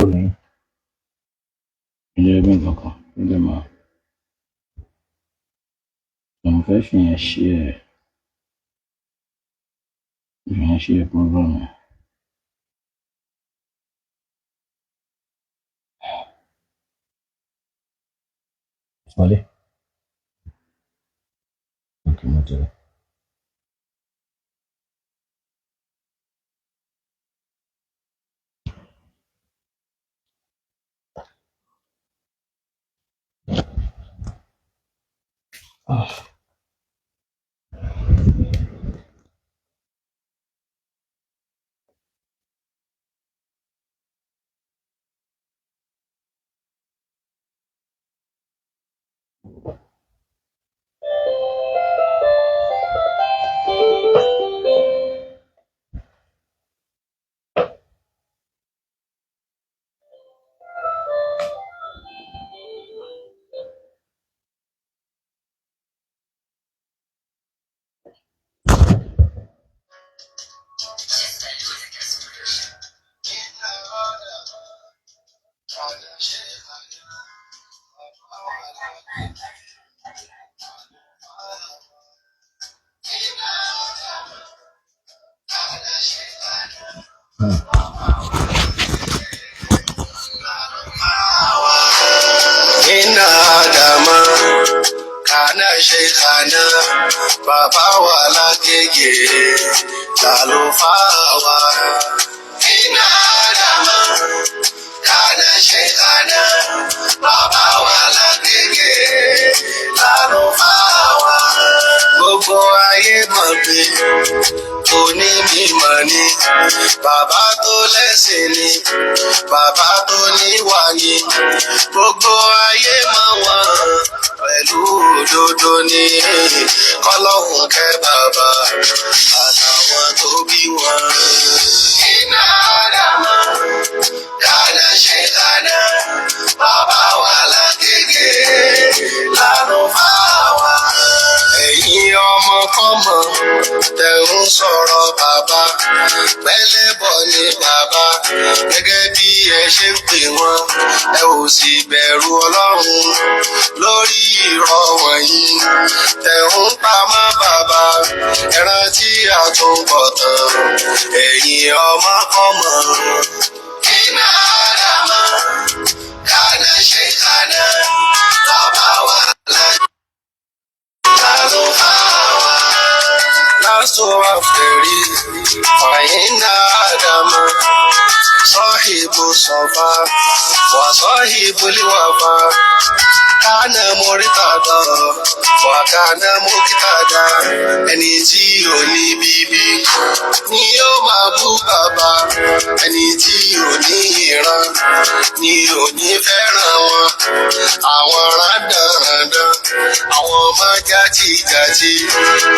fóònù yín. Ìjẹ́ bí nǹkan kan ó lè máa àwọn fẹ́ fi yẹn ṣe program yẹn. Wọlé. Okay, mo ti rí. Inna Adama kana shaykhana baba wala kege lalufawa. Inna Adama kana shaykhana baba wala kege lalufawa. Gbogbo ayé mọ̀ pé òní mímọ́ ni bàbá tó lẹ́sìn ni bàbá tó níwà ni gbogbo ayé mọ̀ wọ́n pẹ̀lú òdodo ni kọ́lọ́hún kẹ́ bàbá àtàwọn tó bí wọn. Iná Ádámù dáná ṣe dáná bàbá wa lágége lálùfáà. Ẹ̀yin ọmọkọ́mọ tẹ̀ ń sọ̀rọ̀ bàbá pẹ́lẹ́bọ̀ ni bàbá gẹ́gẹ́ bí ẹ ṣe ń pè wọ́n ẹ ò sì bẹ̀rù Ọlọ́run lórí irọ́ wọ̀nyí tẹ̀ ń pamọ́ bàbá ẹ rántí àtúbọ̀tán ẹ̀yin ọmọkọ́mọ. Iná Ádámù dáná ṣe dáná bàbá wa láyé. Last after فإن آدم صاحب الصفا وصاحب الوفا كان مرتضى وكان مقتدى ẹni tí ò ní bíbí ni ó máa bú bàbá ẹni tí ò ní ìran ni ò ní fẹ́ràn wọn àwọn rádàràdà àwọn ọmọ játijàti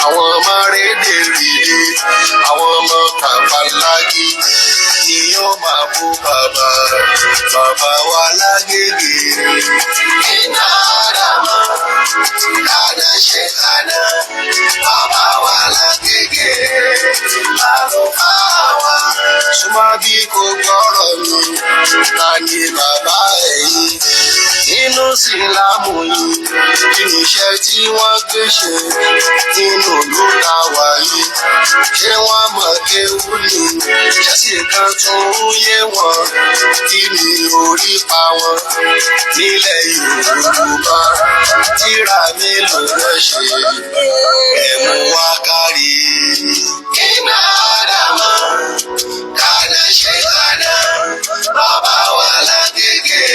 àwọn ọmọ rédèrèdè àwọn ọmọ kàfàlágì ni ó máa bú bàbá wa lágége. Iná Ádámù dáná ṣe dáná bàbá wa lágége lálùfáà wa. Súnmọ́ bí kò gbọ́rọ̀ mi ta ni bàbá ẹ̀yin nínú sílámù yìí kí ni iṣẹ́ tí wọ́n gbé ṣe nínú ìlú ta wà yìí ṣé wọ́n mọ̀ kéwú ni ṣẹ́sì kan tún yé wọn kí ni orí pa wọn nílẹ̀ Yorùbá tíra mélòó lọ ṣe ẹ̀mú wá kárí. Iná Ádámù dáná ṣe dáná bàbá wa lágége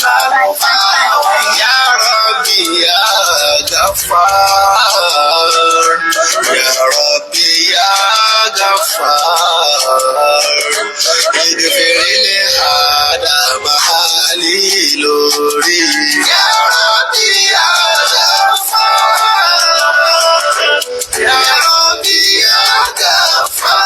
lálùfáà wa. Ya Rabbi ya Ghaffar ya Rabbi ya Ghaffar ìdìfẹ̀rẹ̀lẹ̀ Ádámù àlè lórí. Ya Rabbi ya Ghaffar ya Rabbi ya Ghaffar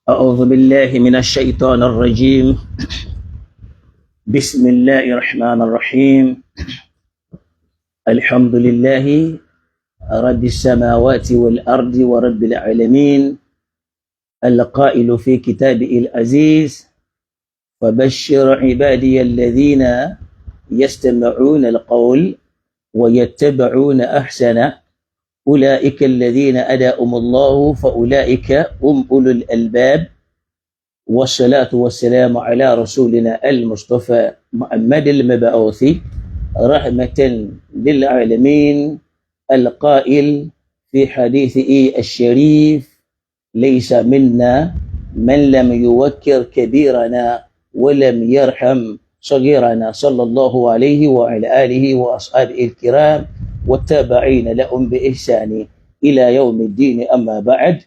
أعوذ بالله من الشيطان الرجيم. بسم الله الرحمن الرحيم. الحمد لله رب السماوات والأرض ورب العالمين، القائل في كتابه العزيز: فبشر عبادي الذين يستمعون القول ويتبعون أحسنه، أولئك الذين هداهم الله فأولئك هم أولو الألباب. والصلاة والسلام على رسولنا المصطفى محمد المبعوث رحمة للعالمين، القائل في حديثه الشريف: ليس منا من لم يوكر كبيرنا ولم يرحم صغيرنا، صلى الله عليه وعلى آله وأصحابه الكرام والتابعين لهم بإحسان إلى يوم الدين. أما بعد،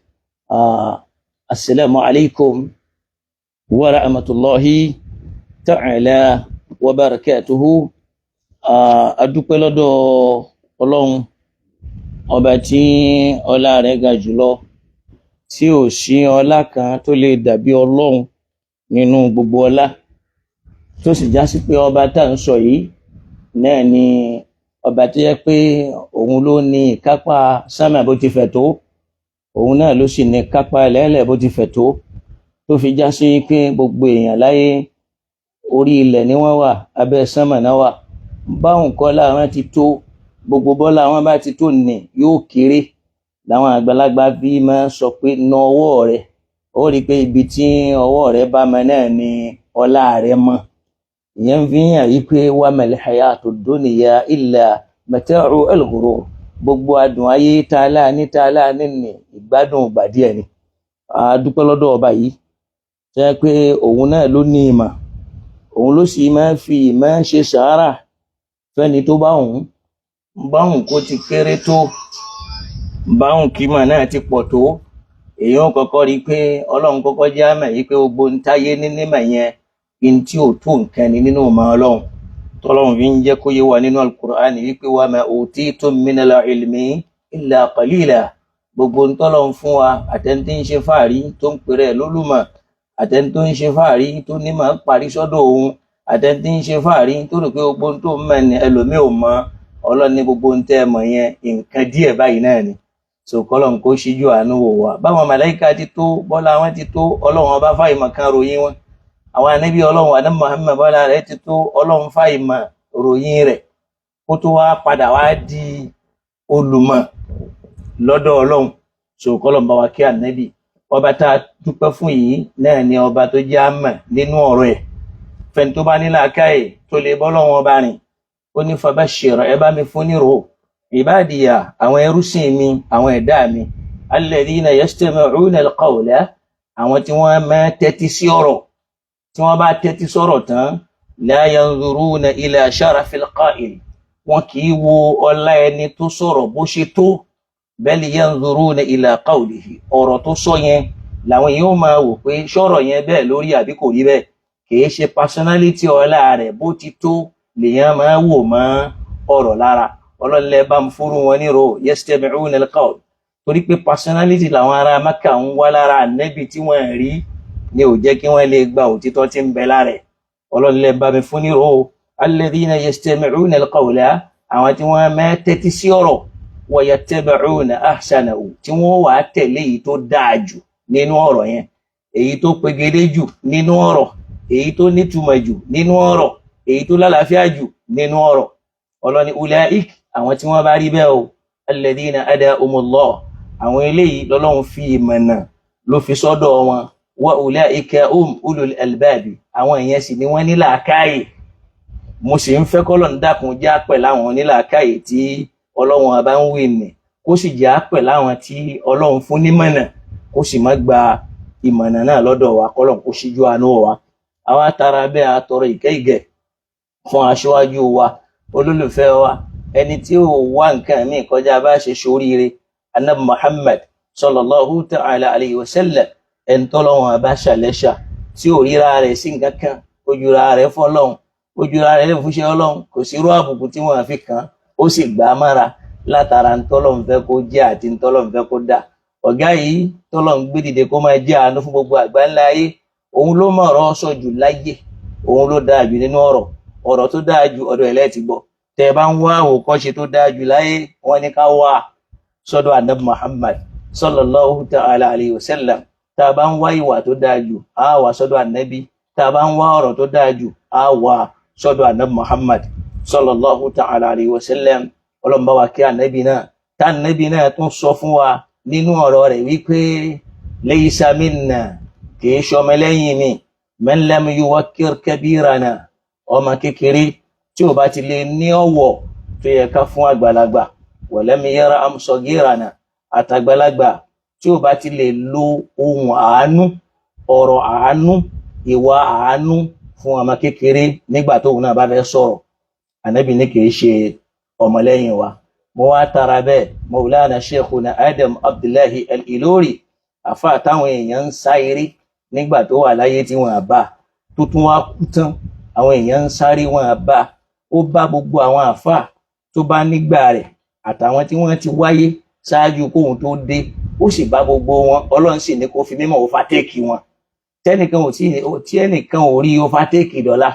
السلام عليكم ورحمة الله تعالى وبركاته. adúpẹ́ lọ́dọ̀ Ọlọ́run ọba tí ọlá rẹ̀ ga jùlọ, tí ò sí ọlá kan tó lè dàbí Ọlọ́run nínú gbogbo ọlá, tó sì já sí pé ọba tá à ń sọ yìí náà ni ọba tó yẹ pé òun ló ní ìkápá sámà bó ti fẹ̀ tó, òun náà ló sì ní ìkápá ẹlẹ́ẹ̀lẹ̀ bó ti fẹ̀ tó, tó fi já sí pé gbogbo èèyàn láyé orí ilẹ̀ ni wọ́n wà, abẹ́ sámà náà wà. Báwọn kọ́ láwọn ti tó, gbogbo bọ́lá wọn bá ti tó nì yóò kéré, làwọn àgbàlagbà bí máa sọ pé na ọwọ́ rẹ̀, ó rí i pé ibi tí ọwọ́ rẹ̀ bá mọ náà ni ọlá rẹ̀ mọ́. ìyẹn fi hàn yí pé wa mal hayatud dunya illa mata'ul ghurur, gbogbo adùn ayé tààlà ní ìgbádùn ìgbà díẹ̀ ni. A dúpẹ́ lọ́dọ̀ ọba yìí jẹ́ pé òun náà ló ní ìmọ̀, òun ló sì máa fi ìmọ̀ ṣe sàárà fẹ́ni tó bá òun, báwọn kó ti kéré tó, báwọn kímọ̀ náà ti pọ̀ tó. èèyàn kọ́kọ́ rí i pé Ọlọ́run kọ́kọ́ jẹ́ àmọ̀ yìí pé gbogbo ń táyé nímọ̀ yẹn in tí ò tó nǹkan ni nínú ọmọ Ọlọ́run, tọ́lọ́run fi ń jẹ́ kó yé wa nínú Al-Qur'an wípé wa ma utitum minal ilmi illa qalila. gbogbo ń tọ́lọ́run fún wa, àtẹni tí ń ṣe fàárí tó ń pèrè lólùmọ̀, àtẹni tó ń ṣe fàárí tó ní máa parí sọ́dọ̀ òun, àtẹni tí ń ṣe fàárí tó rò pé gbogbo ń tó mọ̀ ní ẹlòmíì ò mọ̀. Ọlọ́run ní gbogbo ń tẹ́ mọ̀ yẹn nǹkan díẹ̀ báyìí náà ni. Kọ́lọ́run kó ṣíjú àánú wò wá. báwọn màláíkà ti tó, bọ́lá wọn ti tó, Ọlọ́run ọba fáìmọ̀ kan ròyìn wọn. àwọn ànábì Ọlọ́run, ànábì Muhammad bọ́lá rẹ̀ ti tó, Ọlọ́run fáìmọ̀ ròyìn rẹ̀, kó tó wá padà wá di olùmọ̀ lọ́dọ̀ Ọlọ́run. Kọ́lọ́run bá wa kí ànábì. ọba tá a dúpẹ́ fún yìí náà ni ọba tó jẹ́ àmọ̀ nínú ọ̀rọ̀ ẹ̀. fẹ́ni tó bá ní làákàyè tó lè bọ́ lọ́wọ́ ọba rìn, ó ní fabashir, ẹ bá mi fún ní rò ìbádìyà, àwọn ẹrúsìn mi, àwọn ẹ̀dá mi, alladhina yastami'una al-qawla, àwọn tí wọ́n máa tẹ́tí sí ọ̀rọ̀, tí wọ́n bá tẹ́tí sọ̀rọ̀ tán, la yanzuruna ila sharafil qa'il, wọn kì í wo ọlá ẹni tó sọ̀rọ̀ bó ṣe tó, bal yanzuruna ila qawlihi, ọ̀rọ̀ tó sọ yẹn làwọn yóò máa wò pé sọ̀rọ̀ yẹn bẹ́ẹ̀ lórí àbí kò rí bẹ́ẹ̀. kì í ṣe personality ọlá rẹ̀ bó ti tó lèèyàn máa wò mọ́ ọ̀rọ̀ lára. Ọlọ́lẹ̀ bá ń fúrú wọn ní ro yastami'una al-qawl, torí pé personality làwọn ará Mákà ń wá lára Ànábì tí wọ́n rí ni ò jẹ́ kí wọ́n lè gba òtítọ́ tí ń bẹ lára ẹ̀. Ọlọ́lẹ̀ bá mi fún ní ro alladhina yastami'una al-qawla, àwọn tí wọ́n máa tẹ́tí sí ọ̀rọ̀, wa yattabi'una ahsanahu, tí wọ́n wà tẹ̀lé èyí tó dáa jù nínú ọ̀rọ̀ yẹn, èyí tó pegedé jù nínú ọ̀rọ̀, èyí tó nítumọ̀ jù nínú ọ̀rọ̀, èyí tó lálàáfíà jù nínú ọ̀rọ̀. Ọlọ́ni ulaik, àwọn tí wọ́n bá rí bẹ́ẹ̀ o, alladhina hadahumullah, àwọn eléyìí lọ́lọ́run fi ìmọ̀nà ló fi sọ́dọ̀ wọn. Wa ulaika ulul albabi, àwọn èèyàn sì ni wọ́n ní làákàyè. mo sì ń fẹ́ k'Ọlọ́run dákun já pẹ̀ láwọn ní làákàyè tí Ọlọ́run bá ń wí nì, kó sì já pẹ̀ láwọn tí Ọlọ́run fún nímọ̀nà, kó sì má gba ìmọ̀nà náà lọ́dọ̀ wa. k'Ọlọ́run kó ṣíjú àánú wa. àwa tara bẹ́ẹ̀ àtọrọ ìkẹ́ fún aṣíwájú wa, olólùfẹ́ wa, ẹni tí ó wá nǹkan míì kọjá bá ṣe ṣoríire, Ànábì Muhammad sallallahu ta'ala alayhi wa sallam, ẹni tọ́lọ́run bá ṣàlẹ́ṣà tí ò ríra rẹ̀ sí nǹkan kan, ojúra rẹ̀ fọ́lọ́run, ojúra rẹ̀ lè fúnṣẹ́ Ọlọ́run, kò sí irú àbùkù tí wọ́n fi kàn, ó sì gbà á mára. látara ntọ́lọ́run fẹ́ kó jẹ́ àti ntọ́lọ́run fẹ́ kó dà. Ọ̀gá yìí tọ́lọ́run gbé dìde kó máa jẹ́ àánú fún gbogbo àgbáńlá ayé, òun ló mọ̀ ọ̀rọ̀ sọ jù láyé, òun ló dáa jù nínú ọ̀rọ̀ tó dáa jù ọ̀dọ̀ ẹ̀ lẹ́ẹ̀tì gbọ́. Tẹ́ ẹ bá ń wá àwòkọ́ṣe tó dáa jù láyé, wọ́n ní ká wá sọ́dọ̀ Ànábì Muhammad sallallahu ta'ala alayhi wa sallam. Tá a bá ń wá ìwà tó dáa jù, á wá sọ́dọ̀ Ànábì. Tá a bá ń wá ọ̀rọ̀ tó dáa jù, á wá sọ́dọ̀ Ànábì Muhammad sallallahu ta'ala alayhi wa sallam. Ọlọ́run bá wa kí Ànábì náà. Tá Ànábì náà tún sọ fún wa nínú ọ̀rọ̀ rẹ̀ wípé laysa minna, kìí ṣọmọlẹ́yìn mi, man lam yuwakkir kabirana, ọmọ kékeré tí ó bá ti lè ní ọ̀wọ̀ tó yẹ ká fún àgbàlagbà, wa lam yarham saghirana, àtàgbàlagbà tí ó bá ti lè lo ohun àánú, ọ̀rọ̀ àánú, ìwà àánú fún ọmọ kékeré nígbà tóun náà bá fẹ́ sọ̀rọ̀. Ànábì ní kìí ṣe ọmọlẹ́yìn wa. Mo wá tara bẹ́ẹ̀ Maulana Sheikhuna Adam Abdullahi Al-Ilori, àfà táwọn èèyàn ń sá eré nígbà tó wà láyé tí wọ́n bá, tó tún wá kú tán àwọn èèyàn ń sáré wọ́n bá. Ó bá gbogbo àwọn àfà tó bá nígbà rẹ̀ àtàwọn tí wọ́n ti wáyé ṣáájú kóhun tó dé, ó sì bá gbogbo wọn. Ọlọ́run sì ní kó fi mímọ́ overtake wọn, tí ẹnìkan ò rí overtake dọ́là.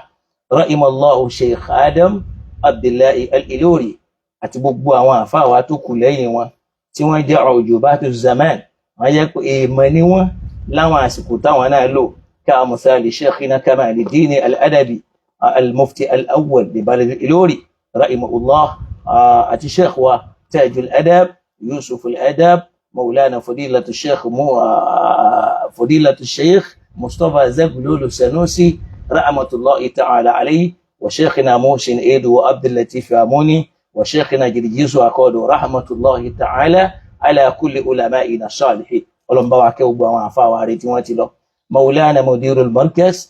Rahimallahu Sheikh Adam Abdullahi Al-Ilori àti gbogbo àwọn àfáà wa tó kù lẹ́yìn wọn tí wọ́n jẹ́ ujubatu zaman. Wọ́n jẹ́ pé èèmọ̀ ni wọ́n láwọn àsìkò táwọn náà lò, ká misali Sheikhina Kamaluddin Al-Adabi al-Mufti al-Awwal li balad Al-Ilori rahimahullah, àti Sheikh wa Tajul Adab Yusuf Al-Adab, Maulana Fadilatu Sheikh Mustafa Zaghloul Sanusi rahmatullahi ta'ala alayhi, wa Sheikhina Muhsin Edu wa Abdul Latif Amuni, wa Sheikhina Jirjisu Akodo rahmatullahi ta'ala ala kulli ulama'ina salihin. Ọlọ́run bá wa kẹ́ gbogbo àwọn àfáà wa rẹ̀ tí wọ́n ti lọ. Maulana Mudirul Markaz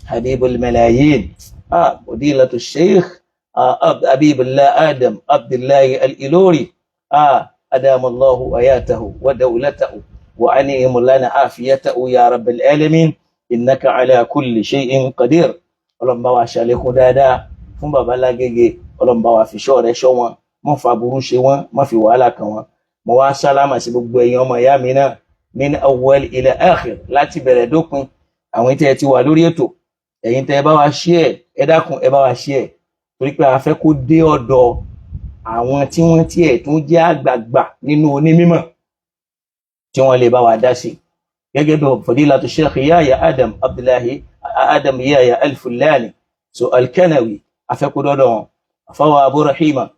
Habibul Malayin, Fadilatu Sheikh Habibullah Adam Abdullahi Al-Ilori, adamallahu ayatahu wa dawlatahu wa anihim lana afiyatahu ya rabbal alamin, innaka ala kulli shay'in qadir. Ọlọ́run bá wa ṣàlékún dáadáa fún bàbá Lágége. Ọlọ́run bá wa fi ṣọ́ rẹ̀ ṣọ́ wọn, má fa burú ṣe wọn, má fi wàhálà kan wọn. Mo wá sálámà sí gbogbo ẹ̀yin ọmọ ìyá mi náà min awwal ila akhir, láti bẹ̀rẹ̀ dópin. Àwọn tẹ́ ti wà lórí ètò, ẹ̀yin tẹ́ bá wa share, ẹ dákun ẹ bá wa share, torí pé a fẹ́ kó dé ọ̀dọ̀ àwọn tí wọ́n tiẹ̀ tún jẹ́ àgbààgbà nínú onímímọ̀ tí wọ́n lè bá wa dá sí. Gẹ́gẹ́ bí Fadilatu Sheikh Yahya Adam Abdullahi Adam Yahya Al-Fulani so Al-Kanawi, afẹ́kúdọ́dọ̀ wọn. Àfáwà Abu Rahima,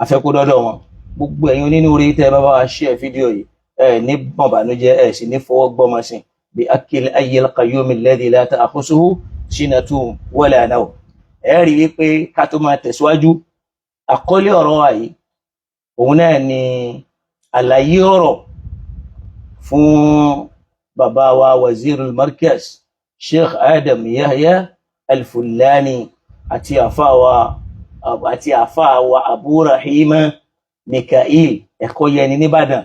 afẹ́kúdọ́dọ̀ wọn. Gbogbo ẹ̀yin onínúure tẹ́ bá wa share fídíò yìí, ní bọ̀bànújẹ́, sì ní fọwọ́ gbọ́mọ sí bí akil ayyil qayyum alladhi la ta'khusuhu sinatun wala nawm. Rí wípé ká tó máa tẹ̀síwájú, àkọlé ọ̀rọ̀ wa yìí òun náà ni àlàyé ọ̀rọ̀ fún bàbá wa Wazirul Markaz Sheikh Adam Yahya Al-Fulani àti àfáà wa Abu Rahima Mikail Ẹ̀kọ́yẹni nìbàdàn,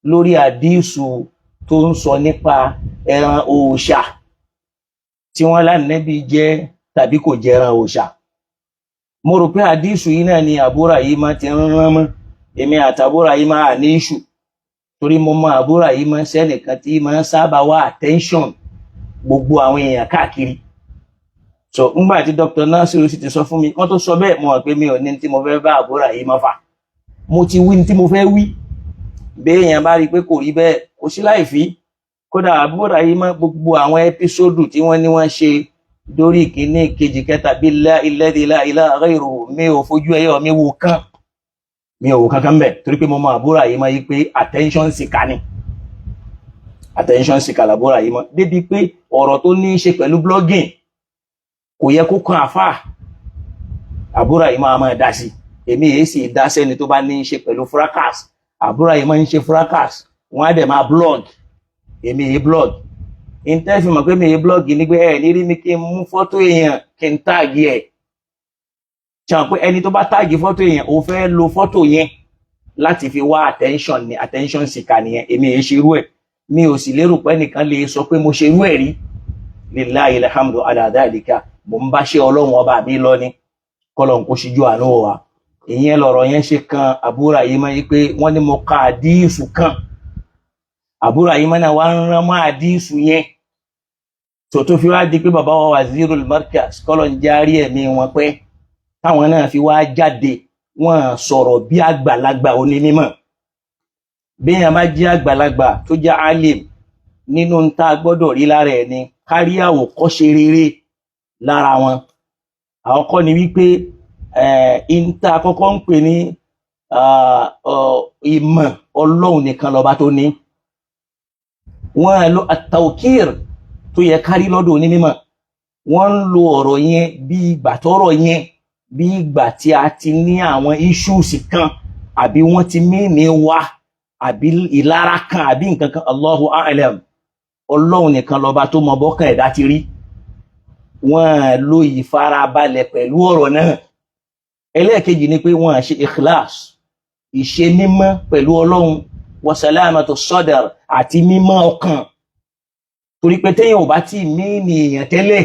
lórí àdísù tó ń sọ nípa ẹran òòṣà tí wọ́n l'Ànábì jẹ tàbí kò jẹ ẹran òòṣà. Mo rò pé àdísù yìí náà ni Abu Rahima ti rán mọ́. Èmi àti Abu Rahima à ní ìṣù, torí mo mọ Abu Rahima sẹ́nìkan tí máa ń sábà wá attention gbogbo àwọn èèyàn káàkiri. So ńgbà tí Dr. Nasiru sì ti sọ fún mi, wọ́n tó sọ bẹ́ẹ̀, mo mọ̀ pé mi ò ní tí mo fẹ́ bá Abu Rahima fà. Mo ti wí ní tí mo fẹ́ wí. Béèyàn bá rí pé kò rí bẹ́ẹ̀, kò sí láìfí. Kódà Abu Rahima gbogbo àwọn ẹ́písódù tí wọ́n ní wọ́n ṣe dórí ìkíní kejì kẹta billahi alladhi la ilaha ghayruhu, mi ò fojú ẹyọ mi wò kán. Mi ò wò kankan bẹ́ẹ̀, torí pé mo mọ Abu Rahima yìí pé attention seeker ni. Attention seeker l'Abu Rahima. Débi pé ọ̀rọ̀ tó ní í ṣe pẹ̀lú blogging kò yẹ kó kan àfáà, Abu Rahima máa dá sí. Èmi èé sì dá sẹ́ni tó bá ní í ṣe pẹ̀lú fracas. Abu Rahima ń ṣe fracas, wọ́n á dẹ̀ máa blog. Èmi èé blog. Ìntẹ́fì mọ̀ pé mi èé blog ní pé ní rí mi kí n mú fọ́tò èèyàn kí n táàgì ẹ̀. Ṣàn pé ẹni tó bá táàgì fọ́tò èèyàn, ó fẹ́ lo fọ́tò yẹn láti fi wá attention, ni attention seeker nìyẹn. Èmi èé ṣerú ẹ̀. Mi ò sì lérò pé ẹnìkan lè sọ pé mo ṣerú ẹ̀ rí. Lillahi alhamdu ala dhalika. Mo ń bá ṣe Ọlọ́run ọba mi lọ ni. Kọ́lọ́run kó ṣíjú àánú wa. ìyẹn lọ̀rọ̀ yẹn ṣe kan Abu Rahima yìí pé wọ́n ní mo ka àdíìsù kan Abu Rahima náà wá ń rán mọ́ àdíìsù yẹn tó fi wá di pé bàbá wa Wazirul Markaz kọ́lọ̀ ń járí ẹ̀mí wọn pé táwọn náà fi wá jáde wọ́n sọ̀rọ̀ bí àgbàlagbà onímọ̀ bí èèyàn bá jẹ́ àgbàlagbà tó jẹ́ alim nínú ń tá gbọ́dọ̀ rí lára ẹ̀ ni kárí àwòkọ́ṣe rere lára wọn. Àkọ́kọ́ ni wípé ìta àkọ́kọ́ ń pè ní ìmọ̀ Ọlọ́run nìkan lọ́ba tó ní. Wọ́n lo at-tawqir tó yẹ kárí lọ́dọ̀ onímọ̀. Wọ́n ń lo ọ̀rọ̀ yẹn bí ìgbà tọ́rọ̀ yẹn bí ìgbà tí a ti ní àwọn issues kan àbí wọ́n ti mímí wá àbí ìlara kan àbí nǹkan kan, Allahu a'lam. Ọlọ́run nìkan lọ́ba tó mọ bọ́kàn ẹ̀dá ti rí. Wọ́n lo ìfarabalẹ̀ pẹ̀lú ọ̀rọ̀ náà. Ẹlẹ́ẹ̀kejì ni pé wọ́n ṣe ikhlas, ìṣe mímọ́ pẹ̀lú Ọlọ́run, wa salamatu sadr àti mímọ́ ọkàn. Torí pé téèyàn ò bá tí mí ní èèyàn tẹ́lẹ̀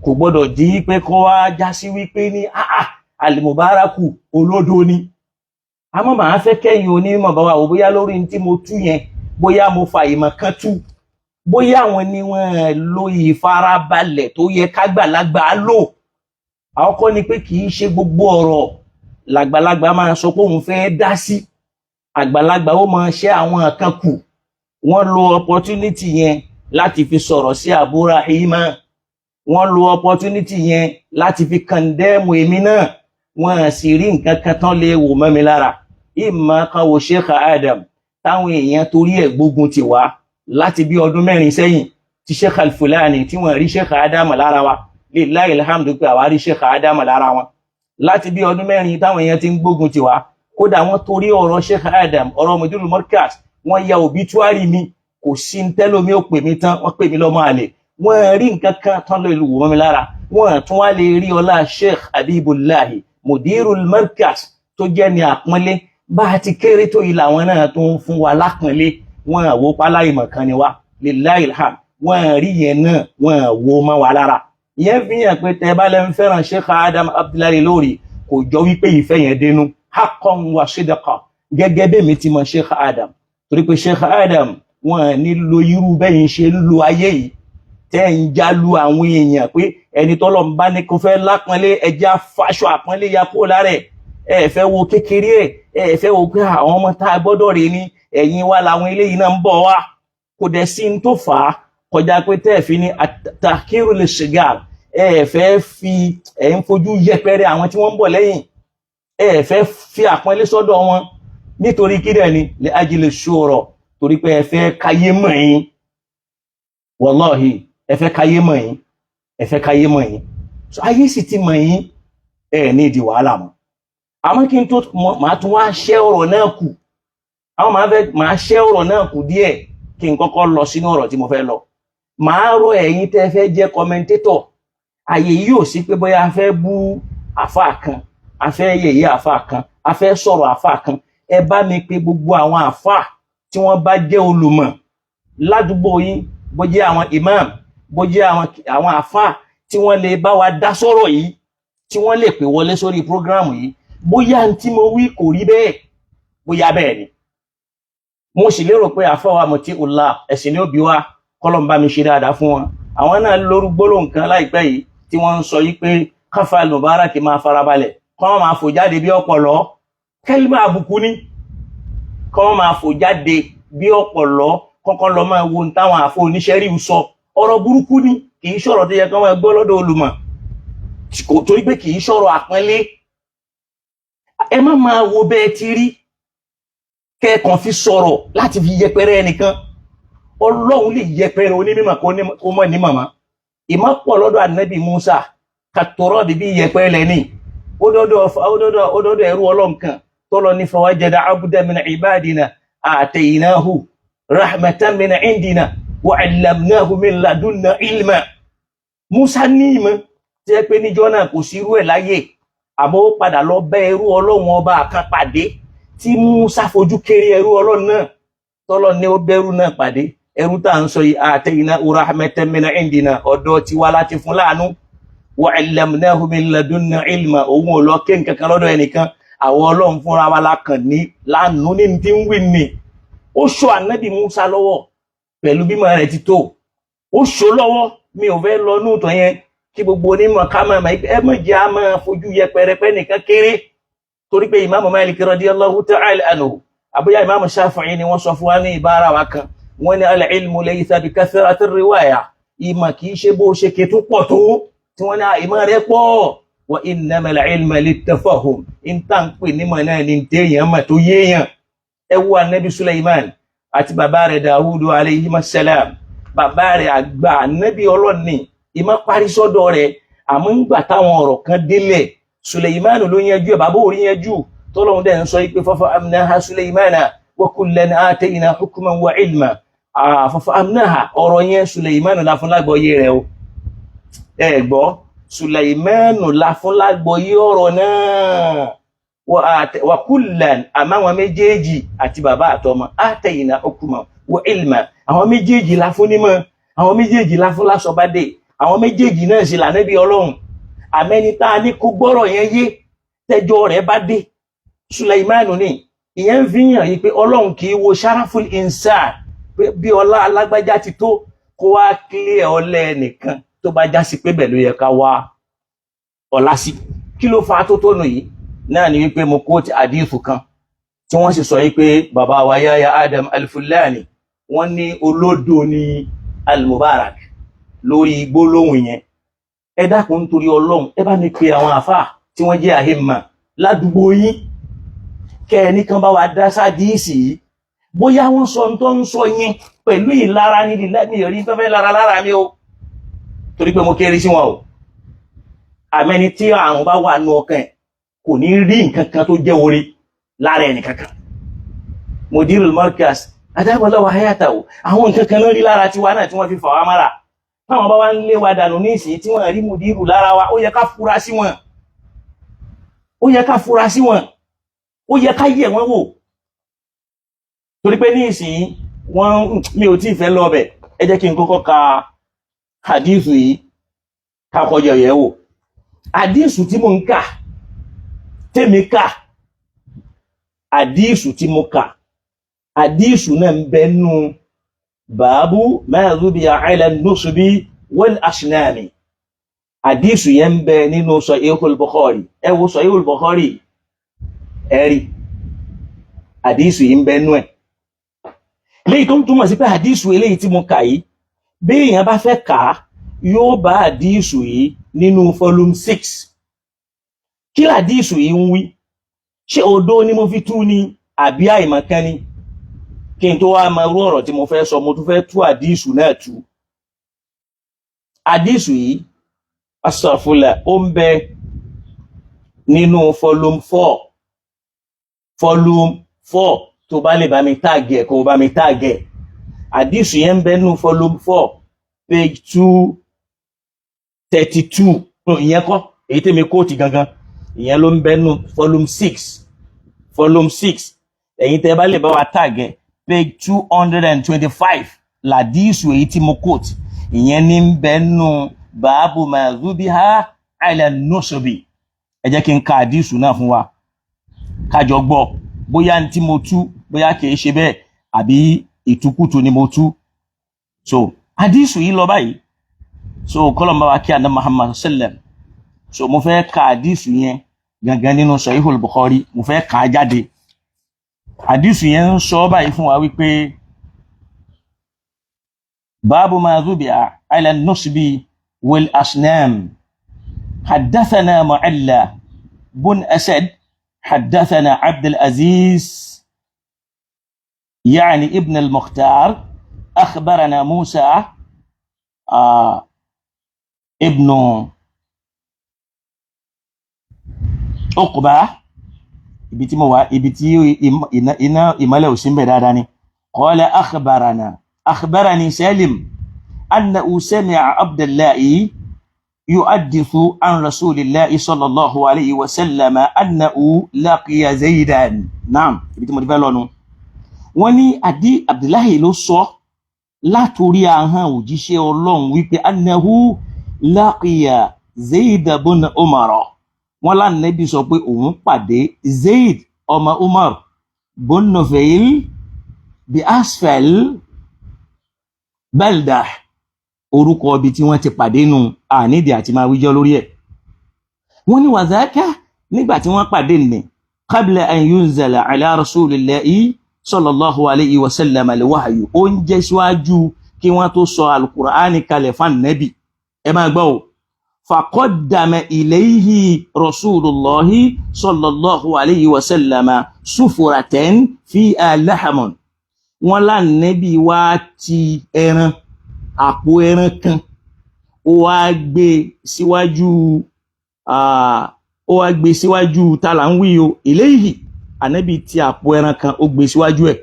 kò gbọ́dọ̀ di pé kó wá já sí wípé ní al-mubaraku olódo ni. Àmọ́ màá fẹ́ kẹ́yìn onímọ̀ bá wa wò bóyá lórí tí mo tú yẹn bóyá mo fa ìmọ̀ kan tú bóyá àwọn ni wọ́n lo ìfarabalẹ̀ tó yẹ kágbàlagbà lò. Àkọ́kọ́ ni pé kì í ṣe gbogbo ọ̀rọ̀ làgbàlagbà máa sọ pé òun fẹ́ dá sí. Àgbàlagbà ó máa ṣe àwọn kan kù. Wọ́n lo opportunity yẹn láti fi sọ̀rọ̀ sí Abu Rahima. Wọ́n lo opportunity yẹn láti fi condemn èmi náà. Wọ́n sì rí nǹkan kan tán lè wò mọ́ mi lára. Ìmọ̀ kan wo Sheikh Adam táwọn èèyàn torí ẹ̀ gbógun ti wá láti bí ọdún 4 sẹ́yìn tí Sheikh Al-Fulani tí wọ́n rí Sheikh Adam lára wa. Lillahi alhamdu pé àwa rí Sheikh Adam lára wọn. Láti bí ọdún 4 táwọn èèyàn ti ń gbógun ti wá. Kódà wọ́n torí ọ̀rọ̀ Sheikh Adam, ọ̀rọ̀ Wazirul Markaz, wọ́n ya obituary mi, kò sí ń tẹ́lómi ó pè mí tán, wọ́n pè mí lọ́mọ àlè. Wọ́n rí nǹkan kan tán lè lù wọ́n mi lára. Wọ́n tún wá lè rí ọlá Sheikh Habibullahi Mudirul Markaz tó jẹ́ ní àpọ́nlé. Bá a ti kéré tó ilà wọn náà tó ń fún wa lápọ́nlé. Wọ́n àwo páláìmọ̀ kan ni wá. Lillahi alhamd. Wọ́n rí yẹn náà, wọ́n wo mọ́ wa lára. Ìyẹn fi hàn pé tẹ́ bá lẹ́ ń fẹ́ràn Sheikh Adam Abdullahi lórí kò jọ wípé ìfẹ́ yẹn dénú. Haqqan wa sidqa gẹ́gẹ́ bí mi ti mọ̀ Sheikh Adam. Torí pé Sheikh Adam wọ́n ní lo irú bẹ́yìn ṣe ń lo ayé yìí tẹ́ ń jálu àwọn èèyàn pé ẹni tọ́lọ̀ ń bá ní kó fẹ́ lápọ́nlé ẹja fáṣọ àpọ́nlé ya kó lára ẹ̀ fẹ́ wo kékeré ẹ̀ fẹ́ wo pé àwọn ọmọ tá a gbọ́dọ̀ rè ní ẹ̀yìn wa làwọn eléyìí náà ń bọ̀ wá. Kò dẹ̀ sí ní tó fà á kọjá pé tẹ́ ẹ̀ fi ní tahkiru li shigar ẹ̀ fẹ́ fi ẹ̀ ń fojú yẹpẹrẹ àwọn tí wọ́n ń bọ̀ lẹ́yìn ẹ̀ fẹ́ fi àpọ́nlé sọ́dọ̀ wọn nítorí kí dẹ̀ ni li ajli shura torí pé ẹ fẹ́ káyé mọ̀ yín. Wallahi ẹ fẹ́ káyé mọ̀ yín, ẹ fẹ́ káyé mọ̀ yín. So ayé sì ti mọ̀ yín ẹ̀ ní ìdí wàhálà mọ́. Àmọ́ kí n tó máa tún wá ṣẹ́ ọ̀rọ̀ náà kù. Àwọn máa ṣẹ́ ọ̀rọ̀ náà kù díẹ̀ kí n kọ́kọ́ lọ sínú ọ̀rọ̀ tí mo fẹ́ lọ. Màá rọ̀ ẹ̀yin tẹ́ fẹ́ jẹ́ commentator. Ayé yìí ò sí pé bóyá a fẹ́ bú àfáà kan, a fẹ́ yẹ̀yẹ́ àfáà kan, a fẹ́ sọ̀rọ̀ àfáà kan. Ẹ bá mi pè gbogbo àwọn àfáà tí wọ́n bá jẹ́ olùmọ̀ ládùúgbò yín, bó jẹ́ àwọn imam, bó jẹ́ àwọn àfáà tí wọ́n lè bá wa dá sọ̀rọ̀ yìí, tí wọ́n lè pè wọlé sórí program yìí. Bóyá n tí mo wí kò rí bẹ́ẹ̀, bóyá bẹ́ẹ̀ ni. Mo sì lérò pé àfáà Mutiullah ẹ̀sìn ní òbí wa kọ́lọ̀ ń bá mi ṣe dáadáa fún wọn. Àwọn náà lórí gbólóhùn kan láìpẹ́ yìí tí wọ́n ń sọ yìí pé káfà Mubarak máa farabalẹ̀ kọ́ máa fò jáde bí ọ̀pọ̀lọ́. Kẹ́límà àbùkù ni kọ́ máa fò jáde bí ọ̀pọ̀lọ́ kọ́kọ́ lọ máa wo táwọn àfọ oníṣẹ́rí sọ. Ọ̀rọ̀ burúkú ni kì í ṣọ̀rọ̀ tó yẹ kọ́ máa gbọ́ lọ́dọ̀ olùmọ̀ torí pé kì í ṣọ̀rọ̀ àpọ́nlé. Ẹ má máa wo bẹ́ẹ̀ ti rí kẹ́ẹ̀kan fi sọ̀rọ̀ láti fi yẹpẹrẹ ẹnìkan. Ọlọ́run lè yẹpẹrẹ onímọ̀ kó mọ̀ ní màmá. Ìmọ̀ pọ̀ lọ́dọ̀ Ànábì Musa kàtọ́rọ̀ bíbí yẹpẹrẹ lẹ́ni. Ó dọ́dọ̀ ẹrú Ọlọ́run kan tọ́lọ ní fawajada abdan min ibadina ataynahu rahmatan min indina wa 'allamnahu min ladunna ilma. Musa ní ìmọ̀ tí ẹ pé níjọ́ náà kò sí irú ẹ̀ láyé àmọ́ ó padà lọ bẹ́ ẹrú Ọlọ́run ọba kan pàdé tí Musa fojú kéré ẹrú Ọlọ́run náà tọ́lọ ní ó bẹ́rú náà pàdé. Ẹrú tá à ń sọ yìí ataynahu rahmatan min indina ọ̀dọ̀ tiwa láti fún láàánú. wa 'allamnahu min ladunna ilma òun ò lọ ké nǹkankan lọ́dọ̀ ẹnìkan àwọn Ọlọ́run fúnra wa la kàn ní lánàá ní tí ń wí ni ó ṣọ́ ànábì Musa lọ́wọ́ pẹ̀lú bímọ rẹ̀ ti tó ó ṣọ́ lọ́wọ́ mi ò fẹ́ lọ núùtọ̀ yẹn kí gbogbo onímọ̀ ká máa ẹ mọ̀ jẹ́ a máa fojú yẹpẹrẹ pé nìkan kéré torí pé Imam Malik radiyallahu ta'ala anhu àbúyá Imam Shafi'i ni wọ́n sọ fún wa ní ìbára wa kan wọ́n ní al-ilmu laysa bi kathrati riwaya ìmọ̀ kìí ṣe bó ṣe ké tó pọ̀ tó tí wọ́n ní ìmọ̀ rẹ̀ pọ̀ wa innama al-ilma lit-tafahum ìntàn pè nímọ̀ náà ní téèyàn mà tó yéèyàn ẹ wo Ànábì Sulaiman àti bàbá rẹ̀ Dawudu alayhi salam bàbá rẹ̀ àgbà Ànábì Ọlọ́ni ìmọ̀ parí sọ́dọ̀ rẹ̀ àmọ́ ń gbà táwọn ọ̀rọ̀ kan délẹ̀ Sulaiman ló yanjú ẹ̀ bàbá orí yanjú tọ́lọ́run dẹ̀ ń sọ pé fafahamnaha Sulaimana wa kullan atayna hukman wa ilma fafahamnaha ọ̀rọ̀ yẹn Sulaiman la fún lágbọ́yé rẹ̀ o ẹ gbọ́ Sulaiman la fún lágbọ́yé ọ̀rọ̀ náà wa kullan àmọ́ àwọn méjèèjì àti bàbá àtọmọ atayna hukman wa ilma àwọn méjèèjì la fún nímọ̀ àwọn méjèèjì la fún lásọ̀bádé àwọn méjèèjì náà sì l'Ànábì Ọlọ́run àmẹ́ni tá a ní kó gbọ́rọ̀ yẹn yé tẹ́jọ́ rẹ̀ bá dé Sulaimanu ní ìyẹn fi hàn yí pé Ọlọ́run kì í wo sharaful insan bí ọlá alágbájá ti tó kó wá clear ọlẹ́ nìkan tó bá já sí pé bẹ̀ ló yẹ ká wá ọlá sí kí ló fa tó tónù yìí náà ni wípé mo kóòtì àdífù kan tí wọ́n sì sọ yí pé bàbá wa Yahya Adam al-Fulani wọ́n ní olódo ní al-Mubarak lórí gbólóhùn yẹn ẹ dákun nítorí Ọlọ́run ẹ bá ní pé àwọn àfáà tí wọ́n jẹ́ àhímà ládùúgbò yín kẹ́ ẹni kan bá wa dá sádìísì yìí bóyá wọ́n sọ tó ń sọ yẹn pẹ̀lú ìlara ní ìrí tó fẹ́ lára mi o torí pé mo kéré sí wọn o àmẹ́ni tí àrùn bá wà nù ọkàn kò ní rí nǹkan kan tó jẹ́ orí lára ẹni kankan Mudirul Markaz adábọ̀lọ́wọ́ hayata o àwọn nǹkan kan lórí lára tiwa náà tí wọ́n fi fà wá mára táwọn bá wá ń lé wa dànù ní ìsìn tí wọ́n rí Mudiru lára wa ó yẹ ká fura sí wọn ó yẹ ká fura sí wọn ó yẹ ká yẹ̀ wọ́n wò torí pé ní ìsìn wọ́n mi ò tí fẹ́ lọ bẹ̀ ẹ jẹ́ kí n kọ́kọ́ ka hadithu yìí ká kọjọ yẹ̀ wò hadithu tí mo ń kà tèmi kà hadithu tí mo kà hadithu náà ń bẹ nú báàbù ma dhubiya ala nusubi wal asnami hadithu yẹn ń bẹ nínú Sahihul Bukhari ẹ wo Sahihul Bukhari ẹ̀rí hadithu yìí ń bẹ nú ẹ̀ léyìí tó ń túmọ̀ sí pé hadithu eléyìí tí mo kà yìí bí èèyàn bá fẹ́ kà á yóò bá hadithu yìí nínú volume 6 kí hadithu yìí ń wí ṣé odó ni mo fi tú ni àbí àìmọ̀kan ni kí n tó wá máa rú ọ̀rọ̀ tí mo fẹ́ sọ mo tún fẹ́ tú hadithu náà tú hadithu yìí asàfúlà ó ń bẹ nínú volume 4 tó bá lè bá mi tag ẹ̀ kó bá mi tag ẹ̀ hadithu yẹn ń bẹ nínú volume 4 page 232 ìyẹn kọ́ èyí tí mi kóòtì gangan ìyẹn ló ń bẹ nínú volume 6 ẹ̀yin tẹ́ bá lè bá wa tag ẹ̀ page 225 làdíìsù èyí tí mo kóòtì ìyẹn ní ń bẹ nínú báàbù ma dhubiha ala nusubi ẹ jẹ́ kí n ka hadithu náà fún wa kájọ gbọ́ bóyá ní tí mo tú bóyá kìí ṣe bẹ́ẹ̀ àbí ìtukùtù ni mo tú so hadithu yìí lọ báyìí so kọlọmbà wa kí àná Muhammad sallam so mo fẹ́ ka hadithu yẹn gangan nínú Sahihul Bukhari mo fẹ́ ka jáde hadithu yẹn ń sọ báyìí fún wa wípé báàbù ma dhubiha ala nusubi wal asnam حدثنا معلى بن أسد حدثنا عبد العزيز يعني ابن المختار أخبرنا موسى ابن عقبة قال أخبرني سالم أنه سمع عبد الله يحدث عن رسول الله صلى الله عليه وسلم أنه لقي زيدا نعم wọ́n ní àdí Abdullahi ló sọ látorí ahọ́n òjíṣẹ́ Ọlọ́run wípé annahu laqiya Zayd ibn Umar wọ́n lá Nábì sọ pé òun pàdé Zayd ọmọ Umar ibn Nufayl bi asfal balda orúkọ ibi tí wọ́n ti pàdé nù ànídìí àti máa wíjọ́ lórí ẹ̀. wọ́n ní wàzáká nígbà tí wọ́n pàdé ní qabla an yunzala ala rasulillahi sallallahu alayhi wa sallam al-wahyu ó ń jẹ́ síwájú kí wọ́n tó sọ al-Qur'ani kalẹ̀ fún Nábì. ẹ máa gbọ́ o faqaddama ilayhi rasulullahi sallallahu alayhi wa sallam sufuratan fiha lahmun wọ́n lá Nábì wá ti ẹran àpò ẹran kan ó wá gbé síwájú ta là ń wí o eléyìí Ànábì tí àpò ẹran kan ó gbé síwájú ẹ̀.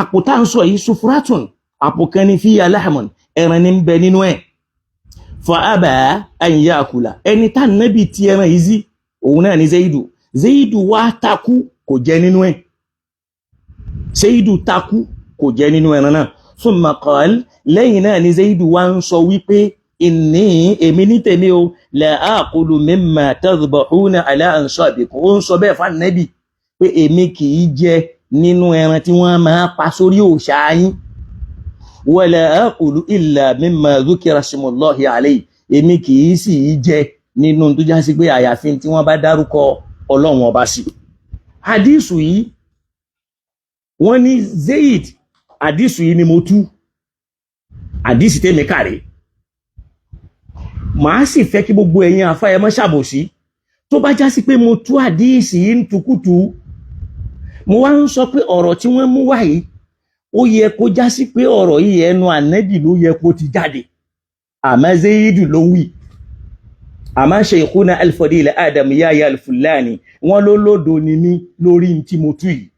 àpò tá ń sọ yìí sufuratun àpò kan ní fiya lahmun ẹran ní ń bẹ nínú ẹ̀. fa aba an yakula ẹni tá Ànábì tí ẹran yìí sí òun náà ní Zaidu wá takú kò jẹ nínú ẹ̀. Zaidu takú kò jẹ nínú ẹran náà. thumma qala lẹ́yìn náà ni Zaidu wá ń sọ wípé èmi ní tèmi o la aqulu mimma tadhbahuna ala ansabikum ó ń sọ bẹ́ẹ̀ fún Ànábì pé èmi kì í jẹ nínú ẹran tí wọ́n máa pa sórí òòṣà yín wala aqulu illa mimma dhukira ismullahi alayhi èmi kì í sì í jẹ nínú tó já sí pé àyàfi tí wọ́n bá dárúkọ Ọlọ́run ọba sí. hadithu yìí wọ́n ní Zaid hadithu yìí ni mo tú hadisi tèmi kàrí màá sì fẹ́ kí gbogbo ẹ̀yin àfáà ẹ má ṣàbòsí tó bá já sí pé mo tú hadisi yìí ń tukutu mo wá ń sọ pé ọ̀rọ̀ tí wọ́n mú wá yìí ó yẹ kó já sí pé ọ̀rọ̀ yìí ẹnu Ànábì ló yẹ kó ti jáde àmọ́ Zaidu ló wí àmọ́ Shaykhuna al-Fadil Adam Yahya al-Fulani wọ́n ló lòdò ní mí lórí tí mo tú yìí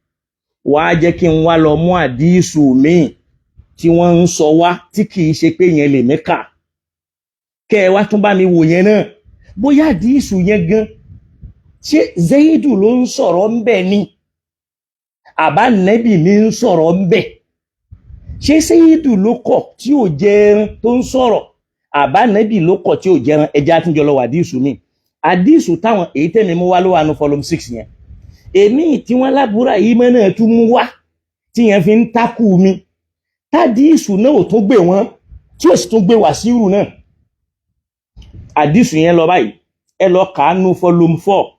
wàá jẹ́ kí n wá lọ mú hadisu míì tí wọ́n ń sọ wá tí kìí ṣe pé yẹn lè mẹ́kà kẹ́ ẹ wá tún bá mi wò yẹn náà bóyá hadisu yẹn gan ṣé Zaidu ló ń sọ̀rọ̀ ń bẹ̀ ni àbá Nábì ní ń sọ̀rọ̀ ń bẹ̀ ṣé Zaidu ló kọ̀ tí ò jẹ ẹran tó ń sọ̀rọ̀ àbá Nábì ló kọ̀ tí ò jẹ ẹran ẹja tún jọ lọ wà hadisu mi hadisu táwọn èyí tẹ̀mí mú wá ló wà ní volume 6 yẹn èmi tí wọ́n lábúrà yìí mọ́ náà tún mú wá tí yẹn fi ń takú mi hadisu náà ò tún gbé wọn tí ó sì tún gbé Wàsíù náà. hadisu yẹn lọ báyìí ẹ lọ kàánú volume 4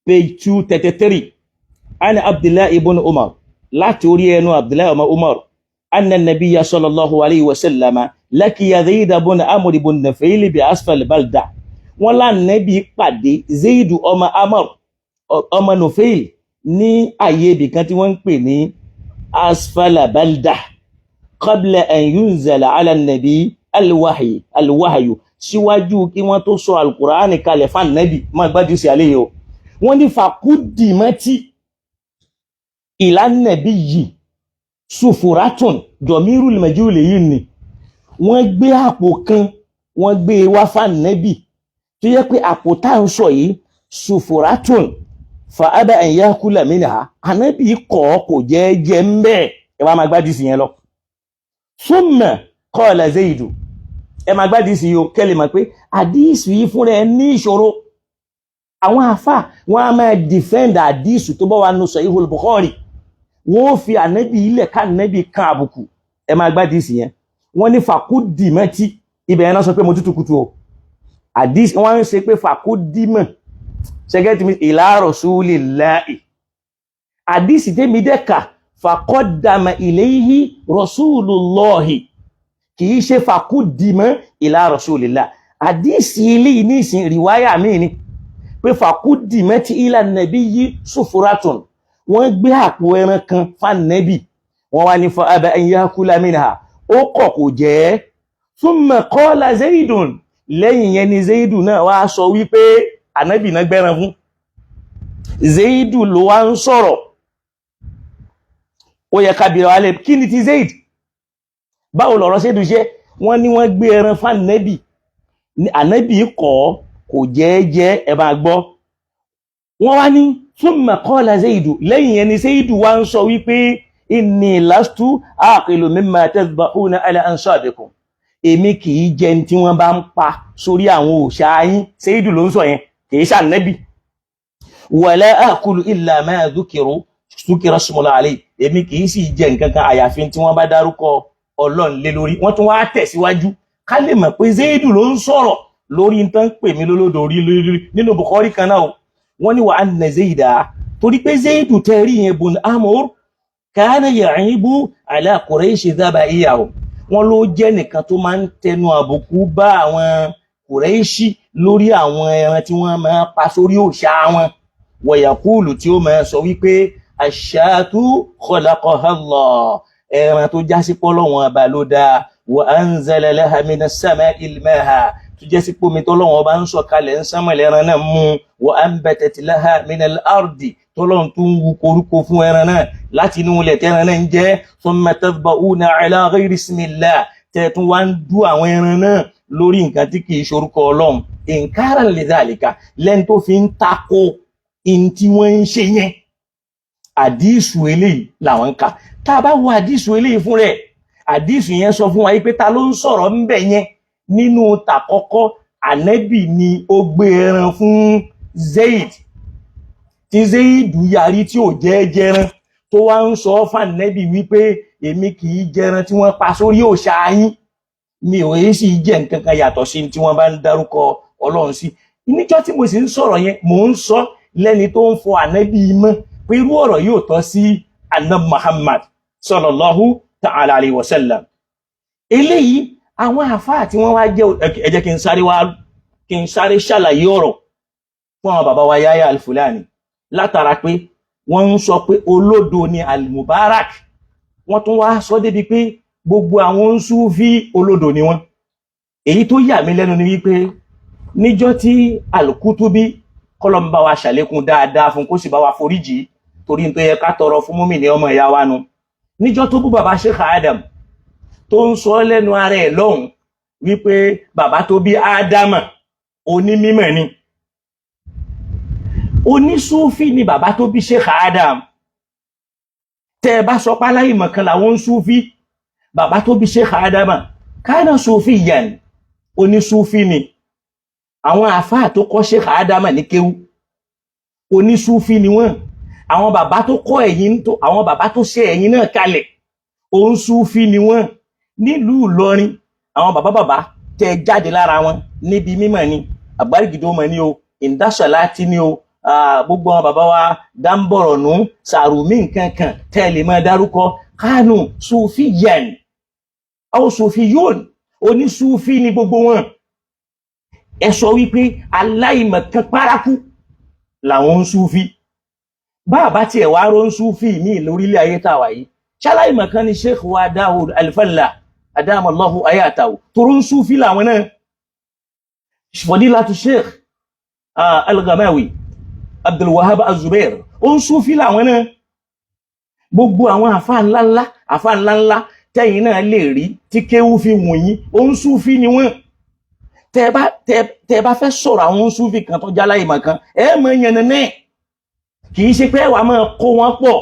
page 233 ana Abdullahi ibn Umar láti orí ẹnu Abdullahi ibn Umar anna nabiyya sallallahu alayhi wa sallam lakiya Zayd ibn Amr ibn Nufayl bi asfal balda wọ́n lá Nábì pàdé Zayd ọmọ Amr ọmọ Nufayl ní àyè ibì kan tí wọ́n ń pè ní asfala balda qabla an yunzala ala nabi alwahyu síwájú kí wọ́n tó sọ al-Qur'ani kalẹ̀ fún Nábì má gbájú sí alẹ́ yìí wọ́n ní faqudimati ila nabiyyi sufuratun domirul majhul yìí ni wọ́n gbé àpò kan wọ́n gbé wá fún Nábì tó yẹ pé àpò tá ń sọ yìí sufuratun fa aba an yakula minha Ànábì kò jẹ́ ń bẹ́ẹ̀ ẹ wá má gbájú sí yẹn lọ. Thumma qala Zaidu ẹ máa gbádìí sí yóò kẹ́lẹ̀ mọ̀ pé àdíìsù yìí fún rẹ̀ ní ìṣòro àwọn àfà wọ́n á máa defend àdíìsù tó bá wà nù Sahihul Bukhari wọ́n fi Ànábì ilẹ̀ ká Ànábì kan àbùkù ẹ máa gbádìí sí yẹn wọ́n ní fàkúdìmọ́tì ibẹ̀ yẹn náà sọ pé mo tútù kutu o àdíìsù wọ́n ń ṣe pé fàkúdìmọ́ ṣẹgẹ́tì mi ila Rasulillahi àdíìsù tẹ́mi dẹ́ka faqaddama ilayhi Rasulullahi kìí ṣe fàkúdìmọ́ ila Rasulillah àdísì ilé ní ìsìn ríwáyà míì ni pé fàkúdìmọ́ ti ila nabiyyi sufuratun wọ́n gbé àpò ẹran kan fún Nábì wọ́n wá ní fa aba an yakula minha ó kọ̀ kò jẹ́ thumma qala Zaidun lẹ́yìn yẹn ni Zaidu náà wá sọ wípé Ànábì náà gbẹ́ran fún Zaidu ló wá ń sọ̀rọ̀ ó yẹ kábìrì wálé kí ni ti Zaid báwo lọ̀rọ̀ ṣe dùn ṣe wọ́n ní wọ́n gbé ẹran fún Ànábì Ànábì kò jẹ́ ẹ máa gbọ́ wọ́n wá ní thumma qala Zaidu lẹ́yìn yẹn ni Zaidu wá ń sọ wípé inni lastu aqilu mimma tadhbahuna ala ansabikum èmi kì í jẹ tí wọ́n bá ń pa sórí àwọn òòṣà yín Sayyidu ló ń sọ yẹn kì í ṣànẹ́bì wala akulu illa ma dhukira ismullahi alayhi èmi kì í sì jẹ nǹkan kan àyàfi tí wọ́n bá dárúkọ Ọlọ́run lé lórí wọ́n tún wá tẹ̀síwájú ká lè mọ̀ pé Sayyidu ló ń sọ̀rọ̀ lórí nǹkan pè mí lólódò orí nínú Bukhari kan náà wọ́n ní wa anna Zaida torí pé Sayyidu tẹ́rí yẹn bun Amr kana ya'ibu ala Quraysh dhaba'iyahu wọ́n ló jẹ́ nìkan tó máa ń tẹnu àbùkù bá àwọn Qurayshi lórí àwọn ẹran tí wọ́n máa pa sórí òòṣà wọn wa yaqulu tí ó máa sọ wípé ash-shatu khalaqaha Allah ẹran tó jásí pọ́lọ́wọ́n ọba ló dáa wa anzala laha minas sama'il ma'a tó jásí pómi tọ́lọ́wọ́n ọba ń sọ kalẹ̀ ń sánmọ̀lẹ̀ ẹran náà mú wa anbatat laha minal ardi tọ́lọ́n tó ń wu koríko fún ẹran náà láti inú ilẹ̀ tẹ́ran náà ń jẹ́ thumma tadba'una ala ghayri ismillah tẹ́tún wá ń dú àwọn ẹran náà lórí nǹkan tí kìí ṣorúkọ Ọlọ́run inkaran li dhalika lẹ́ni tó fi ń tako in tí wọ́n ń ṣe yẹn àdísù eléyìí làwọn ń kà tá a bá wo àdísù eléyìí fún rẹ̀ àdísù yẹn sọ fún wa pé ta ló ń sọ̀rọ̀ ń bẹ̀ yẹn nínú tàkọ́kọ́ ànẹ́bì ni ó gbé ẹran fún Zaid tí Zaid yarí tí ò jẹ́ jẹran tó wá ń sọ fànẹ́bì wípé èmi kì í jẹran tí wọ́n pa sórí òòṣà yín mi ò yé sì jẹ́ nǹkan kan yàtọ̀ sí tí wọ́n bá ń dárúkọ Ọlọ́run sí níjọ́ tí mo sì ń sọ̀rọ̀ yẹn mò ń sọ lẹ́ni tó ń fọ ànẹ́bì mọ́ pé irú ọ̀rọ̀ yóò tọ́ sí Ànábì Muhammad sallallahu ta'ala alayhi wa sallam eléyìí àwọn àfáà tí wọ́n wá jẹ́ ẹ jẹ́ kí n sáré ṣàlàyé ọ̀rọ̀ fún àwọn bàbá wa Yahya al-Fulani látara pé wọ́n ń sọ pé olódo ni al-Mubarak wọ́n tún wá sọ débi pé gbogbo àwọn Sufi olódo ni wọ́n èyí tó yà mí lẹ́nu ni wípé níjọ́ tí al-Kutubi kọ́lọ́mbà wa ṣàlékún dáadáa fún kó sì bá wa foríjì torí n tó yẹ ká tọrọ fún mùmínì ọmọ ìyá wa nu níjọ́ tó bú bàbá Sheikh Adam tó ń sọ lẹ́nu ara ẹ̀ lọ́hùn wípé bàbá tó bí Ádámà onímímọ̀ ni onísúfì ni bàbá tó bí Sheikh Adam tẹ́ bá sọ páláyì mọ̀kan làwọn súfì bàbá tó bí Sheikh Ádámà kánà súfì yẹn onísúfì ni àwọn àfáà tó kọ́ Sheikh Ádámà ní kéwú onísúfì ni wọ́n àwọn bàbá tó kọ́ ẹ̀yìn àwọn bàbá tó ṣe ẹ̀yìn náà kalẹ̀ òun súfì ni wọ́n nílùú Ìlọrin àwọn bàbá tẹ́ jáde lára wọn níbi mímọ̀ ni àgbárígìdó mọ̀ ni o ìdásọ̀láti ni o gbogbo àwọn bàbá wa dáńbọ̀rọ̀nù sàrùmí nkankan tẹ́lẹ̀ máa dárúkọ kánù súfì yẹn àwọn súfì yóò oní súfì ni gbogbo wọn ẹ sọ wípé aláìmọ̀kan párákú làwọn súfì bàbá tí ẹ̀ wá rọ́ ń súfì ní lórílẹ̀ ayé tàwà yìí ṣaláìmọ̀kan ni Sheikh wa Dawud al-Falla adamallahu ayatahu toró ń súfì làwọn náà fadilatu Sheikh al-Ghamawi Abdul Wahhab az-Zubair ó ń súfì làwọn náà gbogbo àwọn àfáà ńláńlá tẹ́yìn náà lè rí tí kéwú fi wọ̀nyí ó ń súfì ni wọ́n tẹ́ bá fẹ́ sọ̀rọ̀ àwọn súfì kan tó jáláìmọ̀kan mọ̀ yẹn náà kìí ṣe pé wà máa kó wọn pọ̀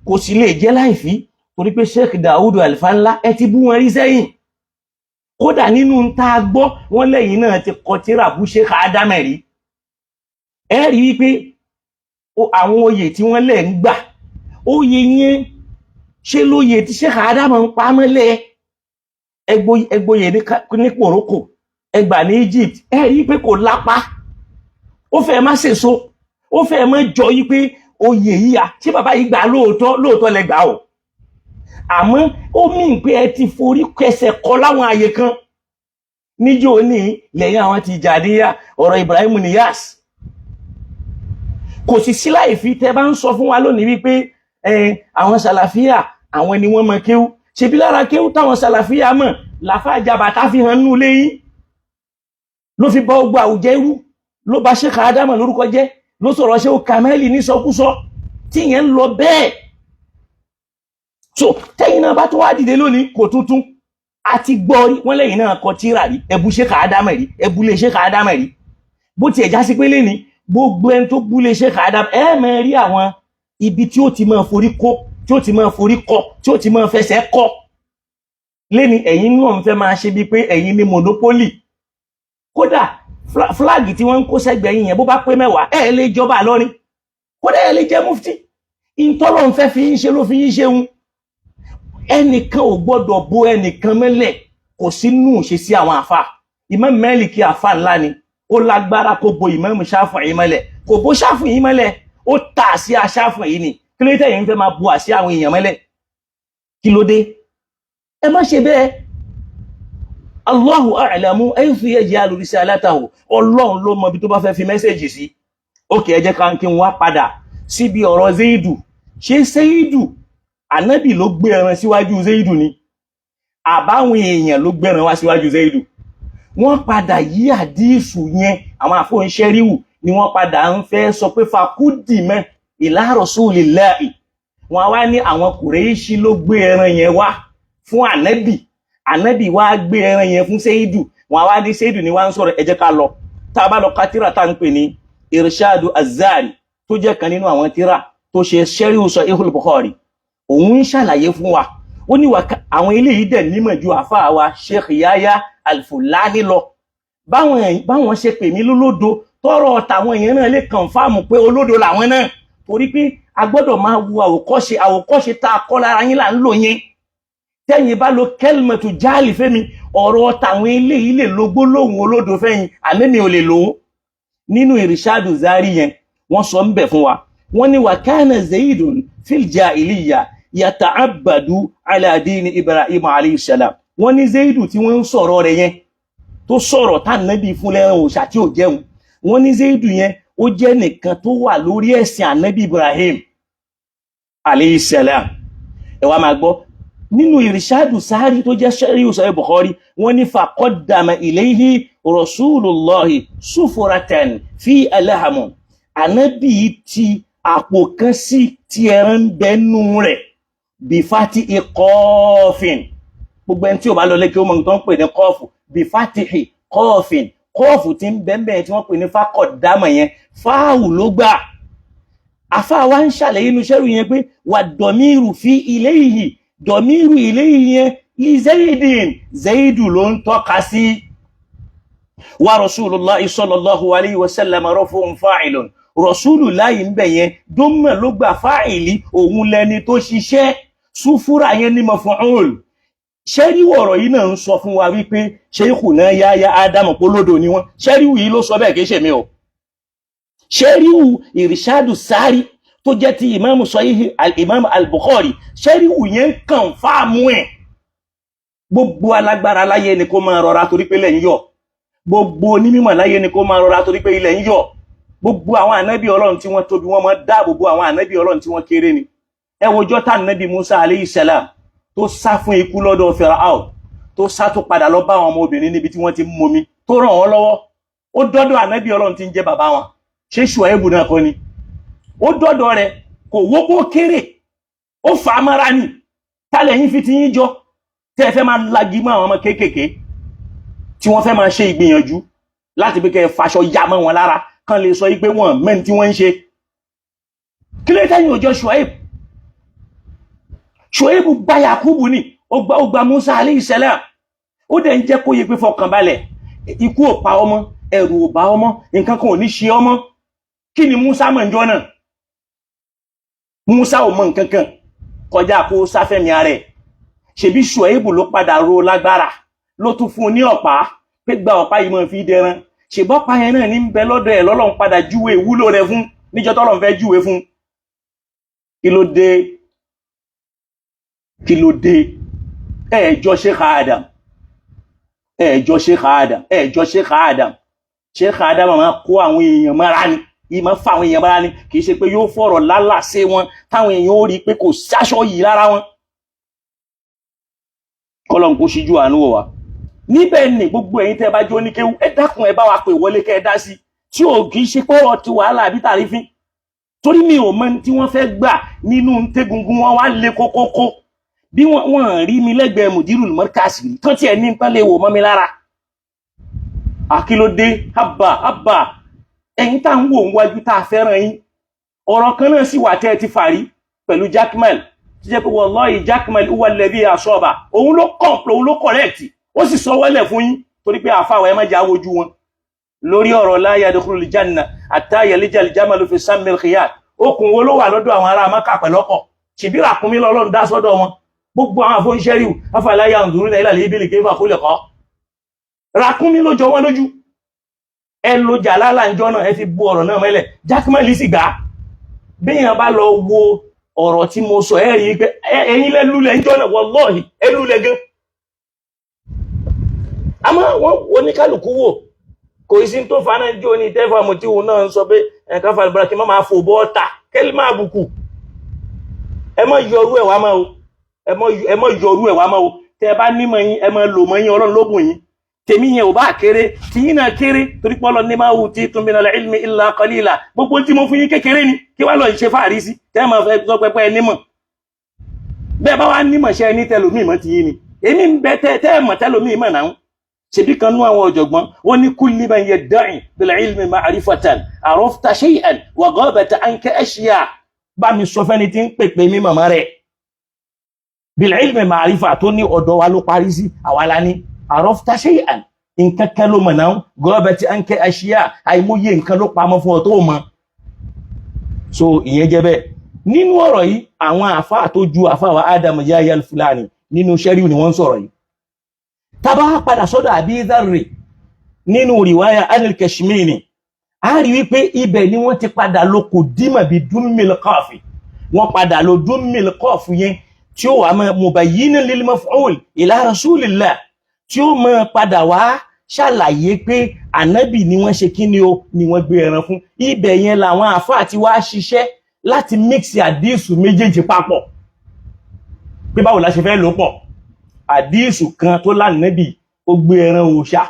kò sì lè jẹ́ láìfí torí pé Sheikh Dawud al-Falla ẹ ti bú wọn rí sẹ́yìn kódà nínú ta gbọ́ wọ́n lẹ́yìn náà ti kọ tírà bú Sheikh Adam rí ẹ rí wípé àwọn oyè tí wọ́n lẹ̀ ń gbà oyè yẹn ṣe lóye tí Sheikh Adam ń pa mọ́lẹ̀ ẹgbóyè ní Morocco ẹgbà ní Egypt ẹ rí pé kò lápá ó fẹ́ má ṣèso ó fẹ́ mọ́ jọ yí pé oyè yíya tí bàbá yìí gbà lóòótọ́ lẹ́gbà ọ̀ àmọ́ ó mìí pé ẹ ti forí kẹsẹ̀ kọ láwọn àyè kan níjó ní lẹ́yìn àwọn Tìjàníyà ọ̀rọ̀ Ibrahim Niyas kò sì sí láìfí tẹ́ bá ń sọ fún wa lónìí wípé àwọn sàlàfíà àwọn ni wọ́n mọ̀ kéwú ṣebí lára kéwú táwọn sàlàfíà mọ̀ làfà jàbàtà fi hàn nú léyìn ló fi bọ́ gbọ́ àwùjẹ́ irú ló bá Sheikh Adam lórúkọ jẹ́ ló sọ̀rọ̀ ṣe ó Kamali ní sọkúsọ tí yẹn ń lọ bẹ́ẹ̀ so tẹ́yìn náà bá tó wá dìde lónìí kò tuntun àti gbọ́rí wọ́n lẹ́yìn náà kọ tíra rí ẹbú Sheikh Adam rí ẹbú lé Sheikh Adam rí bó ti ẹ̀já sí pé lé ní gbogbo ẹni tó bú lé Sheikh Adam mẹ́ rí àwọn ibi tí ó ti máa forí kó tí ó ti máa forí kọ tí ó ti máa fẹsẹ̀ kọ lẹ́ni ẹ̀yin náà ń fẹ́ máa ṣe bí pé ẹ̀yin ní monopoly. Kódà fúláàgì tí wọ́n ń kó sẹ́gbẹ̀ẹ́ yín yẹn bó bá pé 10 ẹ̀ lè jọba Ìlọrin, kódà ẹ̀ lè jẹ́ mufti. Ìtọ́lọ̀ ń fẹ́ fi yín ṣe ló fi yín ṣeun. Ẹnìkan ò gbọ́dọ̀ bo ẹnìkan mẹ́lẹ̀, kò sínú ṣe sí àwọn àfà. Imam Málíkì àfà ńlá ni, ó lágbára kó bo Imam Ṣáfi'í mẹ́lẹ̀, kò bó Ṣáfi'í mẹ́lẹ̀, ó ta àsíá Ṣáfi'í ni. Kí ló dé tẹ̀yin fẹ́ máa bo àsíá àwọn èèyàn mẹ́lẹ̀? Kí ló dé? Ẹ má ṣe bẹ́ẹ̀. Allahu a'lamu haythu yaj'alu risalatahu. Ọlọ́run ló mọ bí tó bá fẹ́ fi mẹ́sẹ̀jì sí. Ókè, ẹ jẹ́ ká kí n wá padà síbi ọ̀rọ̀ Zaidu. Ṣé Zaidu Ànábì ló gbé ẹran síwájú Zaidu ni? Àbáwọn èèyàn ló gbé ẹran wá síwájú Zaidu? Wọ́n padà yí àdíìsù yẹn, àwọn àfóúnṣẹ́ríwù ni wọ́n padà ń fẹ́ sọ pé fakudime ila rasulillahi. Wọ́n wá ní àwọn Kùrẹ́ṣì ló gbé ẹran yẹn wá fún Ànábì. Ànábì wá gbé ẹran yẹn fún Zaidu. Wọ́n wá ní Zaidu ni wá ń sọ̀rọ̀. Ẹ jẹ́ ká lọ. Tá bá lọ ka tírà tá ń pè ní Irshadu Az-Zari, tó jẹ́ kan nínú àwọn tírà tó ṣe Sharhu Sahihul Bukhari. Òun ń ṣàlàyé fún wa. Ó ní àwọn eléyìí dẹ̀ nímọ̀ ju àfáà wa Sheikh Yahya Al-Fulani lọ. Báwọn ṣe pè mí lólódo, tọ́rọ̀ tàwọn èèyàn náà lè kọ̀nfàmù pé olódo làwọn náà. Torí pé a gbọ́dọ̀ máa wo àwòkọ́ṣe tá a kọ́ lára yín là ń lò yẹn. Tẹ́yin bá lo kẹ́lmẹ̀tù jáàlì fẹ́mi, ọ̀rọ̀ tàwọn eléyìí lè lo gbólóhùn olódo fẹ́yìn, àmẹ́mi ò lè lò ó. Nínú Irshadu Zari yẹn, wọ́n sọ ń bẹ̀ fún wa. Wọ́n ní wa kana Zaidun fil jahiliyya yata'abbadu ala dini Ibrahim alayhi salam. Wọ́n ní Zaidu tí wọ́n ń sọ̀rọ̀ rẹ̀ yẹn, tó sọ̀rọ̀ tá Ànábì fún lẹ́ran òòṣà tí ò jẹun. Wọ́n ní Zaidu yẹn ó jẹ́ nìkan tó wà lórí ẹ̀sìn Ànábì Ibrahim alayhi salam. Ẹ wá máa gbọ́. Nínú Irshadu Zari tó jẹ́ Sharhu Sahih Bukhari, wọ́n ní faqaddama ilayhi Rasulullahi sufuratan fi alhamu. Ànábì ti àpò kan sí tí ẹran bẹnu rẹ̀ bí fati qafin. Gbogbo ẹni tí ó bá lọ lé kí ó mọ̀ tó ń pè ní kọ́ọ̀fù bí fati qafin. Kọ́ọ̀fù tí ń bẹ́ẹ̀ tí wọ́n pè ní faqaddama yẹn, fáwù ló gbà. Àfáà wa ń ṣàlàyé inú Sharhu yẹn pé wà dọ̀míru fi ilayhi. Dọ̀míru ilayhi yẹn li Zaidin. Zaidu ló ń tọ́ka sí. Wa Rasulullahi sallallahu alayhi wa sallam rafu'un fa'ilun. Rasulullahi ń bẹ̀ yẹn dọ́mọ̀ ló gbà fáìlì, òun lẹni tó ṣiṣẹ́. Súfúrà yẹn ní maf'ul. Ṣẹ́ríwù ọ̀rọ̀ yìí náà ń sọ fún wa wípé Sheikhuna Yahya Adam polódo ni wọ́n. Ṣẹ́ríwù yìí ló sọ bẹ́ẹ̀ kìí ṣe mi o. Ṣẹ́ríwù Irshadu Zari tó jẹ́ ti Imam Sahih al-Imam al-Bukhari, ṣẹ́ríwù yẹn kàn fáàmù ẹ̀. Gbogbo alágbára láyé ni kó máa rọra torí pé ilẹ̀ ń yọ̀. Gbogbo onímọ̀ láyé ni kó máa rọra torí pé ilẹ̀ ń yọ̀. Gbogbo àwọn ànábì Ọlọ́run tí wọ́n tóbi, wọ́n máa dáàbò bo àwọn ànábì Ọlọ́run tí wọ́n kéré ni. Ẹ wojọ́ tá ànábì Musa alayhi salam tó sá fún ikú lọ́dọ̀ Fáráò, tó sá tó padà lọ bá àwọn ọmọ obìnrin níbi tí wọ́n ti momi, tó ràn wọ́n lọ́wọ́. Ó dọ́dọ̀ ànábì Ọlọ́run tí ń jẹ́ bàbá wọn. Ṣé Ṣuaibu náà kọ́ ni? Ó dọ́dọ̀ rẹ̀, kò wó kó kéré, ó fà á mára ni. Tálẹ̀ yín fi ti yín jọ tẹ́ ẹ fẹ́ máa lagi mọ́ àwọn ọmọ kéékèèké tí wọ́n fẹ́ máa ṣe ìgbìyànjú láti pé kẹ́ ẹ faṣọ ya mọ́ wọn lára kan lè sọ pé wọ́n mẹ́rin tí wọ́n ń ṣe. Kí ló tẹ́yìn òjò Ṣuaibu? Ṣuaibu gba Yakubu ni, ó gba Musa alayhi salam. Ó dẹ̀ ń jẹ́ kó yẹ pé fọkànbalẹ̀, ikú ò pa ọmọ, ẹ̀rù ò bá ọmọ, nǹkan kan ò ní ṣe ọmọ. Kí ni Musa mọ̀ ǹjọ́ náà? Musa ò mọ̀ nǹkan kan kọjá kó sáfẹ́mi ara ẹ̀. Ṣebí Ṣuaibu ló padà ro lágbára, ló tún fún ní ọ̀pá pé gba ọ̀pá yìí mọ́ fi dẹran. Ṣèbọ́pá yẹn náà ní ń bẹ lọ́dọ̀ ẹ̀ lọ́lọ́run padà júwe ìwúlò rẹ̀ fún níjọ́ tọ́lọ́run fẹ́ júwe fún. Kí ló dé? Kí ló dé? Ẹ̀jọ́ Sheikh Adam. Ẹ̀jọ́ Sheikh Adam. Ẹ̀jọ́ Sheikh Adam. Sheikh Adam máa kó àwọn èèyàn mọ́ra ni. Ìmọ̀ fa àwọn èèyàn mọ́ra ni. Kì í ṣe pé yóò fọ̀rọ̀ lálàsé wọn táwọn èèyàn ó rí pé kò sáṣọ yìí lára wọn. Kọ́lọ́n kó ṣíjú àánú wò wá. Níbẹ̀ ni gbogbo ẹ̀yin tẹ́ bá jó ní kéwú, ẹ dákun ẹ bá wa pè wọlé kẹ́ ẹ dá sí. Tí ò kì í ṣe pọ́rọ̀ ti wàhálà àbí tàrífín. Torí mi ò mọ̀ tí wọ́n fẹ́ gbà nínú tẹ́gungun wọn wá lé kókókó. Bí wọ́n rí mi lẹ́gbẹ̀ẹ́ Mudirul Markaz tán tí ẹ ní tán lè wò mọ́ mi lára. Àkílódé, àbà, ẹ̀yin tá ń wò ń wájú tá a fẹ́ràn yín. Ọ̀rọ̀ kan náà sì wà tẹ́ ẹ ti fàrí pẹ̀lú Jackman tí jẹ́ pé wallahi Jakmal huwa alladhi asaba òun ló kọ̀ǹpọ̀ òun ló kọ̀rẹ́ẹ̀tì ó sì sọ wọ́lẹ̀ fún yín torí pé àfáwà ẹ má jà wojú wọn lórí ọ̀rọ̀ la yadkhulul janna hatta yalijal jamalu fi sammil khiyat okùn wo ló wà lọ́dọ̀ àwọn ará Mákà pẹ̀lọ́kọ̀ ṣìbí ràkúnmí lọ́lọ́run dá sọ́dọ̀ wọn gbogbo àwọn afọ́nṣẹ́ríù afala yanzuruna ila al-ibili kayfa khuliqat ràkúnmí ló jọ wọ́n lójú ẹ lo jàlálà ń jọ náà ẹ fi bú ọ̀rọ̀ náà mẹ́lẹ̀ Jakmal sì gbà béèyàn bá lọ wo ọ̀rọ̀ tí mo sọ ẹ rí pé ẹ̀yin lẹ lulẹ̀ ń jọ náà wallahi ẹ lulẹ̀ gan àmọ́ wọ́n oníkálukú wò kò sí tó fa náà jó ní tẹ́fà mo tí wọn náà ń sọ pé ẹ̀ka falibara kí n má máa fò bọ́ ta kẹ́lí máa bùkù ẹ má yọrú ẹ̀ wá máa o ẹ má yọrú ẹ̀ wá máa o tẹ́ ẹ bá nímọ̀ yín ẹ má lò mọ́ yín ọlọ́run lógún yín tèmi yẹn ò bá kéré tí yín náà kéré torí pé ọlọ́run ní máa wù tí tún minal ilmi illa qalila gbogbo tí mo fún yín kékeré ni kí wá lọ ṣe fàárí sí tẹ́ ẹ máa fẹ́ sọ pẹ́pẹ́ ẹ nímọ̀ bẹ́ẹ̀ bá wá nímọ̀ ṣe ní tẹlòmíì mọ́ ti yín ni èmi ń bẹ tẹ́ ẹ mọ̀ tẹlòmíì mọ̀ náà ṣebí kan nú àwọn ọ̀jọ̀gbọ́n wọ́n ní kulli man yadda'i bil ilmi ma'rifatan arafta shay'an wa ghabata anka ashya bá mi sọ fẹ́ni tí ń pèpè mi màmá rẹ̀ bil ilmi ma'rifa tó ní ọ̀dọ̀ wa ló parí sí àwa la ní arafta shay'an nǹkan kan ló mọ̀ náà ghabata anka ashya àìmọye nǹkan ló pamọ́ fún ọ tó mọ̀ so ìyẹn jẹ́ bẹ́ẹ̀ nínú ọ̀rọ̀ yìí àwọn àfáà tó ju àfáà wa Adam Yahya al-Fulani nínú sẹ́ríù ni wọ́n sọ̀rọ̀ yìí tàbá padà sọ́dọ̀ Abi Dharr nínú riwaya Anil Kashmini a rí wípé ibẹ̀ ni wọ́n ti padà lo kò dímọ̀ bí dummil qaf wọ́n padà lo dummil qaf yẹn tí ó wà mọ́ mubayyinan lil maf'ul ila rasulillah tí ó mọ́ padà wá ṣàlàyé pé ànábì ni wọ́n ṣe kí ni o ni wọ́n gbé ẹran fún ibẹ̀ yẹn làwọn àfáà ti wá ṣiṣẹ́ láti mix àdísù méjèèjì papọ̀ pé báwo la ṣe fẹ́ lò pọ̀ àdísù kan tó lánàbì ó gbé ẹran òòṣà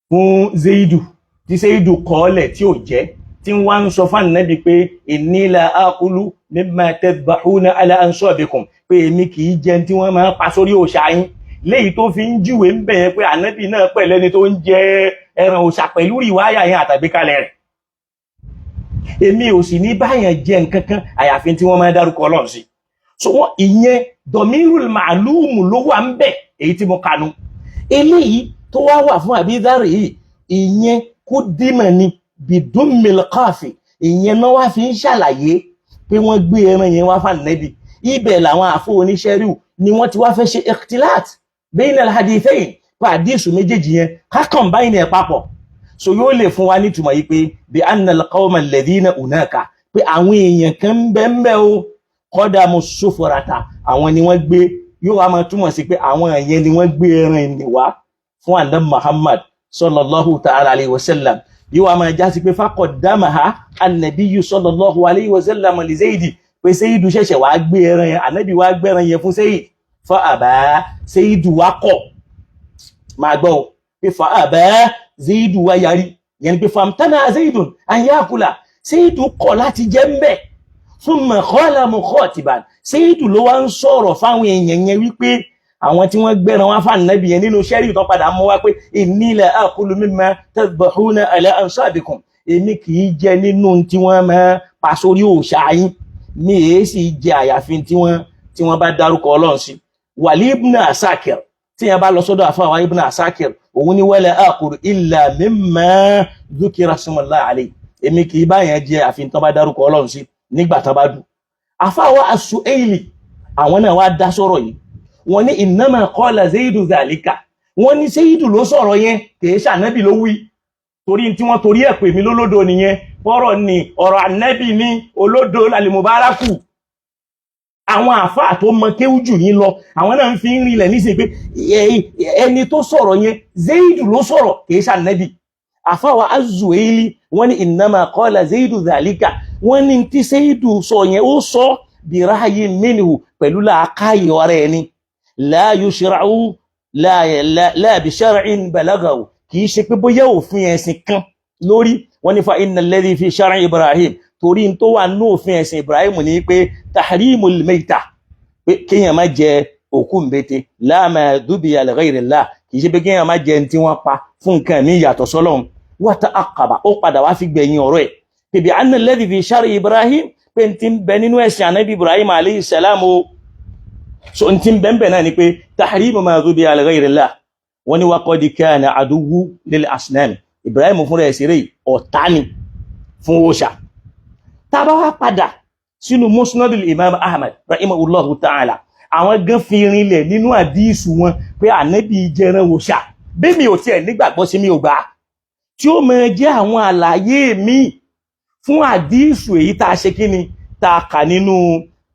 fún Zaidu tí Zaidu kọ́ọ̀lẹ̀ tí ò jẹ́ tí wọ́n ń sọ fún ànábì pé inni la akulu mimma tadbahuna ala ansabikum pé èmi kì í jẹ tí wọ́n máa pa sórí òòṣà yín léyìí tó fi ń júwe ń bẹ̀yẹn pé ànábì náà pẹ̀lẹ́ni tó ń jẹ ẹran òòṣà pẹ̀lú ìwáyà yẹn àtàgbékalẹ̀ rẹ̀ èmi ò sì ní báyàn jẹ nǹkan kan àyàfi tí wọ́n máa dárúkọ Ọlọ́run sí so wọ́n ìyẹn domirul ma'lumu ló wà ń bẹ̀ èyí tí mo kanu eléyìí tó wá wà fún Abi Dharr yìí ìyẹn kó dímọ̀ ni bidummil qaf ìyẹn náà wá fi ń ṣàlàyé pé wọ́n gbé ẹran yẹn wá fún Ànábì ibẹ̀ làwọn àfọ oníṣẹ́ríù ni wọ́n ti wá fẹ́ ṣe ikhtilat bayna al-hadithayn pa àdísù méjèèjì yẹn ká combine ẹ̀ papọ̀ so yóò lè fún wa nítumọ̀ yìí pé bí anna al-qawma alladhina hunaka pé àwọn èèyàn kan ń bẹ o qadamu sufrata àwọn ni wọ́n gbé yóò wá máa túmọ̀ sí pé àwọn èèyàn ni wọ́n gbé ẹran ìní wá fún Ànábì Muhammad sallallahu ta'ala alayhi wa sallam yóò wá máa já sí pé faqaddamaha an-nabiyyu sallallahu alayhi wa sallam li Zaidi pé Zaidu ṣẹ̀ṣẹ̀ wá gbé ẹran yẹn Ànábì wá gbé ẹran yẹn fún Zaid fa aba Zaidu wá kọ̀ máa gbọ́ pé fa aba Zaidu wá yarí yẹn pé famtana Zaidun an yakula Zaidu kọ̀ láti jẹ ńbẹ̀ thumma qala mukhatiban Zaidu ló wá ń sọ̀rọ̀ fáwọn èèyàn yẹn wípé àwọn tí wọ́n gbẹ́ran wá fún Ànábì yẹn nínú sẹ́rí tó padà mọ́ wá pé inni la akulu mimma tadbahuna ala ansabikum èmi kì í jẹ nínú tí wọ́n máa pa sórí òòṣà yín mi èé sì jẹ àyàfi tí wọ́n bá dárúkọ Ọlọ́run sí Wali ibn Asakir tí yẹn bá lọ sọ́dọ̀ àfáà Ibn Asakir òun ni wala akulu illa mimma dhukira ismullahi alayhi èmi kì í bá yẹn jẹ àfi tó bá dárúkọ Ọlọ́run sí nígbà tó bá dù àfáà As-Su'aili àwọn náà wá dá sọ̀rọ̀ yìí wọ́n ní innama qala Zaidu dhalika wọ́n ní Zaidu ló sọ̀rọ̀ yẹn kìí ṣànábì ló wí torí tí wọ́n torí ẹ̀ pè mí lólódo nìyẹn bọ́rọ̀ ni ọ̀rọ̀ ànábì ní olódo al-mubaraku àwọn àfáà tó mọ kéwú jù yín lọ àwọn náà ń fi ń rinlẹ̀ níṣẹ́ pé ẹni tó sọ̀rọ̀ yẹn Zaidu ló sọ̀rọ̀ kìí ṣànábì àfáà Az-Zuhaili wọ́n ní innama qala Zaidu dhalika wọ́n ní tí Zaidu sọ yẹn ó sọ bi ra'yin minhu pẹ̀lú làákàyè ọ̀rẹ́ ẹni la yushra'u la bi shar'in balaghahu kìí ṣe pé bóyá òfin ẹ̀sìn kan lórí wọ́n ní fa inna alladhi fi shar'i Ibrahim torí tó wà ní òfin ẹ̀sìn Ibrahim ní pé tahrimul mayta pé kéèyàn má jẹ òkú mbete la ma dubiya li ghayrillah kìí ṣe pé kéèyàn má jẹ tí wọ́n pa fún nǹkan mi yàtọ̀ sọ́lọ́run wa ta'aqqaba ó padà wá fi gbẹ̀yìn ọ̀rọ̀ ẹ̀ pé bi anna alladhi fi shar'i Ibrahim pé n ti ń bẹ nínú ẹ̀sìn ànábì Ibrahim alayhi salam o so n ti ń bẹ ń bẹ náà ni pé tahrimu ma dhubiha li ghayrillah wọ́n ní wa qad kana aduwwu lil asnam Ibrahim fúnra ẹ̀ ṣeré ọ̀tá ni fún òòṣà. Tá bá wá padà sínú musnadul imam Ahmad rahimahullahu ta'ala àwọn gan fi rinlẹ̀ nínú àdísù wọn pé ànábì jẹran òòṣà bí mi ò tiẹ̀ nígbàgbọ́ sí mi ò gbà tí ó máa jẹ́ àwọn àlàyé mi fún àdísù èyí tá a ṣe kí ni tá a kà nínú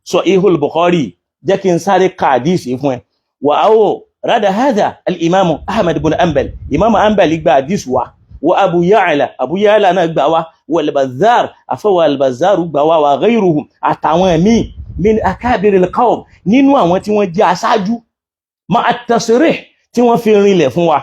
Sahihul Bukhari jẹ́ kí n sáré ka àdísù fún ẹ wà á wò rádà hádà al-imam Ahmad ibn Hanbal imam Hanbal gba àdísù wa Abu Ya'la náà gbà wá wal-Bazzar àfọwọ́ al-Bazzar gbà wá wa ghayruhum àtàwọn ẹ̀mí min akabiril qawm nínú àwọn tí wọ́n jẹ́ aṣáájú ma at-tasrih tí wọ́n fi rinlẹ̀ fún wa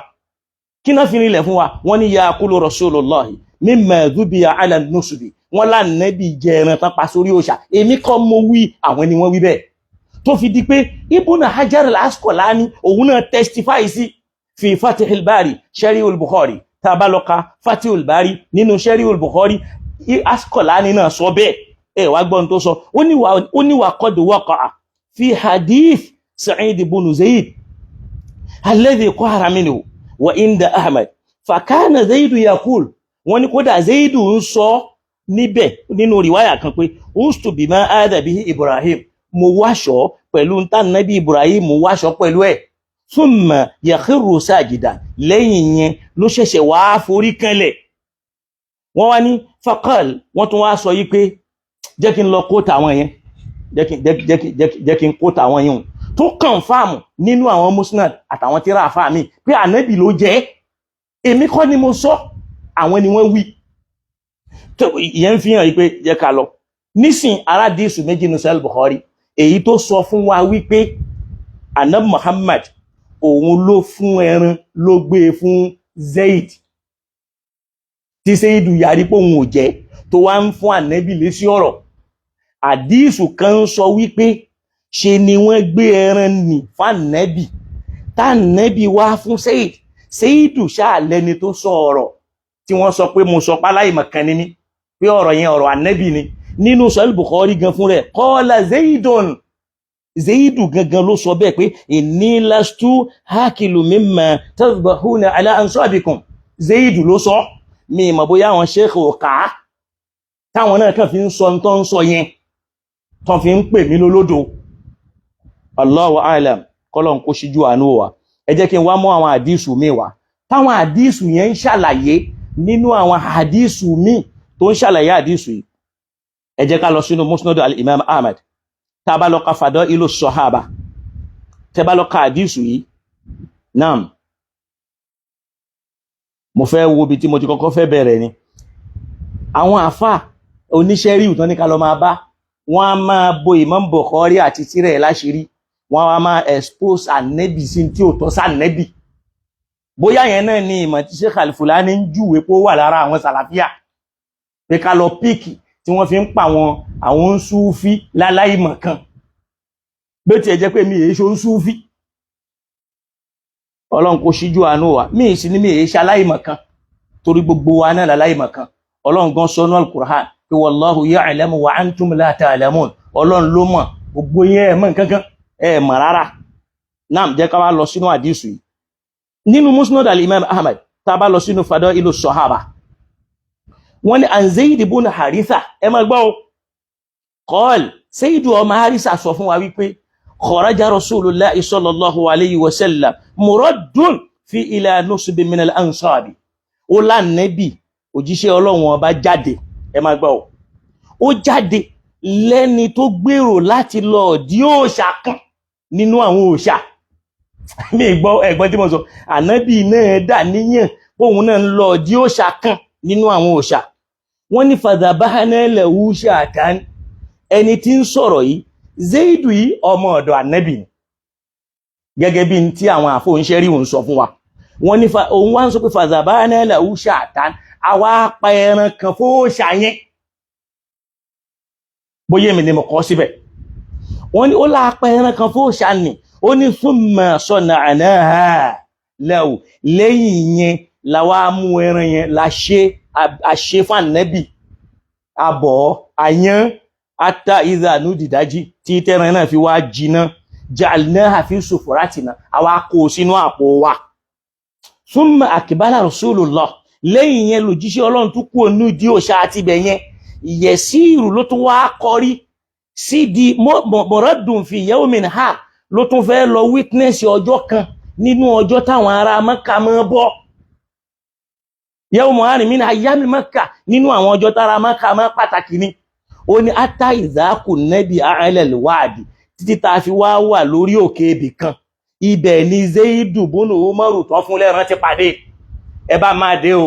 kí náà fi rinlẹ̀ fún wa wọ́n ní yaqulu rasulullahi mimma dhubiya ala nusubi wọ́n lánàbí jẹ ẹran tán pa sórí òòṣà èmi kọ́ mo wí àwọn ni wọ́n wí bẹ́ẹ̀ tó fi di pé Ibn Hajar al-Asqalani òun náà testify sí fi Fathul Bari Sharihul Bukhari tabaloka Fathul Bari nínú Sharihul Bukhari Asqalani náà sọ bẹ́ẹ̀ wá gbọ́n tó sọ ó ní wà qad waqa'a fi hadith Sa'id ibn Zayd alladhi qahara minhu wa inda Ahmad fakana Zayd yaqul wọ́n ní kódà Zayd ń sọ níbẹ̀ nínú riwaya kan pé ustu bima adha bihi Ibrahim mo wáṣọ pẹ̀lú ntá nabi Ibrahim mo wáṣọ pẹ̀lú ẹ̀ thumma yakhiru sajida lẹ́yìn yẹn ló ṣẹ̀ṣẹ̀ wá forí kanlẹ̀ wọ́n wá ní faqal wọ́n tún wá sọ yí pé jẹ́ kí n lọ kóòtà àwọn yẹn jẹ́ kí n kóòtà àwọn yẹn tó kọ̀nfàmù nínú àwọn musnad àtàwọn tíra àfáà mi pé ànábì ló jẹ́ èmi kọ́ ni mo sọ àwọn ni wọ́n wí ìyẹn fi hàn yí pé jẹ́ ká lọ nísìn aládìsù méjì ní Sahih Bukhari èyí tó sọ fún wa wípé Ànábì Muhammad òun ló fún ẹran ló gbé fún Zaid tí Zaidu yarí pé òun ò jẹ́ tó wá ń fún ànábì lésì ọ̀rọ̀ àdísù kan sọ wípé ṣe ni wọ́n gbé ẹran nì fún ànábì tá ànábì wá fún Zaid Zaidu ṣáàlẹ́ni tó sọ ọ̀rọ̀ tí wọ́n sọ pé mo sọ páláì mọ̀kan ní mí pé ọ̀rọ̀ yẹn ọ̀rọ̀ ànábì ni nínú Sahih Bukhari gan fún rẹ̀ qala Zaidun Zaidu gangan ló sọ bẹ́ẹ̀ pé inni lastu hakilu mimma tadhbahuna ala ansabikum Zaidu ló sọ mi mọ̀ bóyá àwọn sheikh ọ̀ká táwọn náà kàn fi ń sọ tó ń sọ yẹn tó fi ń pè mí lólódò Allahu a'lam kọ́lọ̀ kó ṣíjú àánú wa ẹ jẹ́ kí n wá mọ́ àwọn àdísù mi wá táwọn àdísù yẹn ń ṣàlàyé nínú àwọn àdísù mi tó ń ṣàlàyé àdísù yìí ẹ jẹ́ ká lọ sínú Musnad al-Imam Ahmad tá bá lọ ka Fadailu Sahaba tẹ́ bá lọ ka àdísù yìí naam mo fẹ́ wo bí tí mo ti kọ́kọ́ fẹ́ bẹ̀rẹ̀ ni àwọn àfà oníṣẹ́ rí ìtàn ní ká lọ máa bá wọ́n á máa bo Imam Bukhari àti tirẹ̀ láṣìírí wọ́n á máa expose ànẹ́bì sí tí ò tọ́ sànẹ́bì bóyá yẹn náà ni ìmọ̀ tí Sheikh Al-Fulani ń júwe pé ó wà lára àwọn sàlàfíà pé ká lọ píìkì tí wọ́n fi ń pa àwọn Súfí láláìmọ̀ kan bó tiẹ̀ jẹ́ pé mi èé ṣe Súfí Ọlọ́run kò ṣíjú àánú wa mi sì ní mi èé ṣe aláìmọ̀ kan torí gbogbo wa náà láláìmọ̀ kan Ọlọ́run gan sọ nínú Al-Qur'an pé wallahu ya'lamu wa antum la ta'lamun Ọlọ́run ló mọ̀ gbogbo yẹn ẹ mọ̀ nǹkankan ẹ mọ̀ rárá náà jẹ́ ká wá lọ sínú àdísù yìí nínú Musnad al-Imam Ahmad tá bá lọ sínú Fadailu Sahaba wọ́n ní an Zaid ibn Haritha ẹ máa gbọ́ qal Zaidu ọmọ Haritha sọ fún wa wípé kharaja Rasulullahi sallallahu alayhi wa sallam muraddun fi ila nusbi min al-ansabi ó lánàbí òjíṣẹ́ Ọlọ́run ọba jáde ẹ máa gbọ́ ó jáde lẹ́ni tó gbèrò láti lọ dí òòṣà kan nínú àwọn òòṣà mi gbọ́ ẹ̀gbọ́n tí mo sọ ànábì náà dà níyàn póun náà ń lọ dí òòṣà kan nínú àwọn òòṣà wọ́n ní fadhabahna lahu shatan ẹni tí ń sọ̀rọ̀ yìí Zaidu yìí ọmọ ọ̀dọ̀ ànábì ni gẹ́gẹ́ bí tí àwọn àfóúnṣẹ́rí ń sọ fún wa wọ́n ní òun wá ń sọ pé fadhabahna lahu shatan àwa pa ẹran kan fóòṣà yẹn bóyé mi ni mo kọ́ síbẹ̀ wọ́n ní ó lápa ẹran kan fóòṣà ni ó ní thumma sana'naha lahu lẹ́yìn yẹn làwa mú ẹran yẹn la ṣe fún ànábì abọ̀ àyán ata idha nudidaji tí tẹ́ran náà fi wá jiná ja'alnaha fi sufuratina àwa kó sínú àpò wa thumma akbala rasulullah lẹ́yìn yẹn lòjíṣẹ́ Ọlọ́run tún kú onú ìdí òṣà àti ibẹ̀ yẹn yẹ̀síìrù ló tún wá kọrí sí di mọ̀rọ̀dùn fi yawmin ha ló tún fẹ́ lọ witness ọjọ́ kan nínú ọjọ́ táwọn ará Mẹ́kà mọ́ bọ́ yawmu harin min ayyami Mẹ́kà nínú àwọn ọjọ́ tára Mẹ́kà mọ́ pàtàkì ni ó ní ata ìzákù nẹ́bí àálẹ̀ wáàdì títí ta fi wá wà lórí òkè ibì kan ibẹ̀ ni Zaidu bónú Umaru tó fún lẹ́ran ti pàdé ẹ bá máa dé o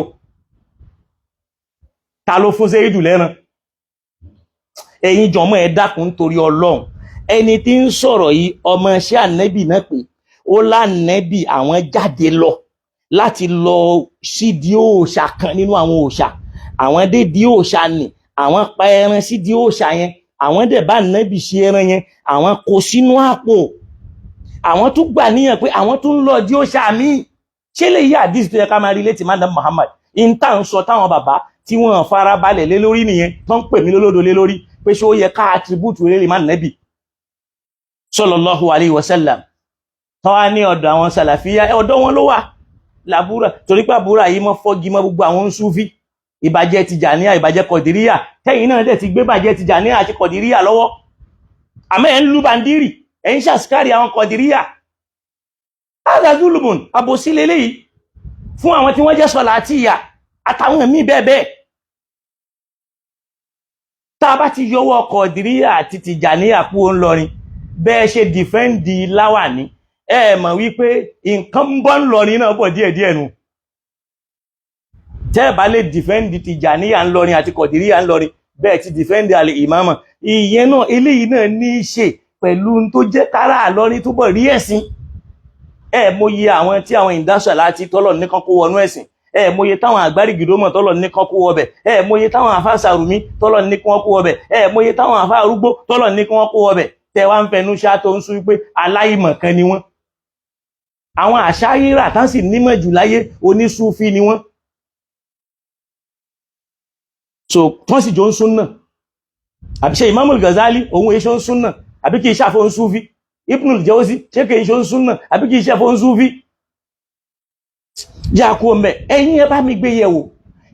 ta ló fún Zaidu lẹ́ran ẹ̀yin jọmọ́ ẹ dákun torí Ọlọ́run ẹni tí ń sọ̀rọ̀ yìí ọmọ iṣẹ́ ànẹ́bì náà pé ó lánẹ́bì àwọn jáde lọ láti lọ sídìí òòṣà kan nínú àwọn òòṣà àwọn dédìí òòṣà nì àwọn pa ẹran sídìí òòṣà yẹn àwọn dẹ̀ bá ànẹ́bì ṣe ẹran yẹn àwọn kó sínú àpò àwọn tún gbà níyàn pé àwọn tún lọ dí òòṣà míì ṣé lè yí àdìsí tó yẹ ká máa rí létí Madam Muhammad ìta ń sọ táwọn bàbá tí wọ́n fara balẹ̀ lé lórí nìyẹn tó ń pè mí lólódo lé lórí pé ṣé ó yẹ ká attribute rere má nẹ́bì sallallahu alayhi wa sallam tó wá ní ọ̀dọ̀ àwọn sàlàfíà ọ̀dọ̀ wọn ló wà làbúrà torí pé àbúrà yìí mọ́ fọ́gi mọ́ gbogbo àwọn Súfí ìbàjẹ́ Tìjàníyà ìbàjẹ́ Kọ̀dìríyà tẹ́yìn náà dẹ̀ ti gbé bàjẹ́ Tìjàníyà àti Kọ̀dìríyà lọ́wọ́ àmọ́ ẹ̀ ń lù bàndírì ẹ̀ ń ṣàṣkárí àwọn Kọ̀dìríyà azazulumun àbòsí leléyìí fún àwọn tí wọ́n jẹ́ Sọ̀làtìyà àtàwọn ẹ̀mí bẹ́ẹ̀ bẹ́ẹ̀ tá a bá ti yọwọ́ Kọ̀dìríyà àti Tìjàníyà kú ó ń lọrin bẹ́ẹ̀ ṣe dìfẹ́ǹdì Láwàní ẹ mọ̀ wípé nǹkan ń bọ́ ń lọrin náà bọ̀ díẹ̀díẹ̀ nù tẹ́ ẹ̀ bá lè dìfẹ́ǹdì Tìjàníyà ń lọrin àti Kọ̀dìríyà ń lọrin bẹ́ẹ̀ ti dìfẹ́ǹdì àlè ìmáàmà ìyẹn náà eléyìí náà ní í ṣe pẹ̀lú tó jẹ́ kára àlọ́rin túbọ̀ rí ẹ̀sìn mọye àwọn tí àwọn ìdásọ̀ láti tọ́lọ̀ nìkan kó wọnú ẹ̀sìn mọye táwọn àgbárígìdómọ̀ tọ́lọ̀ nìkan kó wọbẹ̀ mọye táwọn àfáà Sàrùmí tọ́lọ̀ nìkan kó wọbẹ̀ mọye táwọn àfáà Arúgbó tọ́lọ̀ nìkan kó wọbẹ̀ tẹ́ wá ń fẹnu ṣá tó ń sú wípé aláìmọ̀kan ni wọ́n àwọn àṣáyírà tán sì nímọ̀ jù láyé onísúfí ni wọ́n so tán sì jọ ń súnnà àbí ṣe Imamul Ghazali òun èṣò ń súnnà àbí kí iṣẹ́ àfọ́ ń súfí Ibnul Jawzi ṣé kí iṣẹ́ ń súnnà àbí kí iṣẹ́ àfọ́ ń súfí jákú ọmọ ẹ̀yìn ẹ bá mi gbé yẹ̀wò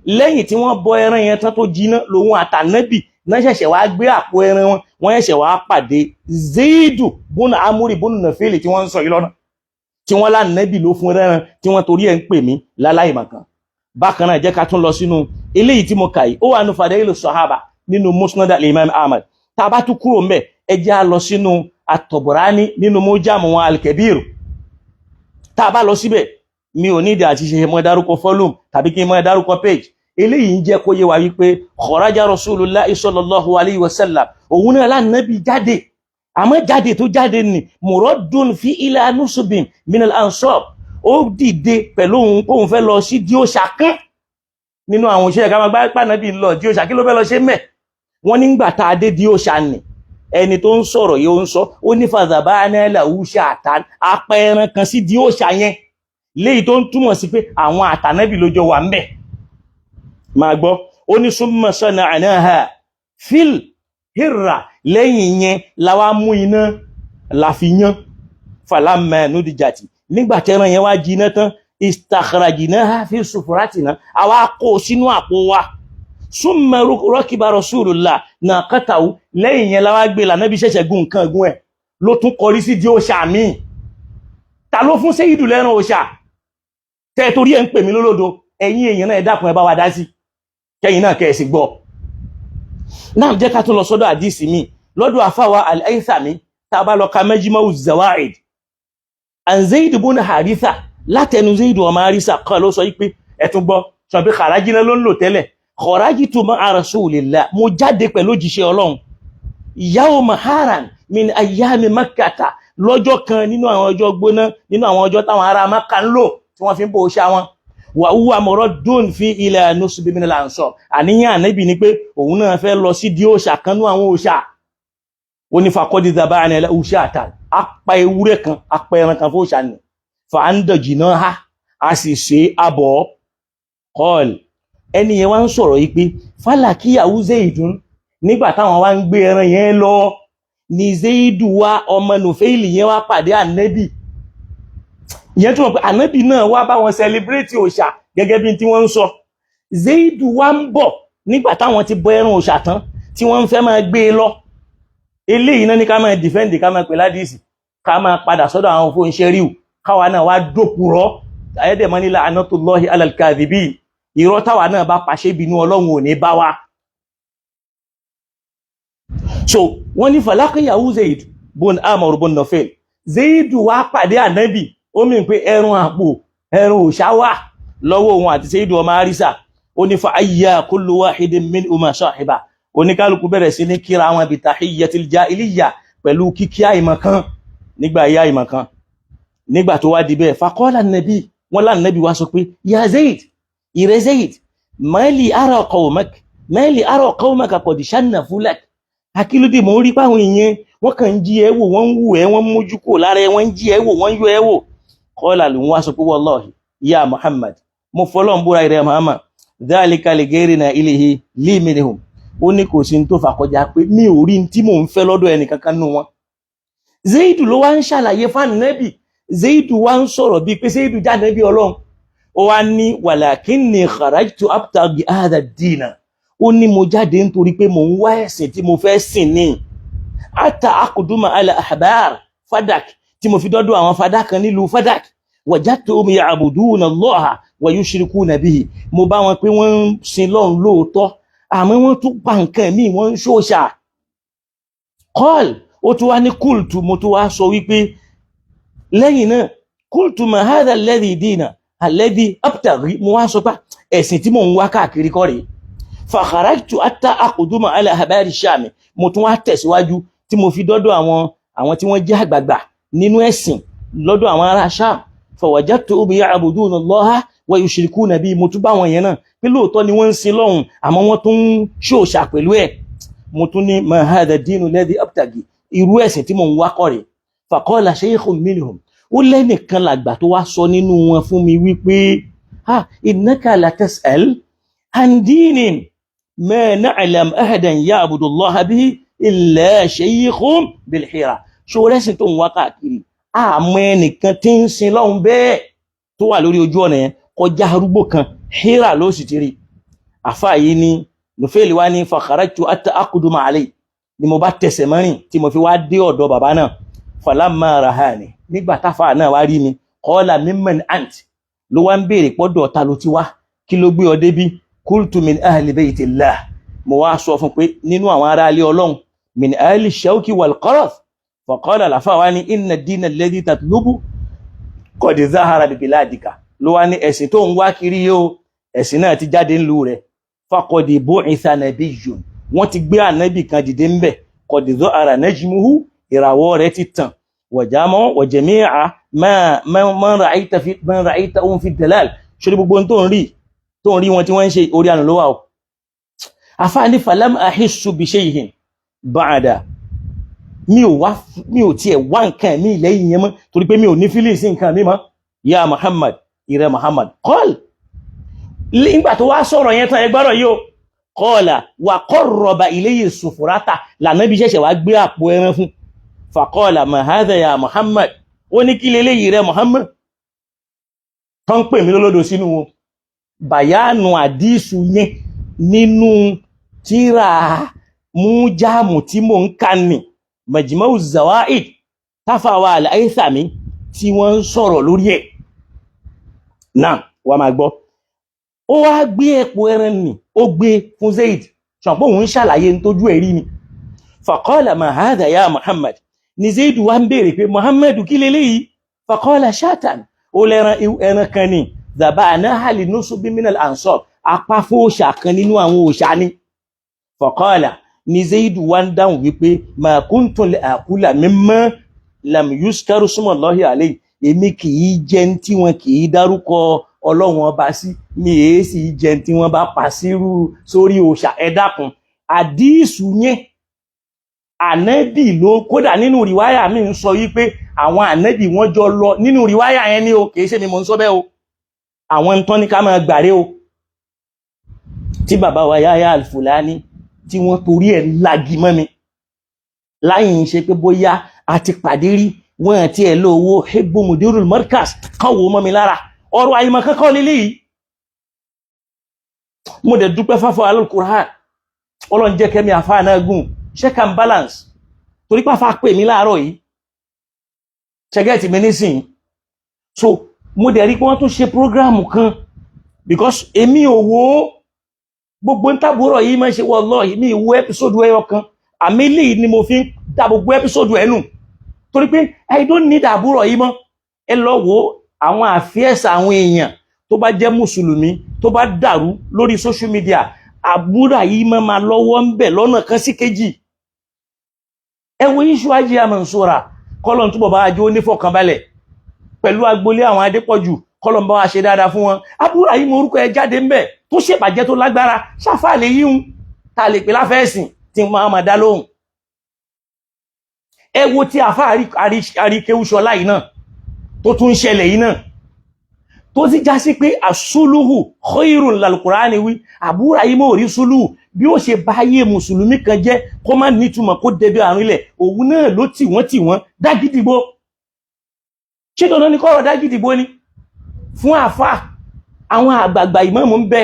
lẹ́yìn tí wọ́n bọ ẹran yẹn tán tó jiná lòun àtànẹ́bì náà ṣẹ̀ṣẹ̀ wá gbé àpò ẹran wọn wọ́n ṣẹ̀ṣẹ̀ wá pàdé Zaidu bónú Amúrì bónú Nàfẹ́lì tí wọ́n ń sọ yìí lọ́nà tí wọ́n lánàbì ló fún ẹran tí wọ́n torí ẹ̀ ń pè mí láláìmọ̀kan bákan náà jẹ́ ká tún lọ sínú eléyìí tí mo kà yìí ó wà nínú Fadailu Sahaba nínú Musnad al-Imam Ahmad tá a bá tún kúrò ńbẹ̀ ẹ jẹ́ á lọ sínú At-Tabarani nínú Mu'jam al-Kabir tá a bá lọ síbẹ̀ mi ò ní ìdí àti ṣe mọ́ dárúkọ volume tàbí kí n mọ́ dárúkọ page eléyìí ń jẹ́ kó yé wa wípé kharaja Rasulullahi sallallahu alayhi wa sallam òun náà lánàbì jáde àmọ́ jáde tó jáde ní muradun fi ila nusubin min al-ansab ó dìde pẹ̀lú òun fẹ́ lọ sí dí òṣà kan nínú àwọn òṣèré ká máa gbá pànàbì lọ dí òṣà kí ló fẹ́ lọ ṣe mẹ́ wọ́n nígbà tá a dé dí òṣà nì ẹni tó ń sọ̀rọ̀ yìí ó ń sọ ó ní fadhabana lahu shatan apẹran kan sí dí òṣà yẹn léyìí tó ń túmọ̀ sí pé àwọn àtànàbì ló jọ wà ń bẹ̀ máa gbọ́ ó ní summa sana'naha fil hirra lẹ́yìn yẹn láwá mú iná láfiyán falamma nudijati nígbà tẹ́ran yẹn wá jiná tán istakhrajnaha fi sufuratina àwa kó sínú àpò wa summa rakiba Rasulullah naqatahu lẹ́yìn yẹn láwá gbé lànàbí ṣẹ̀ṣẹ̀ gùn nǹkan gùn ẹ̀ ló tún kọrí sí di òṣà míì ta ló fún Sayyidu lẹ́ran òṣà tẹ́ torí ẹ̀ ń pè mí lólódo ẹ̀yin èèyàn náà ẹ dákun ẹ bá wa dá sí kẹ́yìn náà kẹ́ẹ̀sì gbọ́ náà jẹ́ ká tún lọ sọ́dọ̀ àdísì mi lọ́dọ̀ àfáwà al-Haythami tá bá lọ ka Majma'u Zawaid an Zaid ibn Haritha látẹnu Zaid ọmọ Haritha kan ló sọ pé ẹ̀tún gbọ́ sọ pé kharajina ló ń lò tẹ́lẹ̀ kharajitu ma'a Rasulillah mo jáde pẹ̀lú òjíṣẹ́ Ọlọ́run yawma haran min ayyami Makkata lọ́jọ́ kan nínú àwọn ọjọ́ gbóná nínú àwọn ọjọ́ táwọn ará Mákà ń lò tí wọ́n fi ń bò ṣá wọn wà huwa muraddun fi ila nusbi min al-ansar àníyàn Ànábì ni pé òun náà fẹ́ lọ sí di òòṣà kan nú àwọn òòṣà ó ní faqad dhabana ushatan apá ewúrẹ́ kan apá ẹran kan fún òòṣà ni fa andajnaha a sì ṣe abọ́ qal ẹni yẹn wá ń sọ̀rọ̀ yìí pé falakiyahu Zaidun nígbà táwọn wá ń gbé ẹran yẹn lọ ní Zaidu wá ọmọ Nùfẹ́ìlì yẹn wá pàdé ànábì. ìyẹn tó mọ̀ pé ànábì náà wá bá wọn celebrate òòṣà gẹ́gẹ́ bí tí wọ́n ń sọ. Zaidu wá ń bọ̀ nígbà táwọn ti bọ ẹran òòṣà tán tí wọ́n ń fẹ́ máa gbé e lọ. eléyìí náà ní ká máa defend ká máa pè ládìsì ká máa padà sọ́dọ̀ àwọn fún iṣẹ́ ríù káwa náà wá dòpùrọ́ ayédèmọ́ nílà anatullahi alal kadhibin irọ́ táwa náà bá pàṣẹ bínú Ọlọ́run ò ní bá wa. So wọ́n ní falaqiyahu Zaid bun Amr bun Nufayl. Zaidu wá pàdé ànábì ó mì pé ẹran àpò ẹran òòṣà wà lọ́wọ́ òun àti Zaidu ọmọ Harisa. Ó ní fa ayya kullu wahidin minhuma sahiba. Oníkálukú bẹ̀rẹ̀ sí ní kíra wọn bí tahiyyatil jahiliyya pẹ̀lú kíkí àìmọ̀kan nígbà ayé àìmọ̀kan. Nígbà tó wá di bẹ́ẹ̀ faqala nàbí wọ́n lá nàbí wá sọ pé ya Zaid ìrẹ́ Zaid mali ara qawmaka qad shannafu lak. Akílódé mò ń rí páwọn èèyàn wọ́n kàn ń jí ẹ wò wọ́n ń wù ẹ́ wọ́n mójú kò lára ẹ wọ́n ń jí ẹ wò wọ́n yọ ẹ wò. Qala lòun wá sọ pé wallahi ya Muhammad mo fọlọ́n búra ìrẹ́ Muhammad dhalika li ghayrina ilayhi li minhum. Ó ní kò sí tó fà kọjá pé mi ò rí tí mò ń fẹ́ lọ́dọ̀ ẹnì kankan nínú wọn. Zaidu ló wá ń ṣàlàyé fáànù nẹ́bì. Zaidu wá ń sọ̀rọ̀ bíi pé Zaidu jáde nẹ́bì Ọlọ́run. Ó wá ní walakinni kharajtu abtaghi hadha ad-dina. Ó ní mo jáde nítorí pé mò ń wá ẹ̀sìn tí mo fẹ́ sìn ní. Hatta aqduma ala ahbar Fadak tí mo fi dọ́dọ̀ àwọn Fadak kan nílùú Fadak. Wajadtuhum ya'buduna Allaha wa yushrikuna bihi. Mo bá wọn pé wọ́n ń sin Ọlọ́run lóòótọ́ àmọ́ wọ́n tún pa nǹkan míì wọ́n ń ṣòṣà. Qal ó tún wá ní kultu mo tún wá sọ wípé lẹ́yìn náà kultu ma hadha alladhi dina alladhi abtaghi mo wá sọ pé ẹ̀sìn tí mò ń wá káàkiri kọ́ rèé. Fa kharajtu hatta aqduma ala ahbari Sham. Mo tún wá tẹ̀síwájú tí mo fi dọ́dọ̀ àwọn tí wọ́n jẹ́ àgbààgbà nínú ẹ̀sìn lọ́dọ̀ àwọn ará Sham. Fa wajadtuhum ya'buduna Allaha wa yushrikuna bihi. Mo tún bá wọn yẹn náà pé lóòótọ́ ni wọ́n ń sin Ọlọ́run àmọ́ wọ́n tún ń ṣòṣà pẹ̀lú ẹ̀. Mo tún ní ma hadha ad-dinu alladhi abtaghi irú ẹ̀sìn tí mò ń wá kọ́ rèé. Fa qala shaykhun minhum. Ó lẹ́nìkan làgbà tó wá sọ nínú wọn fún mi wípé innaka la tas'al an dinin ma na'lam ahadan ya'budu Allaha bihi illa shaykhun bil Hira. Ṣó rẹ́sìn tó ń wá káàkiri àmọ́ ẹnìkan tí ń sin Ọlọ́run bẹ́ẹ̀ tó wà lórí ojú ọ̀nà yẹn kọjá arúgbó kan Hira ló sì ti rí. Àfáà yìí ni Nufayl wá ní fa kharajtu hatta aqduma alayhi ni mo bá tẹ̀sẹ̀ mọ́rìn tí mo fi wá dé ọ̀dọ̀ bàbá náà. Falamma rahani nígbà táfà náà wá rí mi qala mimman ant ló wá ń béèrè pọ́dọ̀ ta ló ti wá kí ló gbé ọ débí. Qultu min ahli baytillah. Mo wá sọ fún pé nínú àwọn ará ilé Ọlọ́run min ahli shawki wal qarath. Fa qala lafa wá ní inna ad-dina alladhi tatlubu qad zahara bi biladika. Ló wá ní ẹ̀sìn tó ń wá kiri yóò ẹ̀sìn náà ti jáde ńlú rẹ̀. Faqad bu'itha nabiyyun. Wọ́n ti gbé ànábì kan dìde ńbẹ̀. Qad zahara najmuhu ìràwọ̀ rẹ̀ ti tàn. Wajama wa jami'a man ra'ayta fi dalal. Ṣé gbogbo tó ń rí wọn tí wọ́n ń ṣe orí ànà ló wà o. Àfáà ní falam ahissu bi shay'in ba'da. Mi ò tiẹ̀ wá nǹkan mi lẹ́yìn yẹn mọ́ torí pé mi ò ní feelings nǹkan mi mọ́. Ya Muhammad ìrẹ́ Muhammad qal. Nígbà tó wá sọ̀rọ̀ yẹn tán ẹgbọ́rọ̀ yìí o. Qala wa qarraba ilayhi sufurata lànàbí ṣẹ̀ṣẹ̀ wá gbé àpò ẹran fún. Faqala ma hadha ya Muhammad. Ó ní kí leléyìí rẹ Muhammad. Tán pè mí lólódò sínú wọn. Bàyánù àdísù yẹn nínú tíra mújámù tí mò ń kà ní Majma'u Zawaid táfàwà al-Haythami tí wọ́n ń sọ̀rọ̀ lórí ẹ̀. Náà wà máa gbọ́. Ó wá gbé ẹ̀pọ̀ ẹran nì ó gbé fún Zaid ṣàpọ̀ òun ṣàlàyé ní tójú ẹ̀rí ni. Faqala ma hadha ya Muhammad. Ni Zaid wá ń béèrè pé Muhammadu kí leléyìí. Faqala shatan. Ó lẹ́ran ẹran kan ní zabanaha li nusubi minal ansar. Apá fóòṣà kan nínú àwọn òòṣà ni. Faqala ni Zaid wá ń dáhùn wípé ma kuntu li akula mimma lam yuskaru smullahi alayhi. Èmi kì í jẹ tí wọn kì í dárúkọ Ọlọ́run ọba sí, mi èé sì jẹ tí wọ́n bá pa sórí òòṣà. Ẹ dákun àdísù yẹn ànábì ló kódà nínú rìwáyà mi ń sọ wípé àwọn ànábì wọ́n jọ lọ nínú rìwáyà yẹn ní o kìí ṣe mi mò ń sọ bẹ́ẹ̀ o àwọn ń tán ní ká máa gbàre o tí bàbá wa Yahya al-Fulani tí wọ́n torí ẹ̀ lagi mọ́ mi láyìn ń ṣe pé bóyá a ti pàdé rí wọ́n àti ẹ̀ lówó hebbo mudirul markaz kan wò mọ́ mi lára ọ̀rọ̀ àyìnmọ̀ kankan lílé yìí mo dẹ̀ dúpẹ́ fáfọ́ Al-Qur'an Ọlọ́run jẹ́ kẹ́mi àfáà náà gùn check and balance torí pàfà pè mí láàárọ̀ yìí ṣẹgẹ́tì mi nísìn so mo dẹ̀ rí pé wọ́n tún ṣe prógrámù kan because èmi ò wo gbogbo ń tàbúrọ̀ yìí máa ń ṣe wallahi mi ìwo ẹ́písòdù ẹyọ kan àmì lè ni mo fi ń dá gbogbo ẹ́písòdù ẹnu torí pé I don't need àbúrọ̀ yìí mọ́ ẹ lọ wo àwọn àfíẹ́sà àwọn èèyàn tó bá jẹ́ mùsùlùmí tó bá dàrú lórí social media àbúrà yìí máa lọ́wọ́ ń bẹ̀ lọ́nà kan sí kejì ẹ wo iṣu Hajiya Mansura kọ́lọ̀n túbọ̀ bá ajó nífọ̀kànbalẹ̀ pẹ̀lú agbolé àwọn Adépọ̀jù kọ́lọ̀n bá wa ṣe dáadáa fún wọn àbúrà yìí mo orúkọ ẹ jáde ń bẹ̀ tó ṣèbàjẹ́ tó lágbára ṣáfà lè yíhun ta lè pè láfẹ́ẹ̀sìn tí máa dá lóhùn ẹ wo tí àfá àríkéwúṣọlá yìí náà tó tún ṣẹlẹ̀ yìí náà tó sì já sí pé àsúlùhù khairun lal-Qur'ani wí àbúrà yìí mọ́ rí súlùhù bí ó ṣe báyé mùsùlùmí kan jẹ́ kó má nítumọ̀ kó débi àrùn ilẹ̀ òun náà ló tì wọ́n dágídìgbò ṣé dandan ní kọ́rọ̀ dágídìgbò ni fún àfá àwọn àgbààgbà ìmáàmù ń bẹ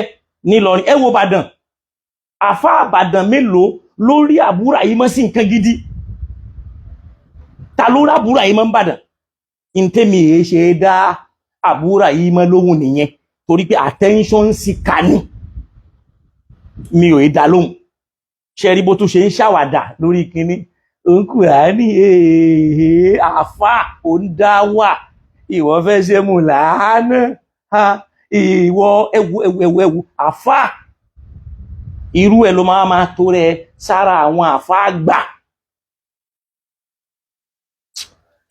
nílọrin ẹ wo Ìbàdàn àfá Ìbàdàn mélòó lórí àbúrà yìí mọ́ sí nǹkan gidi ta ló rábúrà yìí mọ́ ń Ìbàdàn ìntẹ́mi èé ṣe dá àbúrà yìí mọ́ lóhun nìyẹn torí pé attention sí ká ní mi ò dá lóhùn ṣe rí bó tún ṣe ń ṣàwàdà lórí kinní Kùránì àfá ò ń dá wà ìwọ fẹ́ ṣe mú làánà ìwọ ẹwù àfá irú ẹ̀ ló máa tó rẹ sára àwọn àfá gbà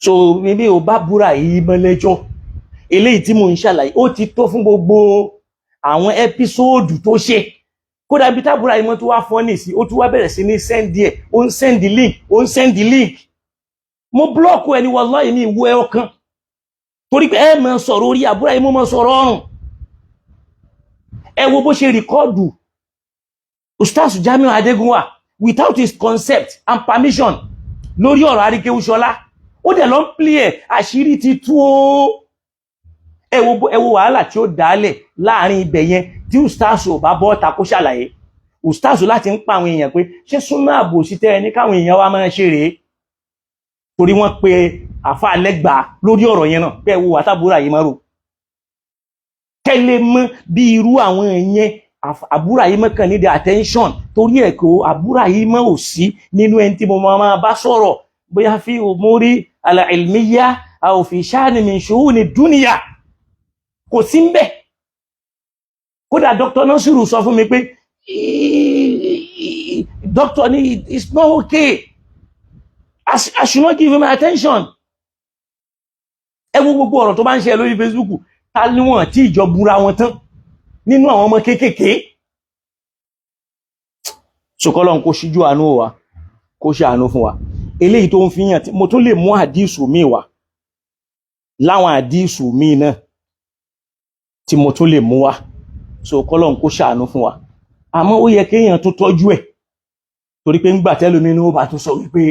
so bíbí ò bá búra yìí mọ́lẹ́jọ́ eléyìí tí mo ń ṣàlàyé ó ti tó fún gbogbo àwọn ẹ́písóòdù tó ṣe kódà bí tábúrà yìí mọ́ tó wá fọ́ nìsí ó tún wá bẹ̀rẹ̀ sí ní sẹ́ndì ẹ̀ ó ń sẹ́ndì link mo blọ́ọ̀kù ẹni wallahi mi ìwọ ẹ ọkàn torí pé ẹ mọ̀ sọ̀rọ̀ orí àbúrà yìí mọ́ sọ̀rọ̀ ọrùn ẹ wo bó ṣe rìkọ́ọ̀dù Ustaz Jamiu Adégúnwà without his consent and permission lórí ọ̀rọ̀ Àríkéwúṣọlá ó dẹ̀ lọ ń plé ẹ̀ àṣírí ti tú ó ẹ wo wàhálà tí ó dálẹ̀ láàrin ibẹ̀ yẹn tí Ustaz ò bá bọ́ ta kó ṣàlàyé Ustaz láti ń pa àwọn èèyàn pé ṣé súnmọ́ àbò sí tẹ́ ẹni káwọn èèyàn wá máa ṣe rèé torí wọ́n pe àfà lẹ́gbà lórí ọ̀rọ̀ yẹn náà pé ẹ wo àtàbúrà yìí mọ́rò tẹ́lẹ̀ mọ́ bí irú àwọn èèyàn àbúrà yìí mọ́ kàn ní the attention torí ẹ̀ kó àbúrà yìí mọ́ ò sí nínú ẹni tí mo máa bá sọ̀rọ̀ bóyá fi umuri al-ilmiyya aw fi sha'ni min shu'uni dunya kò sí ń bẹ̀ kódà Dr. Nasiru sọ fún mi pé doctor ni it's not okay I should not give him attention ẹ wo gbogbo ọ̀rọ̀ tó bá ń ṣe lórí Facebook ta ni wọ́n tí ìjọ búra wọn tán nínú àwọn ọmọ kéékèèké ṣùkọ́lọ́n kó ṣíjú àánú wa kó ṣe àánú fún wa eléyìí tó ń fi hàn mo tún lè mú àdísù mi wá láwọn àdísù mi náà tí mo tún lè mú wá ṣùkọ́lọ́n kó ṣe àánú fún wa àmọ́ ó yẹ kéèyàn tó tọ́jú ẹ̀ torí pé ńgbà tẹ́lómi ní ó bá tún sọ wípé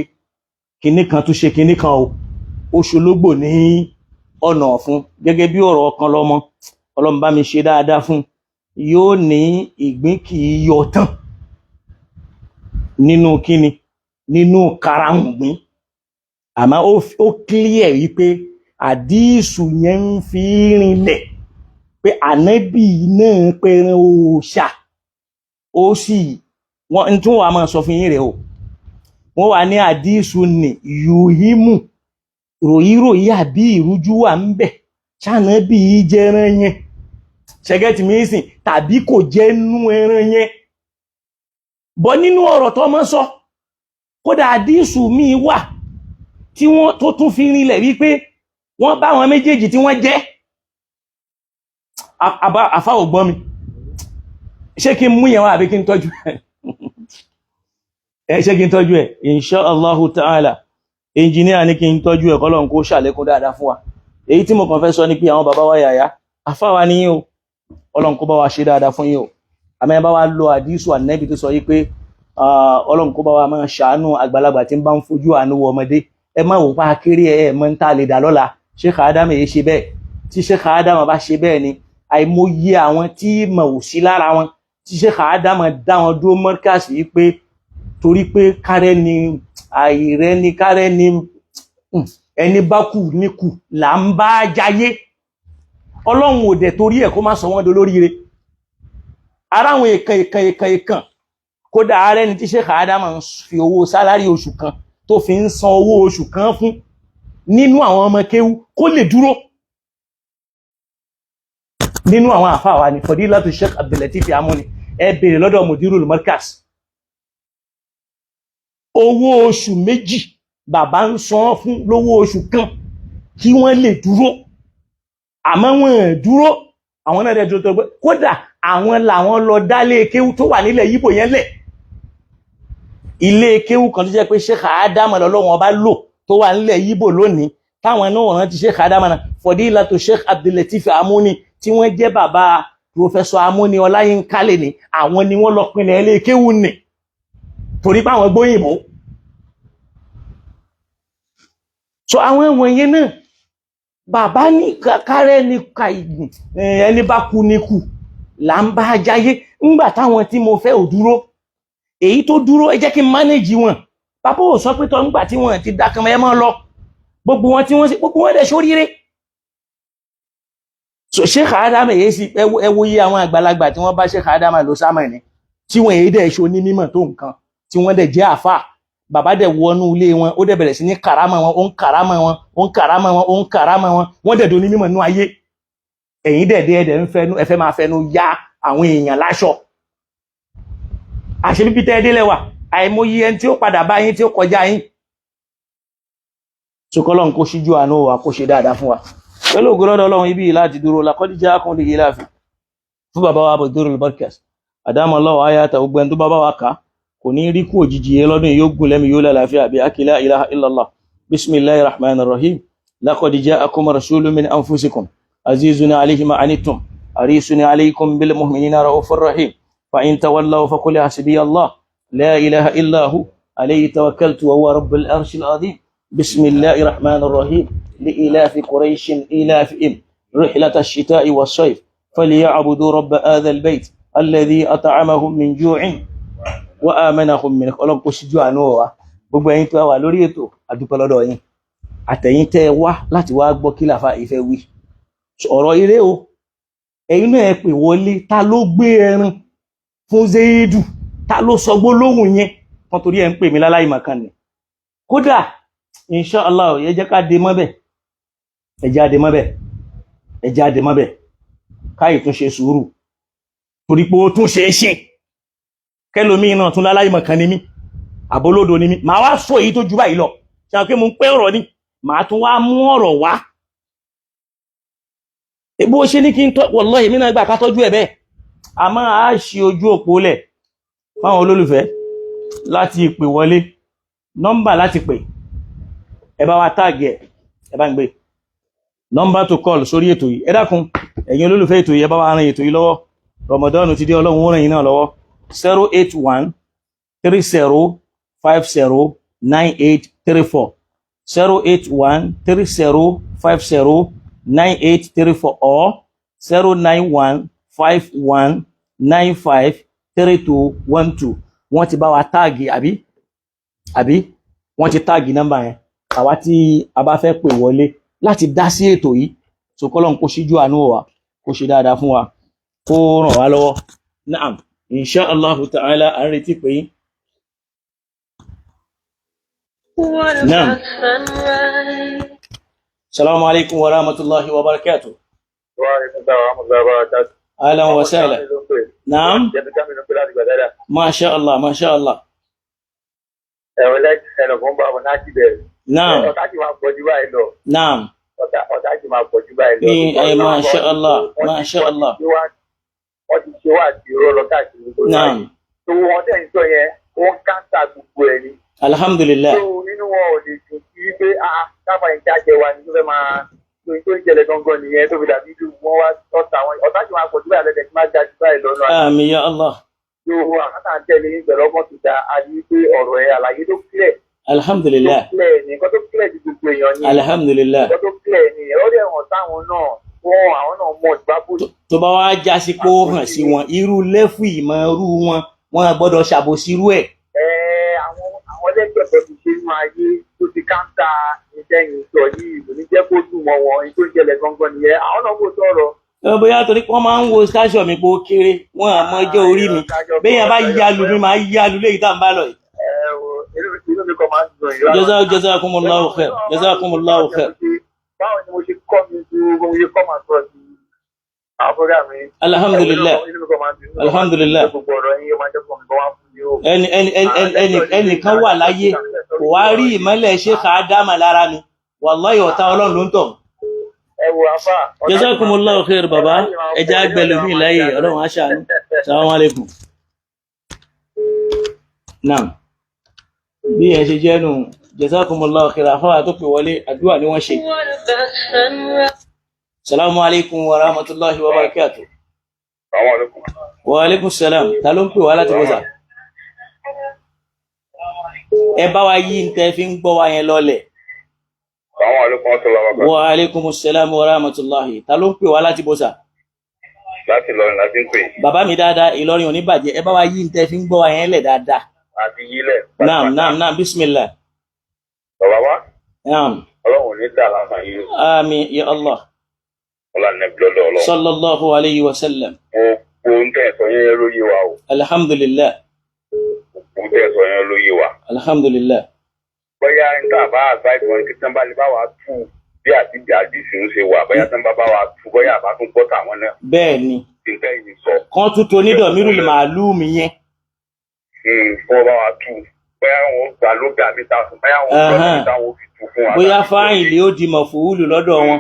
kinní kan tún ṣe kinní kan ó ṣológbò ní ọ̀nà ọ̀fun gẹ́gẹ́ bí ọ̀rọ̀ ọkàn lọ́mọ Ọlọ́run bá mi ṣe dáadáa fún yóò ní ìgbín kì í yọ tán nínú kíni nínú karahùngbín àmọ́ ó clear wípé àdísù yẹn ń fi rinlẹ̀ pé ànábì náà pẹran òòṣà ó sì wọ́n tún wà máa sọ fún yín rẹ̀ o wọ́n wà ní àdísù ní yuhimu ròyíròyí àbí ìrújú wà ń bẹ̀ ṣànábì jẹran yẹn ṣẹgẹ́tì míísìn tàbí kò jẹ́ nú ẹran yẹn bọ́ nínú ọ̀rọ̀ tó mọ́ sọ kódà àdísù míì wà tí wọ́n tó tún fi rinlẹ̀ wípé wọ́n bá wọn méjèèjì tí wọ́n jẹ́ àfá ògbọ́n mi ṣé kí n mú yẹn wá àbí kí n tọ́jú ẹ̀ ṣé kí n tọ́jú ẹ̀ insha Allahu ta'ala ẹnjìníà ní kí n tọ́jú ẹ̀ kọ́lọ́n kó ṣàlékún dáadáa fún wa èyí tí mo kàn fẹ́ sọ ní pé àwọn bàbá wa yàyà àfá wa ní yín o Ọlọ́run kó bá wa ṣe dáadáa fún yín o àmọ́ ẹ bá wa lo àdísù ànẹ́bì tó sọ yí pé Ọlọ́run kó bá wa máa ṣàánú àgbàlagbà tí ń bá ń fojú àánú wo ọmọdé. Ẹ má wò pa kéré ẹ mọ́ ń tà lè dà lọ́la. Sheikh Adam èyí ṣe bẹ́ẹ̀. Tí Sheikh Adam bá ṣe bẹ́ẹ̀ ni àìmọye àwọn tí mọ̀ ò sí lára wọn tí Sheikh Adam dá wọn dúró mọ́ríkàsì yìí pé torí pé kárẹ́ ni àìrẹ́ ni kárẹ́ ni ẹni bá kù ní kù là ń bá jayé. Ọlọ́run ò dẹ̀ torí ẹ̀ kó má sọ wọ́n dolóríire. Ara àwọn èkàn kódà ààrẹ ni tí Sheikh Adam ń fi owó sálárì oṣù kan tó fi ń san owó oṣù kan fún nínú àwọn ọmọ kéwú kó lè dúró. Nínú àwọn àfáà wa ni Fadilatu Sheikh Abdul-Lateef Amuni ẹ bèèrè lọ́dọ̀ Mudirul Markaz. Owó oṣù méjì bàbá ń san fún lówó oṣù kan kí wọ́n lè dúró. Àmọ́ wọ́n dúró àwọn náà dẹ̀ dúró tó gbé kódà àwọn làwọn lọ dálé kéwú tó wà nílẹ̀ Yíbò yẹn lẹ̀. Ilé kéwú kan tó jẹ́ pé Sheikh Adam lọ́lọ́wọ́n bá lò tó wà nílẹ̀ Yíbò lónìí táwọn náà rántí Sheikh Adam náà Fadilatu Sheikh Abdul-Lateef Amuni tí wọ́n jẹ́ bàbá Professor Amuni Ọláyínká lè ní àwọn ni wọ́n lọ pinlẹ̀ ilé kéwú nì torí pé àwọn gbóyìnbó. So àwọn wọ̀nyẹn náà bàbá ní kárẹ́ ní kàìgùn ẹni bá kú ní kù là ń bá jayé. Ńgbà táwọn tí mo fẹ́ ò dúró èyí tó dúró ẹ jẹ́ kí n manage wọn. Bàbá ò sọ pé tọ́ ńgbà tí wọ́n ti dákan ẹ máa lọ gbogbo wọn tí wọ́n sí gbogbo wọn dẹ̀ ṣoríire. So Sheikh Adam èyí sí ẹ wo iye àwọn àgbàlagbà tí wọ́n bá Sheikh Adam ló sámà ní tí wọ́n èyí dẹ̀ ṣo ní mímọ̀ tó nǹkan tí wọ́n dẹ̀ jẹ́ àfà. Bàbá dẹ̀ wọnú ilé wọn ó dẹ̀ bẹ̀rẹ̀ sí ní karama wọn ó ń karama wọn ó ń karama wọn ó ń karama wọn wọ́n dẹ̀ do ní mímọ̀ nú ayé. Ẹ̀yin dẹ̀ dé ẹ̀dẹ̀ ń fẹ́nu ẹ fẹ́ máa fẹ́nu ya àwọn èèyàn láṣọ. Àṣẹ bíbí tẹ́ délẹ̀ wà àìmọye ẹni tí ó padà bá yín tí ó kọjá yín. Ṣùkọ́lọ́n kó ṣíjú àánú wa kó ṣe dáadáa fún wa. Pẹ̀lú ògo lọ́dọ̀ Ọlọ́run ibi láti dúró laqad ja'akum li-ilafi fún bàbá wa Mudirul Markaz. Adamallahu hayata gbogbo ẹni tó bàbá wa ká kò ní rí kú òjijì yẹn lọ́dún yóò gùn lẹ́mi yóò lálàáfíà bí la ilaha illallah. Bismillahir rahmanir rahim. Laqad ja'akum rasulun min anfusikum azizun alayhi ma anittum harisun alaykum bil mu'minina raufur rahim. Fa in tawallaw faqul hasbiyallah la ilaha illa hu alayhi tawakkaltu wa huwa rabbul arshil azim. Bismillahir rahmanir rahim. لإلاف قريش إلافهم رحلة الشتاء والصيف فليعبدوا رب هذا البيت الذي أطعمهم من جوع وآمنهم من Ọlọ́run kó ṣíjú àánú wa. Gbogbo ẹ̀yin tó wà lórí ètò àdúpẹ́ lọ́dọ̀ yín àtẹ̀yin tẹ́ wá láti wá gbọ́ kí làfà ìfẹ́ wí. Ọ̀rọ̀ ire o ẹ̀yin náà ẹ pè wọlé ta ló gbé ẹran fún Zaidu ta ló sọ gbólóhùn yẹn kan torí ẹ ń pè mí láláì màkàn ni. Kódà inshallah ẹ jẹ́ ká dé mọ́bẹ̀ ẹ jáde mọ́bẹ̀ káyì tún ṣe sùúrù torí pé ó tún ṣe é ṣe kẹlòmí náà tún láláìmọ̀ kan ní mí àbólódò ní mí màá wá sọ èyí tó ju báyìí lọ ṣe pé mo ń pẹ́ ọ̀rọ̀ ní màá tún wá mú ọ̀rọ̀ wá bó ṣe ní kí n tọ́ wallahi èmi náà gbà ká tọ́jú ẹ̀ bẹ́ẹ̀ a máa ṣe ojú òpó lẹ̀ fáwọn olólùfẹ́ láti pè wọlé nọ́mbà láti pè ẹ bá wa táàgì ẹ bá ń gbé number to call sórí ètò yìí ẹ dákun ẹ̀yin olólùfẹ́ ètò yìí ẹ bá wa ràn ètò yìí lọ́wọ́ Ramadan ti dé Ọlọ́run ó ràn yín náà lọ́wọ́ 081 30 50 9834 081 30 50 9834 or 091 51 95 3212 wọ́n ti bá wa táàgì àbí wọ́n ti táàgì nọ́mbà yẹn àwa tí a bá fẹ́ pè wọlé láti dá sí ètò yìí so kọ́lọ́n kó ṣíjú àánú wa kó ṣe dáadáa fún wa kó ràn wá lọ́wọ́. Naam insha Allah ta'ala à ń retí pé yín. Naam. Assalamu alaikum wa rahmatullahi wa barakatuh. Wa alaikum assalam wa rahmatullahi wa barakatuh. Ahlan wa sahlan. Naam. Masha Allah, masha Allah. Naam. Naam. Masha Allah, masha Allah. Wọ́n ti ṣe wá sí ìrọ̀ lọ káàkiri gbogbo náà. Tó wọ́n tẹ̀ ń sọ yẹn, wọ́n káńtà gbogbo ẹ̀ ni. Alhamdulillah. Tó nínú wọn ò lè dùn sí pé káfà ìjà jẹ wa ní tó fẹ́ máa tó ń jẹlẹ̀ gangan nìyẹn tó fi dàbí ìlú wọn wá ọ̀tá wọn ọ̀tá tí wọn pọ̀ jù báyìí lẹ́dẹ̀ẹ́ tí máa já jù báyìí lọ́nà. Àmín ya Allah. yóò àtàntẹ̀lé ìbẹ̀rẹ̀ ọmọ ti da ayé pé ọ̀rọ̀ ẹ̀ àlàyé tó clear. alhamdulillah tó clear ní nǹkan tó clear ti gbogbo èèyàn ní. alhamdulillah nǹkan tó clear ní ó dẹ̀ hàn táwọn náà wọ́n àwọn náà mọ̀ ìgbàgbọ́. tó bá wá já sí pé ó hàn sí wọn irú lẹ́fù ìmọ̀ irú wọn gbọ́dọ̀ ṣàbòsí irú ẹ̀. àwọn lẹ́gbẹ̀ẹ́ ti ṣe inú ayé tó ti káńtà ìṣẹ́yìn sọ yìí kò ní jẹ́ kó dùn mọ́ wọn èyí tó ń ṣẹlẹ̀ gangan nìyẹn àwọn náà kò sọ̀rọ̀. bóyá torí wọ́n máa ń wo station mi pé ó kéré wọn àmọ́ ọjọ́ orí mi béèyàn bá yálu mi máa yálu léyìí tá à ń bá lọ yìí. inú mi kàn máa ń dùn yìí. jazakumullahu khair jazakumullahu khair. báwo ni mo ṣe kọ́ mi ju mo ṣe kọ́ máa sọ sí àwọn fúnra mi. alhamdulillah alhamdulillah. ẹnìkan wà láyé kò wá rí ìmọ́lẹ̀ Sheikh Adama lára mi wallahi ọ̀tá ọlọ́run ló ń tọ̀. jazakumullahu khair bàbá ẹja gbẹlùmí láyé ọlọ́run aṣáánú. salamu alaikum. naam bí ẹ ṣe jẹ́nu jazakumullahu khair àfáà tó pè wọlé àdúrà ni wọ́n ṣe. salamu alaikum wa rahmatullahi wa barakatuh. wa alaikum salam ta ló ń pè wá láti bọ́sà. ẹ bá wa yí ń tẹ́ fi ń gbọ́ wa yẹn lọ́lẹ̀. wa alaikum salam wa rahmatullahi ta ló ń pè wá láti bọ́sà. láti Ìlọrin láti ń pè. bàbá mi dáadáa Ìlọrin ò ní bàjẹ́ ẹ bá wa yí ń tẹ́ fi ń gbọ́ wa yẹn lẹ̀ dáadáa. àti yílẹ̀. naam bismillah. bàbá wa. naam. ọlọ́run ò ní dà láǹfà yìí. àmín ya Allah. ọlọ́nẹ́bílọ́dọ̀ ọlọ́run. sallallahu alayhi wa sallam. ohun tẹ́ ẹ̀ sọ yẹn ló yé wa o. alhamdulillah. ohun tẹ́ ẹ̀ sọ yẹn ló yé wa. alhamdulillah. bóyá ń tà bá àgbà ìgbọ̀n kí tán bá lè bá wa tú bí àti bí àdìsí ń ṣe wà bóyá tán bá wa tú bóyá àbá tún gbọ́ tàwọn náà. bẹ́ẹ̀ ni. nǹkan yìí sọ. kan tún to onídọ̀mírùl màálùm yẹn. kọ́ bá wa tú bóyá wọn gbà ló gbà mí ta fún bóyá wọn gbà mí ta wọn fi tú fún wa. bóyá fáìlì ó di mọ̀fúùlù lọ́dọ̀ wọn.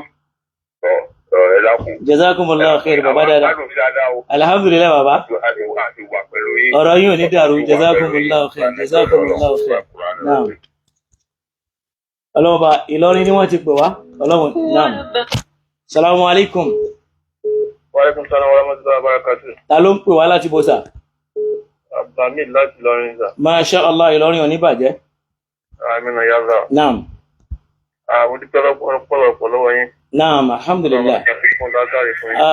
jazakumullahu khair bàbá dáadáa. alhamdulillah bàbá. ọ̀rọ̀ yìí ò ní dàrú jazakumullahu khair jazakumullahu khair. naam. ọlọ́mọba Ìlọrin ni wọ́n ti pè wá ọlọ́mọ naam. salamu alaikum. wa alaikum salam wa rahmatullahi wa barakatuh. ta ló ń pè wá láti bọ́sà. Abdulhamid láti Ìlọrin sà. masha Allah Ìlọrin ò ní bàjẹ́. amina yàrá. naam. àwọn dúpẹ́ lọ́pọ̀lọpọ̀ lọ́wọ́ yín. naam alhamdulillah.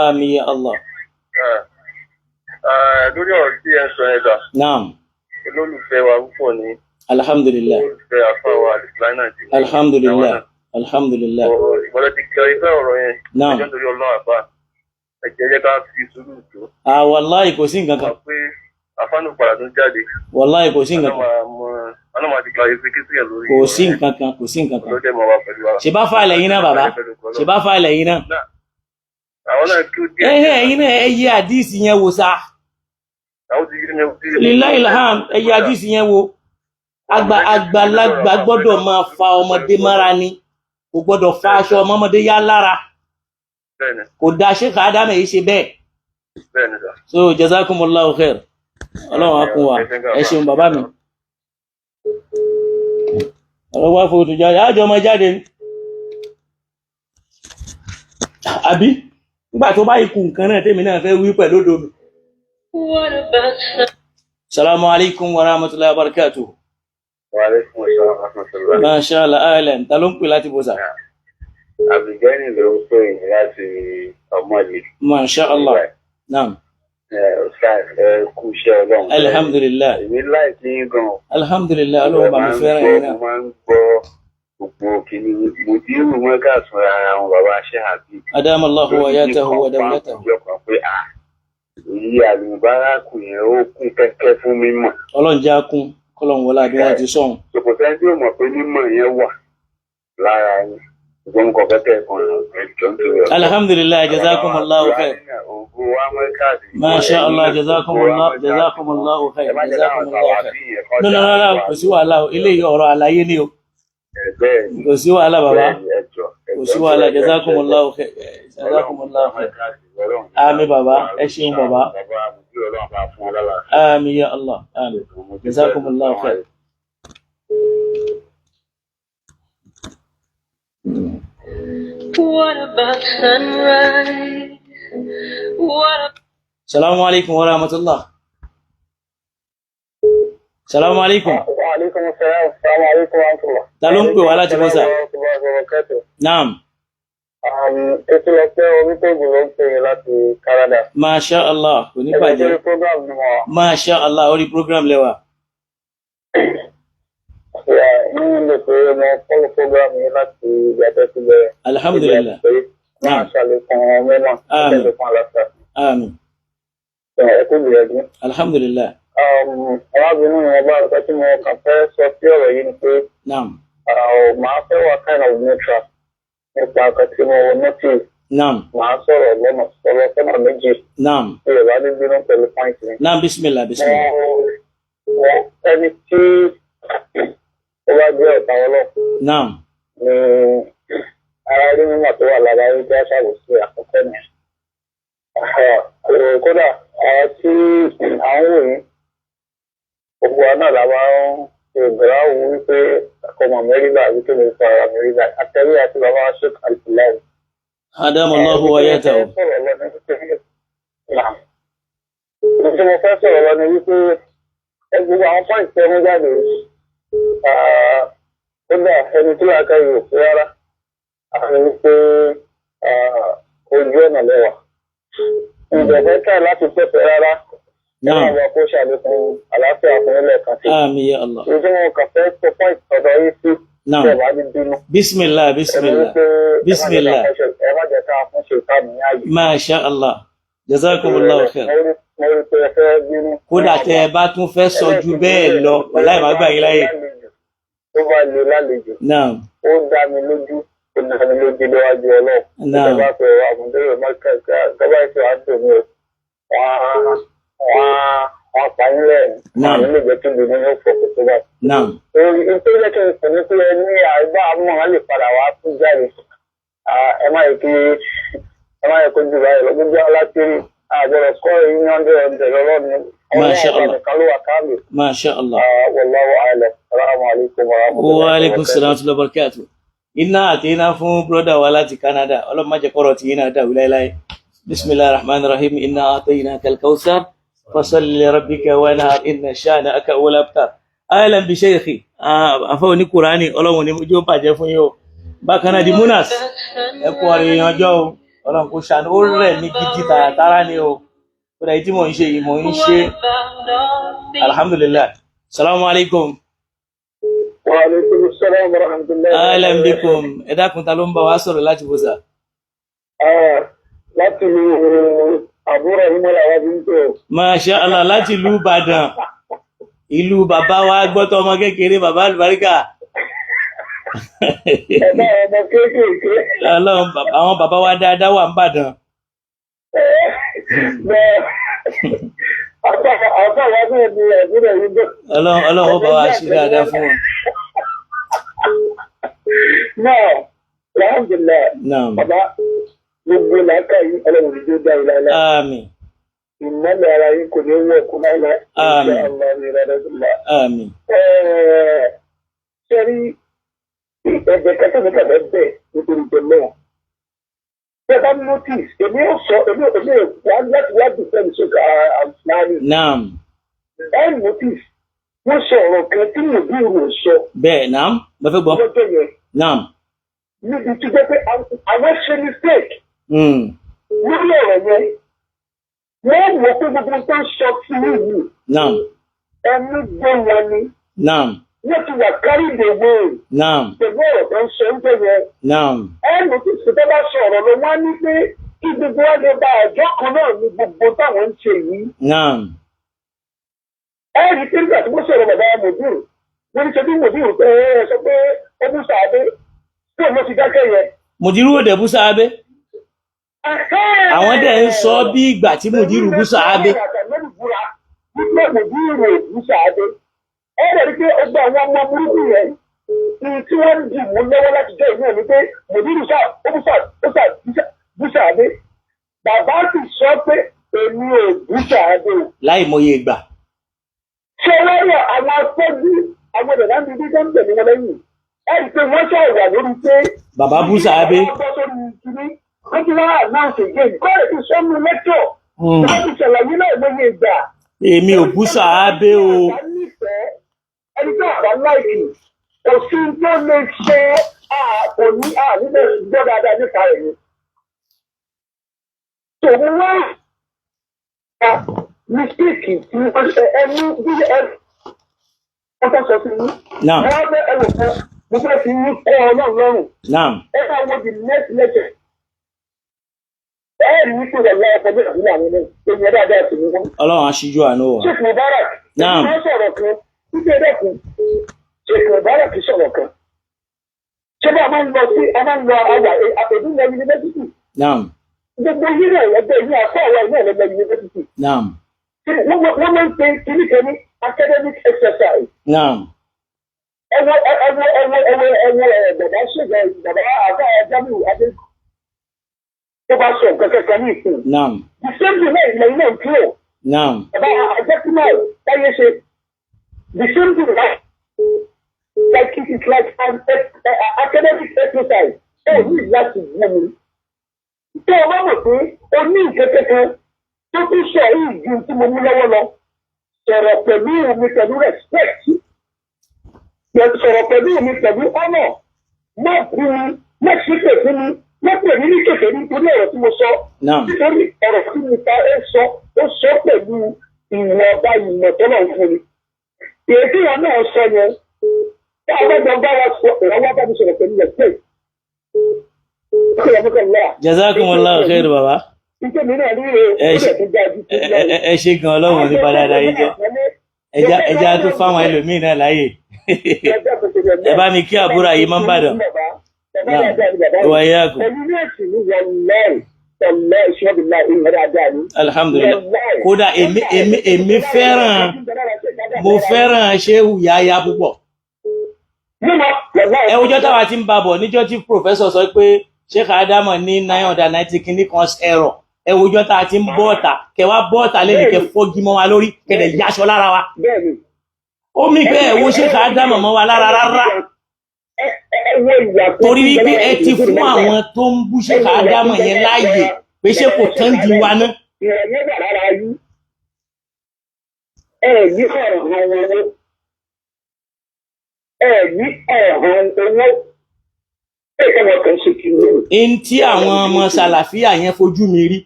àmín ya Allah. lórí ọ̀rọ̀ tí ẹ ń sọ yẹn dà. naam. olólùfẹ́ wa púpọ̀ ni. alhamdulillah. olólùfẹ́ àfáwà àdìsíláì náà ti. alhamdulillah alhamdulillah. ìgbọ́dọ̀ ti kí ìfẹ́ ọ̀rọ̀ yẹn. naam. ẹjọ́ torí ọlọ́run àbá ẹ̀jẹ̀ yẹ ká fi sùúrù tó. wallahi kò sí nǹkan kan. pé àfánù padà tó jáde. wallahi kò sí nǹkan kan. ọlọ́mọ àti clarification yẹn lórí. kò sí nǹkan kan kò sí nǹkan kan. ọlọ́dẹ mọ̀ wá pẹ̀lú wa. ṣe bá fàlẹ̀ yín náà bàbá ṣe bá fàlẹ̀ yín náà. àwọn náà kí ó dé. ẹ̀yin náà ẹ yẹ àdíìsì yẹn wò sá. àwọn ti yí ni. lillahi alham ẹ yẹ àdíìsì yẹn wò. àgbàlagbà gbọ́dọ̀ máa fa ọmọdé mára ni kò gbọ́dọ̀ fa aṣọ ọmọdé yá lára. kò dá Sheikh Adama yìí ṣe bẹ́ẹ̀. so jazakumullahu khair ọlọ́run á kún wa ẹ ṣeun bàbá mi. ọ̀rọ̀ wá fòtò jáde àjọ ọmọ jáde ní àbí nígbà tó bá ikú nǹkan náà tèmi náà fẹ́ wí pẹ̀lú odò mi. salamu alaikum wa rahmatullahi wa barakatuh. wa alaikum assalam wa rahmatullahi. masha Allah ahlan ta ló ń pè láti bọ́sà. àbígẹ́nì ló ń pè láti ọmọlè. masha Allah naam. kú iṣẹ́ ọlọ́run. alhamdulillah. èmi láìpẹ́ yín gan-an. alhamdulillah ọlọ́run bá mi fẹ́ràn yín náà. mo máa ń gbọ́ gbogbo kìíní mo ti rú mọ́gà sọ ara àwọn bàbá ṣe àbí. adamallahu wa yatahu wa dawlatahu. ìjọ kan pé èyí àlùbárákù yẹn ó kún kẹ́kẹ́ fún mímọ̀. ọlọ́run já kún kọ́lọ́run wọlé àbí wọ́n ti sọ̀hún. ṣòkòtò ẹni tí ó mọ̀ pé mímọ̀ yẹn wà lára yín ṣùgbọ́n mo kọ̀ kẹ́kẹ́ kan ẹ̀jọ̀ ń torí ọ̀sán. alhamdulillah jazakumullahu khair. masha Allah jazakumullahu khair jazakumullahu khair. no kò sí wàhálà eléyìí ọ̀rọ̀ àlàyé ni o. kò sí wàhálà bàbá kò sí wàhálà jazakumullahu khair jazakumullahu khair. àmín bàbá ẹ ṣeun bàbá. àmín ya Allah àmín jazakumullahu khair. What about sunrise? What about... Assalamu alaikum wa rahmatullah. Salamu alaikum. Wa alaikum assalam. Assalamu alaikum wa rahmatullah. Ta ló ń pè wá láti bọ́sà? Naam. Ètò ọ̀pẹ́ orílẹ̀-èdè ló ń pè láti Canada. Masha Allah, kò ní bàjẹ́. Ẹgbẹ́ program ni wọ́n. Masha Allah, orí program lẹ́wà. Ní ilé pé mo fọ́lọ̀ program yìí láti ìgbàjọ́ sí bẹ̀rẹ̀. Alhamdulillah. Máa ṣàlékún mẹ́mọ̀. Àmín. Ṣàlékún àlàáfíà. Àmín. Ẹ̀kú gbìyànjú. Alhamdulillah. Arábìnrin mi ọba àgbà tí mo kàn fẹ́ sọ sí ọ̀rọ̀ yìí ni pé Naam. màá fẹ́ wà kind of neutral nípa nǹkan tí mo notice. Naam. Màá sọ̀rọ̀ sọ́nà méjì. Naam. Bí ìrọ̀lá ní bínú pẹ̀lú point mi. Naam, bismillah, bismillah. Ẹni tí ó bá jẹ́ ọ̀tá ọlọ́run Naam. ni ara rí mímọ̀ tó wà lára rí bí aṣáàbò sí àkọ́kọ́ ni. Kódà àwọn tí àwọn wòye gbogbo wa náà la máa ń ṣe ìbẹ̀rẹ̀ àwọn wípé ọmọ mẹ́rìnlá àbí tó lè fọ ara mẹ́rìnlá àtẹ̀wé àti bàbá wa ṣe kàlùkùláì. Adamallahu wa yatahu. Mo fẹ́ sọ̀rọ̀ lọ ni wípé gbogbo àwọn pọ́ìntì tẹ́ mú jáde kódà ẹni tí wàá káyọ̀ òfin rárá àti wípé ojú ọ̀nà lẹ́wà. Ìjọba ká láti pẹ̀fẹ̀ rárá. Naam. Àwọn kó ṣàlékún àlàáfíà fún ilẹ̀ kan sí. Àmín ya Allah. Ojú wọn kàn fẹ́ sọ pọ́ìntì ọ̀dọ̀ yìí sí Naam. ìjọba ní bínú. Bismillah, bismillah. Bismillah. Ẹ má jẹ́ ká fún ṣe ìta ní ààyè. Masha Allah. Jazakumullahu khair. Mo rí pé ẹ fẹ́ bínú. Kódà tẹ́ ẹ bá tún fẹ́ sọ ju bẹ́ẹ̀ lọ, wàláhì má gbà yín láyè. Tó bá lè lálejò. Naam. Ó dá mi lójú. Ó dá mi lójú níwájú ọlọ́run. Naam. Ìjọba pé àmúdérò mọ́kànlá ìjọba ìfẹ́ àdó mi wọ́n pa yín lẹ́yìn. Naam. Àwọn ilé ìgbẹ́ tó lè ní yóò fọkàn tó bá. Naam. Nítorí jẹ́ kí n sọ ní pé ẹ ní àgbà mọ́ lè padà wá tún jáde. Ẹ má yẹ kó jù báyìí lọ. Gbogbo alákiri àgbẹ̀rẹ̀ kọ́ ẹ̀yìn ọ̀dẹ̀ lọ́lọ́ni. Masha Allah. Nìkan ló wà káàmì. Masha Allah. Wallahu a'lam. Assalamu alaikum wa rahmatullahi Wa alaikum salam wa rahmatullahi wa barakatuh. Iná àti iná fún brọ́dà wa láti Canada. Ọlọ́run má jẹ́ kọ́rọ̀ tí iná dàrú láíláí. Bismillahir rahmanir rahim. Inna a'tainaka al-kawthar. Fasalli li rabbika wanhar. Inna shani'aka huwal abtar. Ahlan bi shaykhi. Àfọ́ oní Kùránì. Ọlọ́run ní ojú ó bàjẹ́ fún yín o. Bákan náà di Munas. Ẹ kú ọ̀rẹ́ ìyànjọ́ o. Ọlọ́run kò ṣàánú. Ó rẹ̀ ní gidi tààràtàrà ni o. Kódà èyí tí mò ń ṣe yìí mò ń ṣe. Alhamdulillah. Assalamu alaikum. Wa alaikum assalam wa rahmatullahi. Ahlan bikum. Ẹ dákun ta ló ń bá wa sọ̀rọ̀ láti bọ́sà. Láti lu àbúrò ìmọ̀lá wa bí ń tó. Masha Allah, láti ìlú Ìbàdàn. Ìlú bàbá wa gbọ́tọ̀ ọmọ kékeré bàbá àlùbáríkà. Ẹ̀dá ọmọ kéékèèké. Ọlọ́run àwọn bàbá wa dáadáa wà ń bàdàn. Àfà wa náà ni àbúrò yìí bọ̀. Ọlọ́run ó bá wa ṣe dáadáa fún wọn. Náà, alhamdulillah. Naam. Bàbá gbogbo làákà yìí ọlọ́run ìjọ dá ìlà ilá. Àmín. Ìmọ̀lẹ̀ ara yìí kò ní wọ̀ kó náà lọ. Àmín. Àmín. Ṣé rí ẹ̀jẹ̀ kẹta ní kàdé bẹ́ẹ̀ nítorí pé náà? Ṣé bá notice èmi ò sọ èmi wá láti wá dùfẹ́ mi sókè àǹfààní. Naam. Ẹ notice wọ́n sọ ọ̀rọ̀ kan tí mo bí ìrò sọ. Bẹ́ẹ̀ naam. Mo fẹ́ gbọ́. Lọ́jọ́ yẹn. Naam. Níbi tí jẹ́ pé àwọn ṣe mistake. Lórí ọ̀rọ̀ yẹn, wọ́n wọ pé gbogbo tó ń sọ sí ìlú. Naam. Ẹni gbé wọn ni. Naam. Wọ́n ti wà carried away. Naam. Pẹ̀lú ọ̀rọ̀ tó ń sọ ń bẹ̀ yẹn. Naam. Ẹnu tí ṣètò bá sọ ọ̀rọ̀ lọ, wọ́n á ní pé kí gbogbo wa lè bá àjọ kan náà ní gbogbo táwọn ń ṣe yìí. Naam. Ẹ̀rí tí nígbà tí wọ́n sọ̀rọ̀ bàbá Mòdúrù, wọ́n ní ṣe bí Mòdúrù pé ẹ sọ pé ó bú sàádé, tí òun ló ti dákẹ́ yẹn. Mùdírù òdè bú sáábé. Àwọn dẹ̀ ń sọ bí ìgbà tí Mùdírù bú sáábé. Nígbà Mòdúrù bú sàádé. Ẹ rẹ̀ rí pé ó gba àwọn ọmọ burúkú yẹn. Tí wọ́n ń dì mú lọ́wọ́ láti jẹ́ ìlú ẹ̀ ní pé Mòdúrù bú sàádé. Bàbá sì sọ pé èmi ò bú sàádé. Láì mọye ìgbà. Ṣé lọ́rọ̀ àwọn afọ́jú àwọn ọ̀dọ̀ láti bí wọ́n ń tẹ̀lé wọn lẹ́yìn? Ẹ rí i pé wọ́n ṣàwà lórí pé. Bàbá bú sáábé. Wọ́n ti wá ànáùnsì géèmì. Kọ́lẹ̀ ti sọ́nu lẹ́tọ̀. Wọ́n ti ṣàlàyé náà lóye ìgbà. Èmi ò bú sáábé o. ẹni tó àbá láìkì kò sí tó lè ṣe òní nílẹ̀ gbọ́ dáadáa nípa rẹ̀ ni. tòun wá mistake tí ẹni bí wọ́n tó sọ sí ní. Naam. wọ́n fẹ́ ẹwọ̀ kan mo fẹ́ fi ní kọ́ ọlọ́run lọ́rùn. Naam. ẹ máa wo the next lecture. rí wípé wọ́n lọ́wọ́ pẹ̀lú ìdílé àwọn ilé ènìyàn dáadáa sí ni wọ́n. Ọlọ́run aṣíjú àánú wa. Sheikh Mubarak. Naam. wọ́n sọ̀rọ̀ kan wípé dẹ́kun Sheikh Mubarak sọ̀rọ̀ kan. ṣé bá a máa ń lọ àpèjúmọ̀ yunifásitì. Naam. gbogbo yìí ẹgbẹ́ yìí àpá àwọn ìlú ẹ̀lẹ́gbẹ́ yunifásitì. Naam. wọ́n máa ń pe kìnnìkan ní academic exercise. Naam. ẹwọ bàbá ṣègbè bàbá àbá Jamiu adé tó bá sọ nǹkan kankan ní ìsìn. Naam. the same thing náà ìlẹ̀ iná ń kílò. Naam. bàbá àjẹkùnmá táyé ṣe the same thing like it is like an academic exercise ẹ ní láti gbọ́ mi. tó o bá mọ̀ pé o ní nǹkan kankan tó tún sọ yìí ju tí mo mú lọ́wọ́ lọ sọ̀rọ̀ pẹ̀lú mi pẹ̀lú respect. Sọ̀rọ̀ pẹ̀lú mi pẹ̀lú ọ̀nà má bu má ṣípè fún mi má pè mí ní kèké nítorí ọ̀rọ̀ tí mo sọ. Nítorí ọ̀rọ̀ tí mo ta ó sọ pẹ̀lú ìwọ̀n ọba ìmọ̀ tọ́lọ̀ fún mi. Èyí tí wọn náà sọ yẹn tí àwọn ọgbà bá wa sọ ìrànwọ́ bá mi sọ̀rọ̀ pẹ̀lú rẹ̀ pé. Jazakumullahu khair baba. Ẹ ṣe gan Ọlọ́run ní padà yìí jẹ́. Ẹja tó fáwọn ẹlòmíì náà láàyè. Ẹ bá mi kí àbúrò yìí máa ń bàdàn. Wàyà kù. Alhamdulillah. Kódà èmi mo fẹ́ràn Shehu Yahya púpọ̀. Ẹ wọ́jọ́ táwa ti ń babọ̀ níjọ́ tí Professor sọ pé Sheikh Adamu ní 990 kìíní kan error. Ẹ wọ́jọ́ táwa ti ń bọ́ọ̀tà kẹwàá bọ́ọ̀tà lẹ́nu kẹ fọ́gi mọ́ wa lórí kẹ̀dẹ̀ yaṣọ lára wa. Ó mì pé ẹ̀wọ́ Sheikh Adamu mọ́ wa lára rárá. Torí wípé ẹ ti fún àwọn tó ń bú Sheikh Adamu yẹn láàyè pé ṣé kò tán di wa ná. In tí àwọn ọmọ Sàlàfíà yẹn fojú mi rí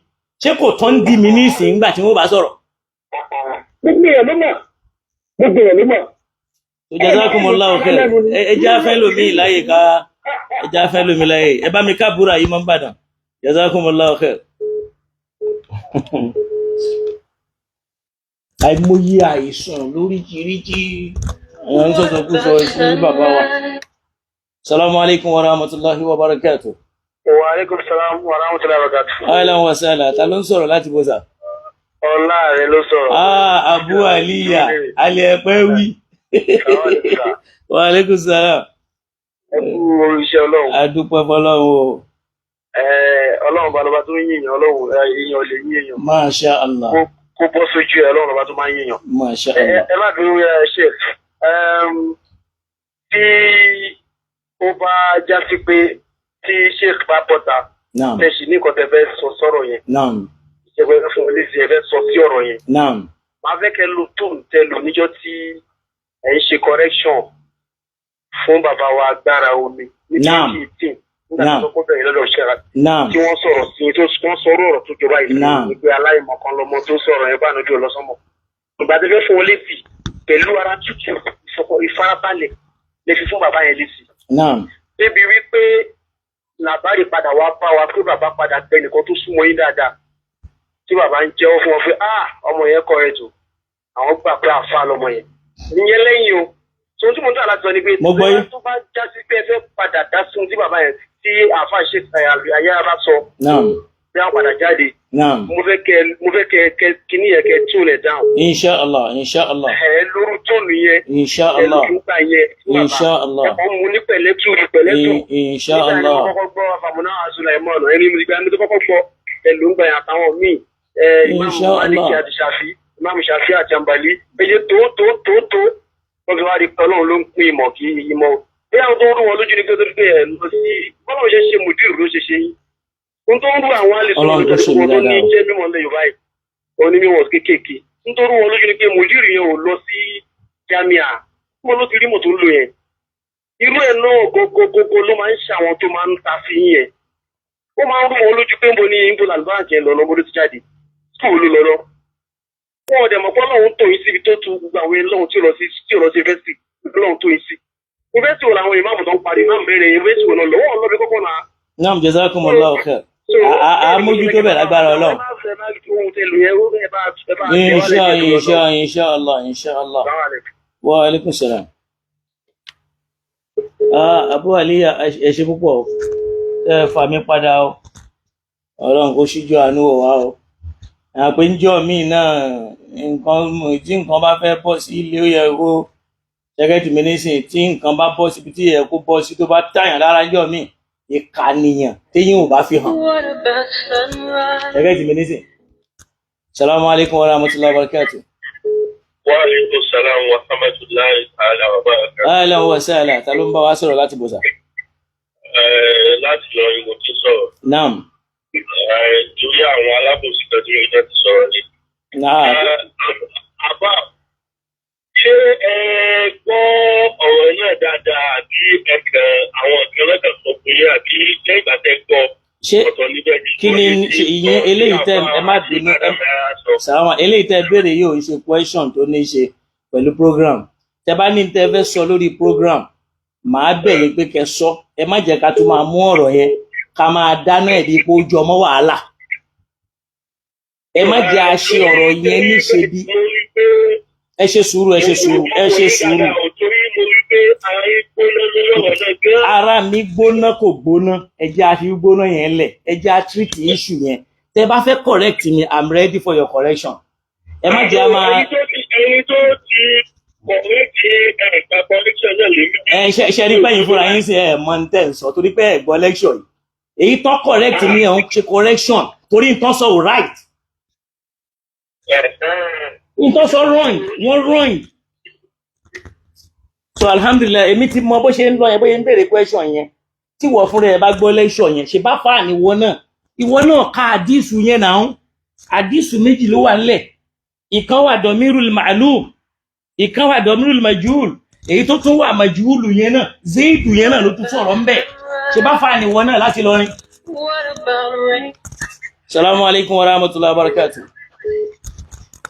ṣé kò tán di mi ní ìsìn nígbà tí wọ́n bá sọ̀rọ̀. Gbogbo èèyàn ló mọ̀. Jazakumullahu khair. Ẹja fẹ́ lómi láyé ká ẹja fẹ́ lómi láyé. Ẹ bá mi ká búra yìí máa ń bàdàn. Jazakumullahu khair. Àìmọye àìsàn lóríṣiríṣi àwọn sọ̀tọ̀ kú sọ ìṣẹ́ bàbá wa. Salamu alaikum wa rahmatullahi wa barakatuh. Wa alaikum salam wa rahmatullahi wa barakatuh. Ahlan wa sahlan. Ta ló ń sọ̀rọ̀ láti bọ́sà? Ọlá rẹ̀ ló sọ̀rọ̀. Abu Aliya, Ali ẹ̀pẹ́ wí. Wa alaikum salam. Ẹ kú oríṣẹ́ Ọlọ́run. A dúpẹ́ fọ́lọ́run o. Ọlọ́run bá lọ́ba tó ń yìnyàn Ọlọ́run èèyàn lè yìnyàn. Masha Allah. Kó bọ́ sójú ẹ̀ Ọlọ́run bá tó máa ń yìnyàn. Masha Allah. Ẹ má bínú ṣe tí ó bá já sí pé tí Sheikh bá bọ́ta tẹ̀sí ní nǹkan tẹ́ fẹ́ sọ sọ́rọ̀ yẹn. Ìṣẹ́gbẹ́ fún olóṣèlú ẹ fẹ́ sọ sí ọ̀rọ̀ yẹn. Màá fẹ́ kẹ́ lo tóun tẹ lò níjọ́ tí ẹ̀ ń ṣe correction fún bàbá wa Agbára Omi ní 2018 nígbà tó kọ́ bẹ̀rẹ̀ lọ́dọ̀ ṣẹ́ra tí wọ́n sọ̀rọ̀ sí tó wọ́n sọ̀rọ̀ ọ̀rọ̀ tó jọba ìlú nígbà aláìmọ̀kan lọmọ tó sọ̀rọ̀ ẹ̀ bá nojú ọlọ́sọ́mọ̀. Ìgbà tó fẹ́ fún wọn létí pẹ̀lú ara tútù ìfarabalẹ̀ lè fi fún bàbá yẹn létí. Débi wípé làbárí padà wá bá wa pé bàbá padà tẹ nìkan tó súnmọ́ yín dáadáa tí bàbá ń jẹ́wọ́ fún wọn pé ọmọ yẹn kọ́ ẹ̀ tó àwọn gbà pé àfa lọmọ yẹn. Ìyẹn lẹ́yìn o so tí mo dá láti sọ ni pé tí tó bá já sí pé ẹ fẹ́ padà dá sun tí bàbá yẹn tí àfa ṣe àyàrá bá sọ bí wọ́n padà jáde mo fẹ́ kẹ kíní yẹn kẹ tún lẹ̀ dáhùn. Insha Allah, insha Allah. Lóru tóònù yẹn insha Allah lórúkà yẹn insha Allah ẹ̀kọ́ mu ní pẹ̀lẹ́tù insha Allah. nígbà tí wọ́n kọ́kọ́ gbọ́ àfàmúná àzùlà ẹ̀mọ́ ọ̀nà ẹni mo ti gbà ní tó kọ́kọ́ gbọ́ ẹlòmgbà yẹn àtàwọn míì ìmáàmù Málíkì àti Ṣàfí ìmáàmù Ṣàfí àti Àǹbàlí ẹ̀yẹ tó wọ́n fi wá rí pé Ọlọ́run ló ń pín ìmọ̀ kí ìmọ̀ bí àwọn tó ń rú wọn lójú ní pé tó rí pé ẹ̀ lọ sí bọ́lá ṣe ṣe mùdírù ló ṣe ṣe yín n tó ń rú àwọn alẹ́ sọ̀rọ̀ lójú ní wọn tó ní jẹ́ mímọ́ lẹ́yìn báyìí òní mímọ́ kéékèèké n tó rú wọn lójú ní pé mùdírù yẹn ò lọ sí jámíà wọn ló ti rí mọ́tò ń lò yẹn irú ẹ̀ náà gógógógó ló máa ń ṣe àwọn tó máa ń ta sí yẹn ó máa ń rú wọn lójú pé ń bo ní ń bo làlùbáàjì ẹ̀ lọ́nà bó ló ti jáde skul ló lọ́nà wọn ò dẹ̀ mọ̀ pé ọlọ́run tó yín síbi tó tu gbogbo àwọn ẹlọ́run tí ò lọ sí yunifásitì ọlọ́run tó yín sí yunifásitì wo làwọn ìmáàmù tó ń parí náà bẹ̀rẹ̀ yunifásitì wo náà lọ́wọ́ ọlọ́bí kọ́kọ́ náà. Naam, jazakumullahu khair. Mójútó bẹ̀ lágbára Ọlọ́run. Inshallah. Wa alaikum salam. Abu Aliya ẹ ṣé púpọ̀ ẹ fà mí padà o. Ọlọ́run kó ṣíjú àánú wò wá o. Àpé ńjọ́ míì náà tí nǹkan bá fẹ́ bọ́ sí ilé ó yẹ kó ṣẹ́gẹ́tì mi nísìnyí tí nǹkan bá bọ́ síbi tí yẹ kó bọ́ sí tó bá tàyàn lára ńjọ́ míì ìkànnìyàn téyìn ò bá fi hàn. Ṣẹ́gẹ́tì mi nísìnyí. Assalamu alaikum wa rahmatullahi wa barakatuh. Wa alaikum salam wa rahmatullahi wa barakatuh. Ahlan wa sahlan, ta ló ń bá wa sọ̀rọ̀ láti bọ̀sà? Láti lọ ìwò tí sọ̀rọ̀. Naam. Torí àwọn alábòsí kan tí mo ti sọ̀rọ̀ ni. Àbá, ṣé ẹ gbọ́ ọ̀rọ̀ náà dáadáa àbí ẹ̀kan àwọn ìkan lọ́kàn sọ pé àbí lẹ́yìn ìgbà tẹ́ gbọ́ ọ̀tọ̀ níbẹ̀ ní. Kí ni ìyẹn eléyìí tẹ́ ẹ má bínú sàwọn eléyìí tẹ́ béèrè yóò ṣe question tó ní ṣe pẹ̀lú program. Tẹ́ bá ní tẹ́ fẹ́ sọ lórí program, màá bẹ̀ yín pé kẹ́ sọ. Ẹ má jẹ́ ká tún máa mú ọ̀rọ̀ yẹn ká máa dáná ẹ̀ bí pé ó jọ mọ́ wàhálà. Ẹ má jẹ́ a ṣe ọ̀rọ̀ yẹn níṣe bí. Ẹ ṣe sùúrù. Ara mi gbóná kò gbóná, ẹ jẹ́ a fi gbóná yẹn lẹ̀, ẹ jẹ́ a treat issue yẹn. Tẹ́ bá fẹ́ correct mi, I'm ready for your correction. Ẹ má jẹ́ a máa. Ẹni tó ti correct ẹ̀ka correction náà lè mí. Ṣe rí pẹ́yìn fúnra yín sí ẹ̀ mọ́ ní tẹ̀ ń sọ torí pé ẹ̀ gbọ́ lecture yìí. Èyí tán correct mi ẹ̀ ń ṣe correction torí nǹkan sọ ò right. Nǹkan sọ wrong, wọ́n wrong. So alhamdulillah èmi ti mọ bó ṣe ń lọ yẹn bó ṣe ń béèrè question yẹn tí wọ́n fúnra ẹ̀ bá gbọ́ lecture yẹn ṣe bá fà ní ìwọ náà ka àdísù yẹn náà àdísù méjì ló wà nílẹ̀ ìkan wà domirul ma'lum ìkan wà domirul majhul èyí tó tún wà majhulu yẹn náà zaidu yẹn náà ló tún sọ̀rọ̀ ń bẹ̀ ṣe bá fà ní ìwọ náà láti lọrin. Assalamu alaikum wa rahmatullahi wa barakatuh.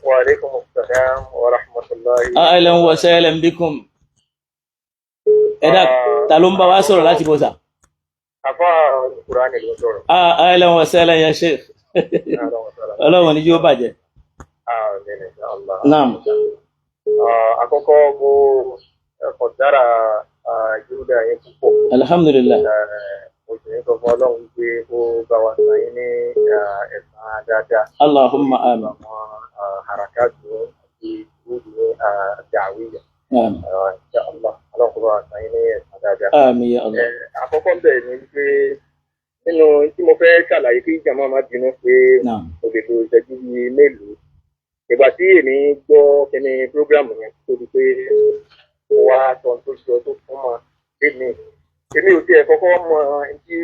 Wa alaikum assalam wa rahmatullahi. Ahlan wa sahlan bikum. Ẹ̀dá ta ló ń bá wa sọ̀rọ̀ láti bọ̀sà? Àfá Kùránì ló sọ̀rọ̀. Ahlan wa sahlan ya Sheikh. Ọlọ́run ní yóò bàjẹ́. Naam. Àkọ́kọ́ mo ẹ̀kọ́ dára Júdà yẹn púpọ̀. Alhamdulillah. Mo sì ní sọ fún Ọlọ́run pé ó bá wa sàn ní ẹ̀san dáadáa. Allahumma amin. Àwọn harakatu àti ìwúdí dàwíyà. Inshallah. Ọlọ́run kó bá wa sàn ní ẹ̀san dáadáa. Àmín ya Allah. Àkọ́kọ́ bẹ́ẹ̀ ni pé nínú tí mo fẹ́ ṣàlàyé kí ìjàmbá má bínú pé mo lè lo ìṣẹ́jú bíi mélòó. Ìgbà tí èmi gbọ́ kíní prógrámù yẹn tó di pé mo wá sọ tó ṣe ọ tó fún mọ èmi ò tiẹ̀ kọ́kọ́ mọ tí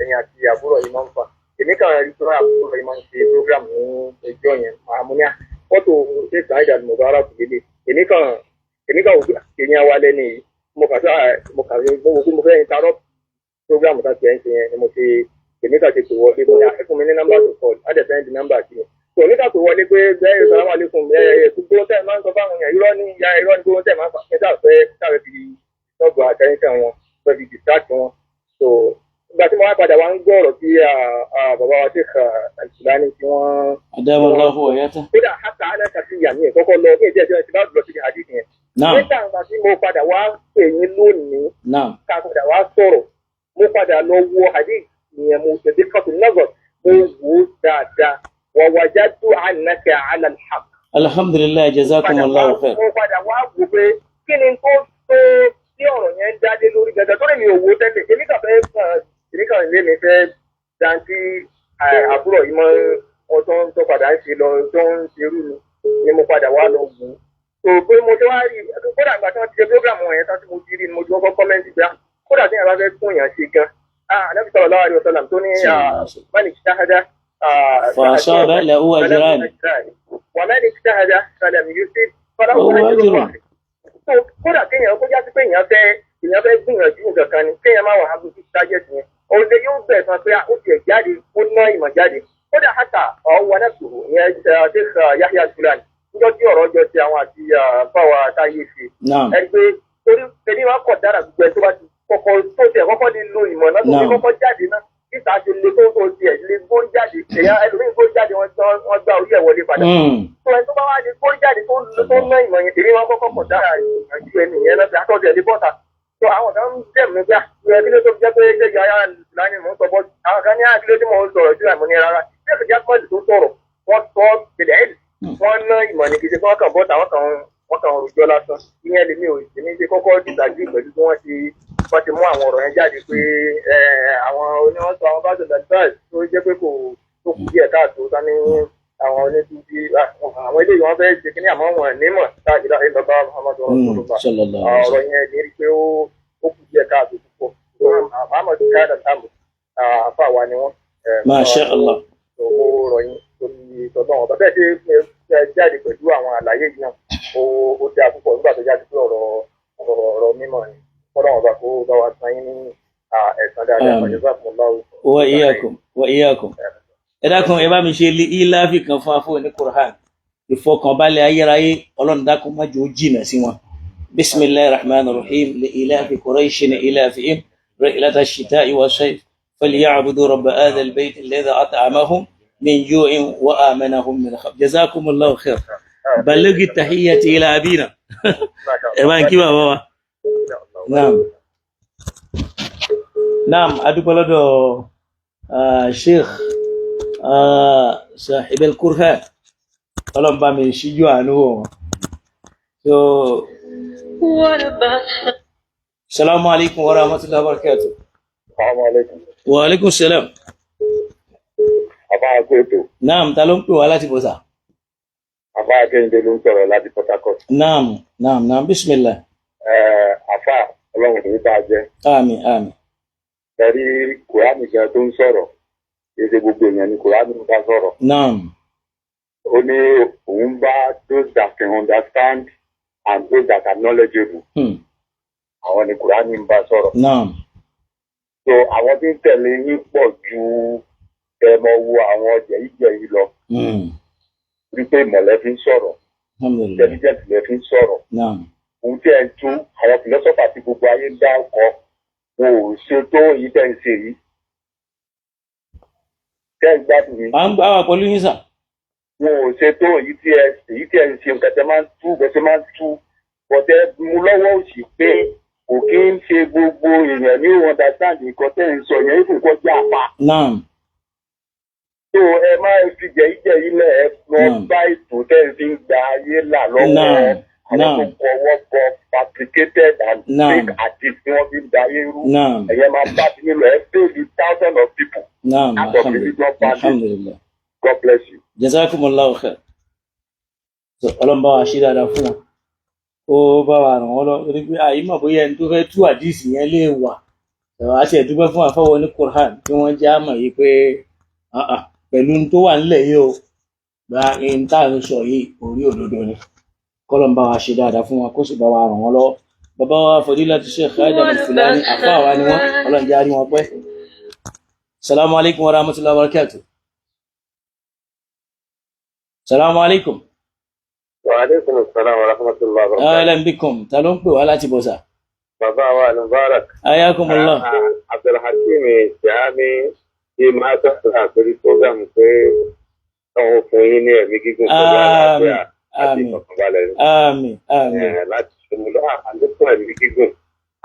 ẹ̀yin àti àbúrò yìí máa ń fà. Èmi kàn rí pé àbúrò yìí máa ń ṣe prógrámù ní ẹjọ́ yẹn àmúníà fọ́tò ṣe ṣáìdà mo bá rà kùdélé. Èmi kàn wò pé èèyàn wa lẹ́nu yìí mo wò pé mo fẹ́ interrupt program tá a ti ẹ̀ ń ṣe yẹn ni mo ṣe èmi kà ṣe tó wọlé bóyá ẹ fún mi ní nọ́mbà tó kọ á dẹ̀ sẹ́ndì nọ́mbà sí mi. Tò ní kà tó wọlé pé bẹ́ẹ̀ sàlámù alaykum gbogbo tẹ̀ máa ń sọ fáwọn èèyàn irọ́ ní gbogbo tẹ̀ máa ń fà kẹta fẹ́ fi sọ́ọ̀bù àtẹ̀yìntẹ̀ wọn fẹ́ fi distract wọn. So ìgbà tí mo wá padà wá ń gbọ́ ọ̀rọ̀ tí bàbá wa Sheikh Al-Albani tí wọ́n. Adamallahu wa yata. Kódà hàtà alẹ́ka sí ìyá mi ẹ̀ kọ́kọ́ lọ kí ìjẹ́ ti bá lọ sí àdìsí yẹn. Nígbà tí mo padà wá pè yín lónìí ká padà wá sọ̀rọ̀ mo padà lọ wo àdìsí yẹn mo ṣe dé kọ́tù nọ́gọ̀ mo wò ó dáadáa wa wajadtu annaka ala al-haq. Alhamdulillah jazakumullahu khair. Mo padà wá wò pé kí ni tó tí ọ̀rọ̀ yẹn jáde lórí gẹ́gẹ́ tó lè mi ò wo tẹ́lẹ̀ èmi kàn lé mi fẹ́ dantí àbúrò yìí mọ́ ọ tó padà ń ṣe lọ tó ń ṣerú ni mo padà wá lọ wò ó. So pé mo ti wá rí kódà ìgbà tí wọ́n ti ṣe program wọn yẹn tán tí mo ti rí ni mo ti kọ́kọ́ kọ́mẹ́ntì gbá kódà tí yàrá fẹ́ tún yàn ṣe gan. Ànábì sallallahu alaihi wasallam tó ní man ijtahada فأصاب له أجران ومن اجتهد فلم يصب فله أجر واحد. tó kódà kéèyàn kó já sí pé èèyàn fẹ́ gbìyànjú nǹkan kan ni kéèyàn má wà á gbé tájẹ́tì yẹn òde yóò bẹ̀ sọ pé ó tiẹ̀ jáde ó ná ìmọ̀ jáde kódà hàtà ọ̀wọ́ náà sòrò ìyẹn Sheikh Yahya Sulani níjọ́ tí ọ̀rọ̀ jọ ti àwọn àti báwa táyé ṣe ẹni pé torí ẹni wọn kọ̀ dára gbogbo ẹ tó bá ti kọ́kọ́ tó tiẹ̀ kọ́kọ́ ní lo ìmọ̀ náà tó fi kọ́kọ́ jáde náà níta ṣe lè tó tiẹ̀ lè gbó jáde èèyàn ẹlòmíín gbó jáde wọn gbá orí ẹ̀ wọlé padà tó ẹni tó bá wá lè gbó jáde tó ná ìmọ̀ yẹn èmi wọn kọ́kọ́ kọ̀ dára ìyànjú ẹni yẹn náà fi àtọ́jú ẹ̀ lé bọ́ta tó àwọn kan ń jẹ́ mi gbà ìyẹn kí ló tó jẹ́ pé ṣé Yahya Sulani mò ń sọ bọ́ àwọn kan ní àkílé tí mò ń sọ̀rọ̀ sí àmúni rárá ṣé ìfìjà pọ́ọ̀lù tó sọ̀rọ̀ wọ́n sọ tẹ́lẹ̀ wọ́n ná ìmọ̀ ní kìí wọ́n kàn bọ́ta wọ́n kàn rojọ́ lásán ìyẹn lè mi ò sì ní ṣe kọ́kọ́ dìtàjú pẹ̀lú bí wọ́n ti mú àwọn ọ̀rọ̀ yẹn jáde pé àwọn oníwọ̀n sọ àwọn bá ṣẹlẹ̀ báyìí tó jẹ́ pé kò tó kù díẹ̀ káàtó tán ní àwọn onítúbí àwọn eléyìí wọ́n fẹ́ ṣe kíní àmọ́ wọn nímọ̀ táàgì láti lọ bá Muhammadu Rasulullah ọ̀rọ̀ yẹn ní rí pé ó kù díẹ̀ káàtó púpọ̀ Muhammadu káàdà táàmù àfàwà ni wọ́n. Masha Allah. Owó rọ̀ yín torí tọ́lọ́ ọ̀bẹ bẹ́ẹ̀ ṣe jáde pẹ̀lú àwọn àlàyé yìí náà ó dáa púpọ̀ nígbà tó jáde pé ọ̀rọ̀ mímọ̀ ni fọlọ́wọ́n bá kó bá wa san yín ní ẹ̀san dáadáa pẹ̀lú bá fún ọlọ́wọ́. wa iyyakum ẹ dákun ẹ bá mi ṣe ìlàfi kan fún afọ ní Qur'an ìfọkànbalẹ̀ ayérayé Ọlọ́run dákun má jẹ́ ó jìnà sí wọn. Bismillahir Rahmanir Rahim li ilafi Qurayshin ilafihim rihlata ash-shita'i wash-shayf falyabudu rabba hadha al-bayt alladhi at'amahum min ju'in wa amanahum min khawf. Jazakumullahu khair. Ballighi tahiyyati ila abina. Ẹ bá ń kí bàbá wa. Naam, adúpẹ́ lọ́dọ̀ Sheikh Sahib al-Qur'an. Ọlọ́run bá mi ṣíjú àánú wọn. So, Assalamu alaikum wa rahmatullahi wa barakatuh. Wa alaikum salam. Àbá Agbóòtò. Naam, ta ló ń pè wá láti bọ́sà? Àbá Akẹ́yìndé ló ń sọ̀rọ̀ láti Port Harcourt. Naam, bismillah. Àfà Ọlọ́run ní bá jẹ́. Àmín. Ẹ̀rí Kùránì gan tó ń sọ̀rọ̀. Èdè gbogbo èèyàn ni Kùránì ń bá sọ̀rọ̀. Naam. Ó ní òun bá those that can understand and those that are knowledgeable. Àwọn ni Kùránì ń bá sọ̀rọ̀. Naam. So àwọn tí ń tẹ̀lé yín pọ̀ ju ẹmọ wo àwọn ọjà yìí lọ. Wípé ìmọ̀lẹ́ fi ń sọ̀rọ̀. Intelligent lẹ fi ń sọ̀rọ̀. Ohun tí ẹ ń tún àwọn philosopher àti gbogbo ayé ń dá ọkọ wọn ò ṣe tó èyí tẹ́ ń ṣe yìí. Tẹ́ ń gbádùn yìí. À ń gbá wà pẹ̀lú yín sà. Wọn ò ṣe tó èyí tí ẹ ń ṣe nǹkan tẹ́ máa ń tú bẹ́ẹ̀ máa ń tú. Bọ̀dẹ́ mú lọ́wọ́ òsì pé kò kí ń ṣe gbogbo èèyàn ní òun understand nǹkan tẹ́ ń sọ yẹn ìfún kọjá àpá. So ẹ máa fi jẹ̀yìí lẹ̀ ẹ lọ bá ètò tẹ́ ń fi gba ayé là lọ́wọ́ àwọn tó kọwọ́ bọ fabricated and fake artists tí wọ́n fi ń da ayé rú. Ẹ̀yẹ máa bá ti nílò ẹ fẹ́ẹ̀lì thousands of people. Alhamdulillah. God bless you. Jazakumullahu khair. So Ọlọ́run bá wa ṣe dáadáa fún wọn. Ó bá wa ràn wọ́n lọ torí pé àyímọ̀ bóyá ẹni tó fẹ́ tú àdìsí yẹn lè wà. Àti ẹ̀dúpẹ́ fún àfọwọ́ ní Qur'an tí wọ́n já mọ̀ yìí pé pẹ̀lú tó wà nílẹ̀ yìí o gba ẹni tá à ń sọ yìí orí òdodo ni. Kọ́lọ́n bá wa ṣe dáadáa fún wọn kó sì bá wa ràn wọ́n lọ́wọ́. Bàbá wa Fadilatu Sheikh Adam al-Fulani àfáà wa ni wọ́n Ọlọ́run jẹ́ àrí wọn pẹ́. Assalamu alaikum wa rahmatullahi wa barakatuh. Assalamu alaikum. Wa alaikum assalam wa rahmatullahi wa barakatuh. Ahlan bikum. Ta ló ń pè wá láti bọ̀sà? Bàbá wa Al-Mubarak. Ayakumullah. Abdulhakeem Jami ṣe máa sọ̀rọ̀ àpèrí program pé àwọn fún yín ní ẹ̀mí gígùn pẹ̀lú àlàáfíà àti ìfọ̀kànbalẹ̀. Àmín. Láti ṣòmùlọ́ àlékún ẹ̀mí gígùn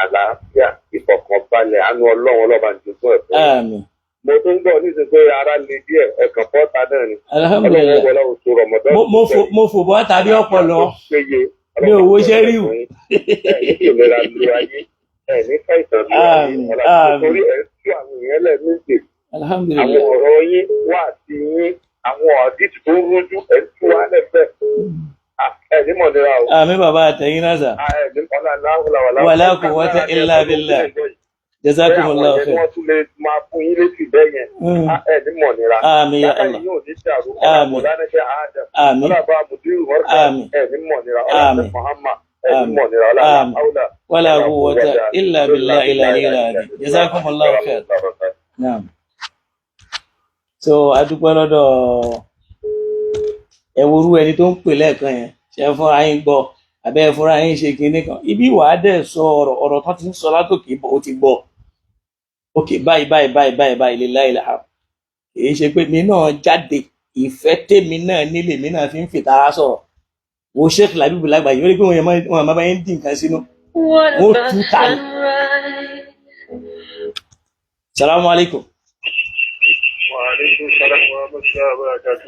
àlàáfíà ìfọ̀kànbalẹ̀ àánú Ọlọ́run ọlọ́ba nìjọba ẹ̀fọ́. Àmín. Mo tún gbọ́ níṣẹ́ pé ara le díẹ̀ ẹ̀kan pọ́ta náà ni. Alhamdulillah. Ọlọ́run wọlé oṣù Ramadan. Mo fò bọ́ tàbí ọpọlọ. Mi ò wo iṣẹ́ rí wù. Ìlera lu ayé ní fàìsàn lu ayé. Nítorí ẹ̀ ń tú àwọn èèyàn lẹ̀ méje. Alhamdulillah. Àwọn ọ̀rọ̀ yín wà sí yín, àwọn ọ̀dìtì tó ń rújú ẹ̀ ń tú wa lẹ́fẹ̀ẹ́. Ẹ̀ ní mọ̀nira o. Àmín bàbá àtẹ̀yìn náà sà. Ẹ̀ ní mọ̀nà láhùlà wala quwwata illa billah. Jazakumullahu khair. Wọ́n tún lè máa fún yín létí bẹ́ẹ̀ yẹn. Ẹ̀ ní mọ̀nira. Àmín ya Allah. Yóò ní ṣàrú. Àmín. Àmín. Àmín. Ẹ̀ ní mọ̀nira. Muhammad. mọ̀ nira ọlá wala quwwata illa billahi al-aliyyil azim. Jazakumullahu khair. Naam. So adúpẹ́ lọ́dọ̀ ẹ̀wòrú ẹni tó ń pè lẹ́ẹ̀kan yẹn ṣe fúnra yín gbọ́ abẹ́ fúnra yín ṣe kinní kan ibi wàá dẹ̀ sọ ọ̀rọ̀ tó ti ń sọ látòkè ó ti gbọ́ òkè báyìí lillahi alhamd èyí ṣe pé mi náà jáde ìfẹ́ tèmi náà nílé mi náà fi ń fìtara sọ̀rọ̀ wo Sheikh Labeeb Lagbaji ó rí pé wọn máa bá yín dín nǹkan sínú wọn tú ta ni. Salamu alaikum.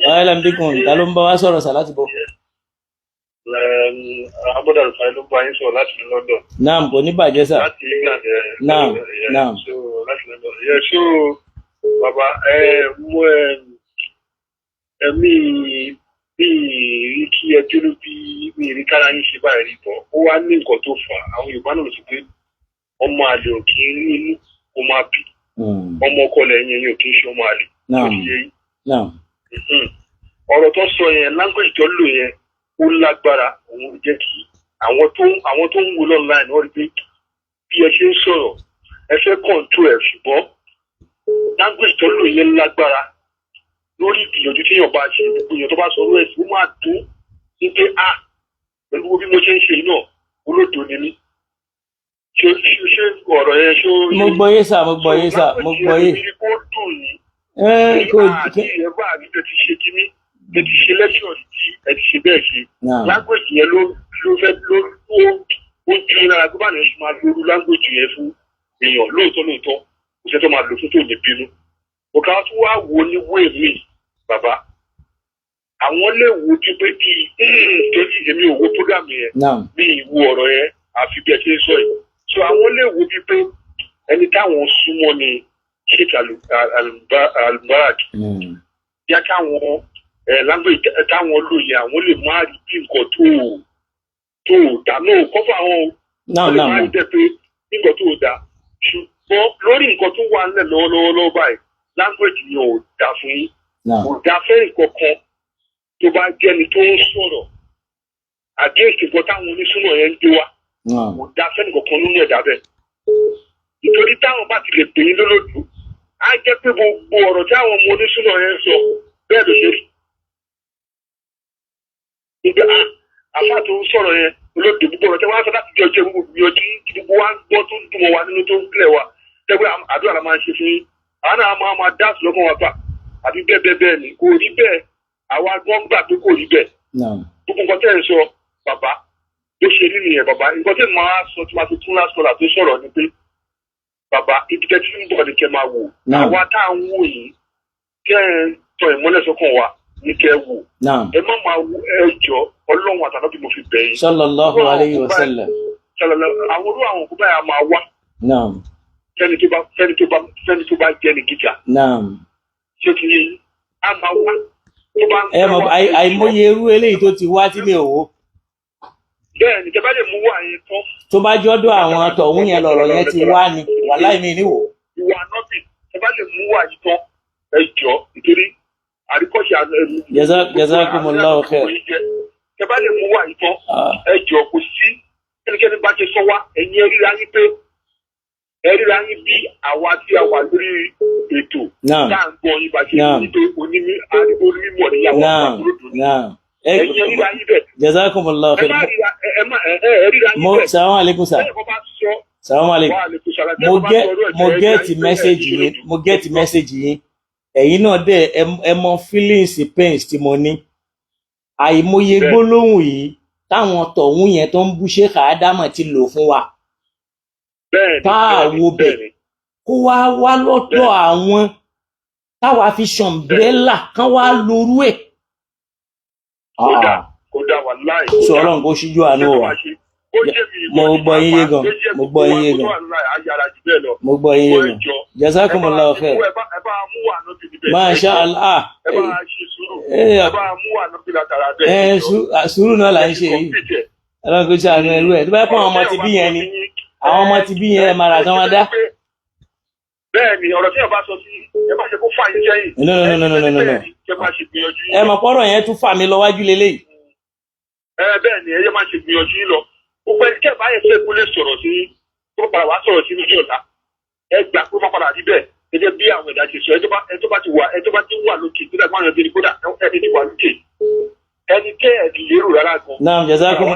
Alhamdulillah, ta ló ń bá wa sọ̀rọ̀ sàláàtì bọ̀? Abọ́dà Rufai ló ń bá yín sọ̀rọ̀ láti London. Naam, kò ní bàjẹ́ sà. Láti England. Naam. So láti London. So bàbá mú ẹ̀mí bí rí kí ẹjọ́ ló bí mi rí kára yín ṣe báyìí rí bọ̀. Ó wá ní nǹkan tó fà á. Àwọn Yorùbá náà sọ pé ọmọ àlè ò kí ń rí inú kó máa bì. Ọmọ ọkọ lẹ́yìn ẹ̀yìn ò kí ń ṣe ọmọ àlè. Ọ̀rọ̀ tó sọ yẹn language tó lò yẹn ó lágbára òun jẹ́ kí àwọn tó ń wo online wọ́n rí pé bí ẹ ṣe ń sọ̀rọ̀ ẹ fẹ́ control ẹ̀ ṣùgbọ́n language tó lò yẹn lágbára lórí ìgbìyànjú tí èèyàn bá ṣe gbogbo èèyàn tó bá sọ̀rọ̀ ẹ̀ sí ó máa dún ní pé pẹ̀lú bí mo ṣe ń ṣe náà olódò ni mí ṣe ọ̀rọ̀ yẹn ṣó. mo gbọ́ yé sà. kó dùn ní. Kò ìyẹ́bà àbí tẹ ti ṣe kíní tẹ ti ṣe lẹ́ṣọ̀ tí ẹ ti ṣe bẹ́ẹ̀ ṣe. Lágbèjì yẹn ló fẹ́ ó ju lára tó bá ní oṣù máa lóru lágbèjì yẹn fún èèyàn lóòótọ́ kò sẹ́ tó máa lò fún tó ní bínú. Òkà tó wá wo ní wéè mi bàbá. Àwọn lè wo tí pé kí torí èmi ò wo program yẹn mi ìwo ọ̀rọ̀ yẹn àfi bí ẹ ṣe ń sọ yìí. So àwọn lè wo bí pé ẹni táwọn súnmọ́ ni Sheikh Al-Mubarak yá káwọn language táwọn lóye àwọn lè má rí bí nǹkan tó dáná kọ́fà àwọn lè má rí dẹ́ pé nǹkan tó dá ṣùgbọ́n lórí nǹkan tó wà nílẹ̀ lọ́wọ́lọ́wọ́ báyìí language yẹn ò dá fún yín kò dá fẹ́ nǹkan kan tó bá jẹ́ni tó ń sọ̀rọ̀ against nǹkan táwọn onísúnà yẹn ń gbé wá kò dá fẹ́ nǹkan kan nínú ẹ̀dá bẹ́ẹ̀ nítorí táwọn bá ti lè pè yín lólódù á jẹ́ pé gbogbo ọ̀rọ̀ tí àwọn ọmọ onísúnà yẹn sọ bẹ́ẹ̀ ló ṣe rí. Ìgbà àfáà tó ń sọ̀rọ̀ yẹn olódò gbogbo ọ̀rọ̀ tí wọ́n á sọ láti jọ jẹ́ gbogbo ìyọjú tí gbogbo wa ń gbọ́ tó ń dùn mọ́ wa nínú tó ń kílẹ̀ wa tẹ́gbẹ́ àdúrà la máa ń ṣe fún yín. Àwọn náà máa dáàsì lọ́kàn wa gbà àbí bẹ́ẹ̀ ni kò rí bẹ́ẹ̀ àwa gbọ́n gbà pé kò rí bẹ́ẹ̀. Gbogbo nǹkan tẹ́ ẹ̀ ń sọ bàbá ló ṣe rí nìyẹn bàbá nǹkan tẹ́ máa sọ tí máa fi tún lásìkò tó sọ̀rọ̀ ni pé bàbá ibi tẹ́ tí ń bọ̀ ní kẹ́ máa wò àwa tá à ń wò yìí kẹ́ ẹ̀ ń tọ ìmọ́lẹ̀ sọ́kàn wa ní kẹ́ ẹ wò ẹ má máa wò ẹjọ́ ọlọ́run àtàlọ́ bí mo fi bẹ̀ yín. Sallallahu alayhi wa sallam. Àwọn olú àwọn òkú báyà máa wá fẹ́ni tó bá jẹ́ ní gíga. Ṣé kí á máa wá tó bá ń fẹ́ wá. Àìmọye irú eléyìí tó ti wá sílé òwò. Bẹ́ẹ̀ni tẹ́ bá lè mú wà yẹn tán. Tó bá jọ́dọ̀ àwọn tọ̀hún yẹn lọ̀rọ̀ yẹn ti wá ni wàláhì mi níwò. Ìwà nọ́bì tẹ́ bá lè mú wà yìí tán ẹ jọ nítorí àríkọ́ṣe Jazakumullahu khair. Tẹ́ bá lè mú wà yìí tán ẹ jọ kò sí ẹnikẹ́ni bá ṣe sọ wá ẹ̀yin ẹ ríra yín pé ẹ ríra yín bí àwa tí a wà lórí ètò tá à ń gbọ́ yín bá ṣe nítorí onímọ̀ níyàwó àbúrò dùn ẹ̀yin ẹ ríra yín bẹ̀. Jazakumullahu khair. Salaam alaikum sir. Salaam alaikum. Mo get message yín. Ẹ̀yin náà dẹ̀ ẹ mọ feelings pains tí mo ní. Àìmọye gbólóhùn yìí táwọn tọ̀hún yẹn tó ń bú Sheikh Ádámọ̀ ti lò fún wa. Táàwọ̀ bẹ̀ kó wá lọ́dọ̀ àwọn táwa fi ṣọ̀mbrẹ́là kán wá lórú ẹ̀. Kódà wà láì. Sọ̀rọ̀ nǹkan ṣíjú àánú wa. Mo gbọ́ yín yé gan. Mo gbọ́ yín yé gan. Jazakumullahu khair. Masha Allah. Sùúrù náà là ń ṣe yìí. Ọlọ́run kò ṣe àánú ẹrú ẹ̀. Tó bá pọ̀ àwọn ọmọ ti bí yẹn ni. Àwọn ọmọ ti bí yẹn mara tán wá dá. Bẹ́ẹ̀ni ọ̀rọ̀ tí ẹ bá sọ sí ẹ má ṣe kó fà yín sẹ́yìn. No. Ẹ mọ̀ pọ́rọ̀ yẹn tún fà mí lọ wájú leléyìí. Bẹ́ẹ̀ni ẹ má ṣe gbìyànjú yín lọ. Gbogbo yẹn ṣe kúlẹ̀ sọ̀rọ̀ sí tó padà wá sọ̀rọ̀ sí lójú ọ̀la ẹ gbà pé wọ́n padà rí bẹ́ẹ̀ gẹ́gẹ́ bí àwọn ẹ̀dá ṣe sọ ẹ tó bá ti wà lókè tó dàgbà yẹn bí kódà ẹni ti wà lókè ẹni tẹ́ ẹ̀ lérò rárá gan. Naam,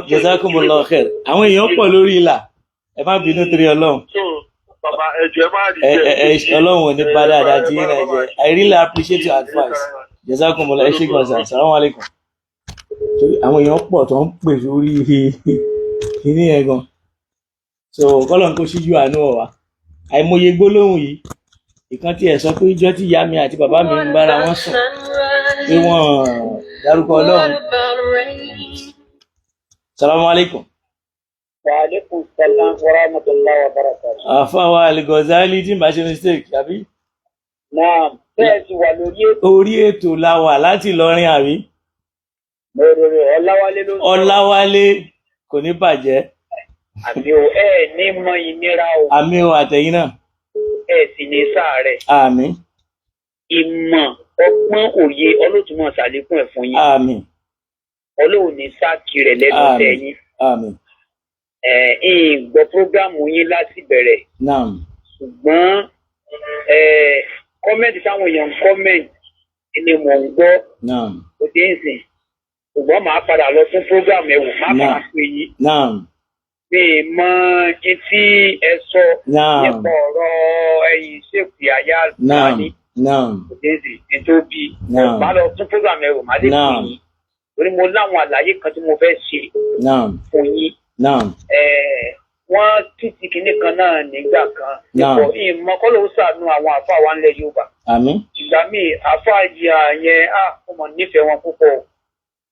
jazakumullahu khair. Àwọn èèyàn pọ̀ lórí ìlà ẹ má bínú torí Ọlọ́run. Bàbá ẹjọ́ ẹ má rí bẹ́ẹ̀. Ọlọ́run ò ní pa dáadáa tí yín náà jẹ. I really appreciate your advice. Jazakumullahu ẹ ṣé gan sa. Assalamu alaikum. Àwọn èèyàn pọ̀ tó ń pè lórí kíní ẹ̀ gan. So kọ́lọ̀ kó ṣíjú àánú ọ̀wá. Àìmọye gbólóhùn yìí. Ìkan tí ẹ̀ sọ pé ìjọ́ tí ìyá mi àti bàbá mi ń bára wọn sùn pé wọ́n dárúkọ Ọlọ́run. Assalamu alaikum. Wa alaikum salam wa rahmatullahi wa barakatuh. Àfáwà Al-Ghazali tí màá ṣe mistake àbí? Naam, bẹ́ẹ̀ ti wà lórí ètò. Orí ètò la wà láti Ìlọrin àbí? Ọláwálé ló ń sọ. Ọláwálé kò ní bàjẹ́. Àmì ò ní mọ ìnira o. Àmì ò àtẹ̀yìn náà. Sì ní sáàrẹ̀. Àmín. Ìmọ̀ ọgbọ́n òye Olótùmọ̀ ṣàlékún ẹ̀ fún yín. Àmín. Ọlọ́run ní sáàkì rẹ̀ lẹ́nu tẹ̀yìn. Àmín. Gbọ́ prógámù yín láti bẹ̀rẹ̀. Naam. Ṣùgbọ́n kọ́mẹ́ǹtì táwọn èèyàn ń kọ́mẹ́ǹtì ni mò ń gbọ́. Naam. Ó ti ń sìn. Ṣùgbọ́n màá padà lọ fún prógámù ẹ̀wò má bàa pè yín. Naam. Mi mọ etí ẹ sọ nípa ọ̀rọ̀ ẹ̀yìn ṣèkì àyà àlùfáàní. Kò dé sí nítorí màá lọ fún prógámù ẹ̀wò má lè pè yín. Torí mo láwọn àlàyé kan tí mo fẹ́ ṣe fún yín. Wọ́n títí kinní kan náà nígbà kan. Ìbọ̀ ìmọ̀ kọ́ ló ṣàánú àwọn àfáà wa ńlẹ̀ Yorùbá. Àmín. Ìgbà míì àfáà yẹn mo mọ̀ nífẹ̀ẹ́ wọn púpọ̀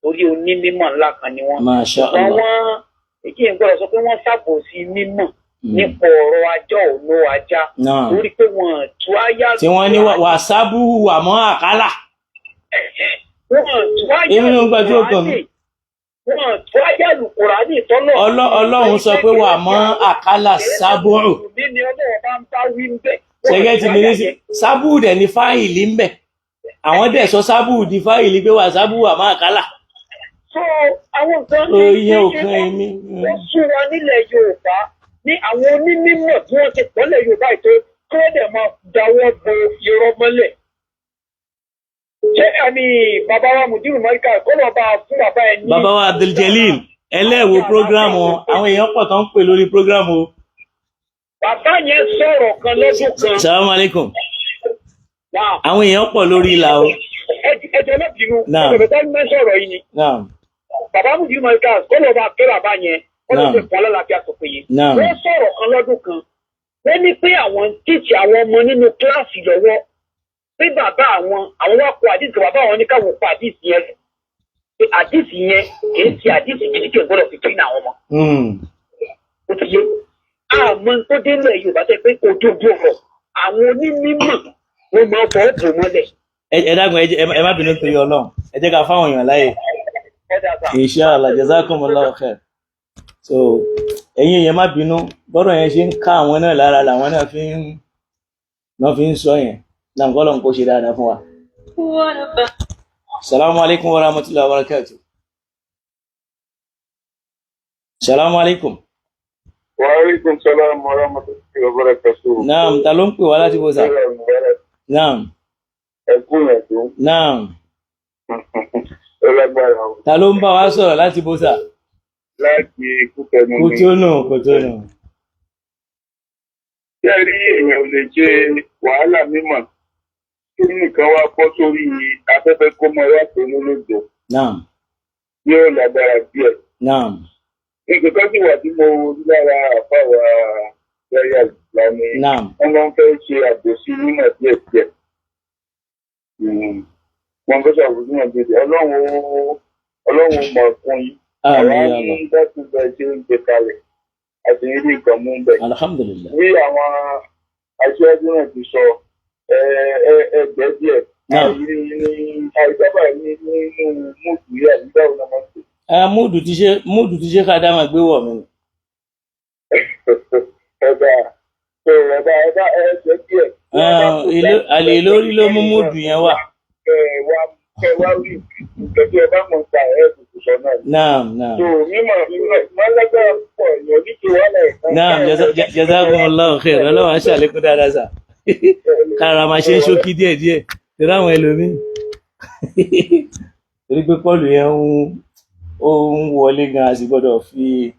torí onímọ̀ ńlá kan ni wọ́n. Masha Allah. Èyí ń gbọ́dọ̀ sọ pé wọ́n ṣàbòsí mímọ̀ nípa ọ̀rọ̀ ajá òun ajá. Lórí pé wọ́n tú àyà. Tí wọ́n ní wàsábù wà mọ́ àkálà. Wọ́n tú àyà Al-Qur'ani tọ́lọ̀. Ọlọ́run sọ pé wà mọ́ àkálà sábùrù. Ṣẹ́gẹ́ ti mi ní sí sábùrù dẹ̀ ní fáìlì ń bẹ̀. Àwọn dẹ̀ sọ sábùrù di fáìlì pé wà sábùrù wà mọ́ àkálà. So àwọn nǹkan tí wọ́n sún wa nílẹ̀ Yorùbá ní àwọn onímọ̀ tí wọ́n ti pọ̀lẹ̀ Yorùbá ètò kí wọ́n dẹ̀ máa dáwọ́ bo irọ́ mọ́lẹ̀. Ṣé bàbá wa Mudiru Marika kọ́ lọ bá fún bàbá ẹ ní. Bàbá wa Abdul Jalil ẹlẹ́wọ̀ prógrámù àwọn èèyàn pọ̀ tó ń pè lórí prógrámù. Bàbá yẹn sọ̀rọ̀ kan lọ́dún kan. Assalamu alaikum. Àwọn èèyàn pọ̀ lórí ìlà o. Ẹjọ́ náà bínú. Ẹgbẹ̀rẹ̀ tó ń mẹ́ sọ̀rọ̀ yìí ni. Bàbá Mudiru Marika kọ́ lọ bá pẹ́ bàbá yẹn kọ́ lọ sí ìpọ́n lálàáfíà tó péye. Wọ́n sọ̀rọ̀ kan lọ́dún kan. Wọ́n ní pé àwọn tíìtì àwọn ọmọ nínú kíláàsì lọ́wọ́. Pé bàbá àwọn wá kó àdìsí bàbá àwọn ní káwọn kó àdìsí yẹn. Pé àdìsí yẹn kìí ṣe àdìsí gidi kí n gbọ́dọ̀ fi kí ní àwọn ọmọ. Ó ti yé. Àmọ́ tó délẹ̀ Yorùbá tẹ́ pé òdodo ọ̀rọ̀ àwọn onímọ̀ wọn máa fọ́ bò mọ́lẹ̀. Ẹ dákun ẹ má bínú torí Ọlọ́run ẹ jẹ́ ká fáwọn èèyàn láyè. Inshallah jazakumullahu khair. So ẹ̀yin èèyàn má bínú bọ́rọ̀ yẹn ṣe ń ká àwọn náà lára làwọn náà fi ń sọ yẹn náà kọ́ lọ́n kó ṣe dáadáa fún wa. Assalamu alaikum wa rahmatullahi wa barakatuh. Assalamu alaikum. Wa alaikum salam wa rahmatullahi wa barakatuh. Naam, ta ló ń pè wá láti bó sà? Naam. Ẹkún yẹn tó. Naam. Ọlágbára o. Ta ló ń bá wa sọ̀rọ̀ láti bó sà? Láti Kútọ́nù. Kútọ́nù. Ṣé rí èèyàn ò lè ṣe wàhálà mímọ̀ kí nìkan wá bọ́ sórí afẹ́fẹ́ kó mọ ẹwà tó ní lójó. Naam. Yóò lágbára díẹ̀. Naam. Nǹkan tó sì wà tí mo rí lára àfáwà yáyà lánàá. Naam. Wọ́n máa ń fẹ́ ṣe àbòsí mímọ̀ díẹ̀díẹ̀. Wọ́n fẹ́ ṣe àbòsí mímọ̀ díẹ̀díẹ̀. Ọlọ́run mọ̀ fún yín. Àwọn ní dákú bẹ́ẹ̀ ṣe ń gbé kalẹ̀ àti ilé nǹkan mú bẹ́ẹ̀. Alhamdulillah. Bí àwọn aṣáájú náà ti sọ ẹgbẹ́ díẹ̀. Àìsábà nínú múùtù yìí àdúgbò náà máa ń pè. Múùdù tí ṣe ká dá máa gbé wọ̀ mí. Ẹ̀dá ẹ̀ṣẹ̀ díẹ̀. Àlè lórí ló mú múùdù yẹn wà. Wá rí ìgbẹ́jọ́ ẹ bá mọ̀ ta ẹ̀ tuntun sọ náà. Naam. So mímọ̀ lágbára pọ̀ èèyàn ní kí wá Naam, jazakumullahu khair. Ọlọ́run á ṣàlékún dáadáa sà. Kára máa ṣe ń ṣókí díẹ̀díẹ̀ torí àwọn ẹlòmíì. Torí pé kọ́ọ̀lù yẹn ó ń wọlé gan, a sì gbọ́dọ̀ fi.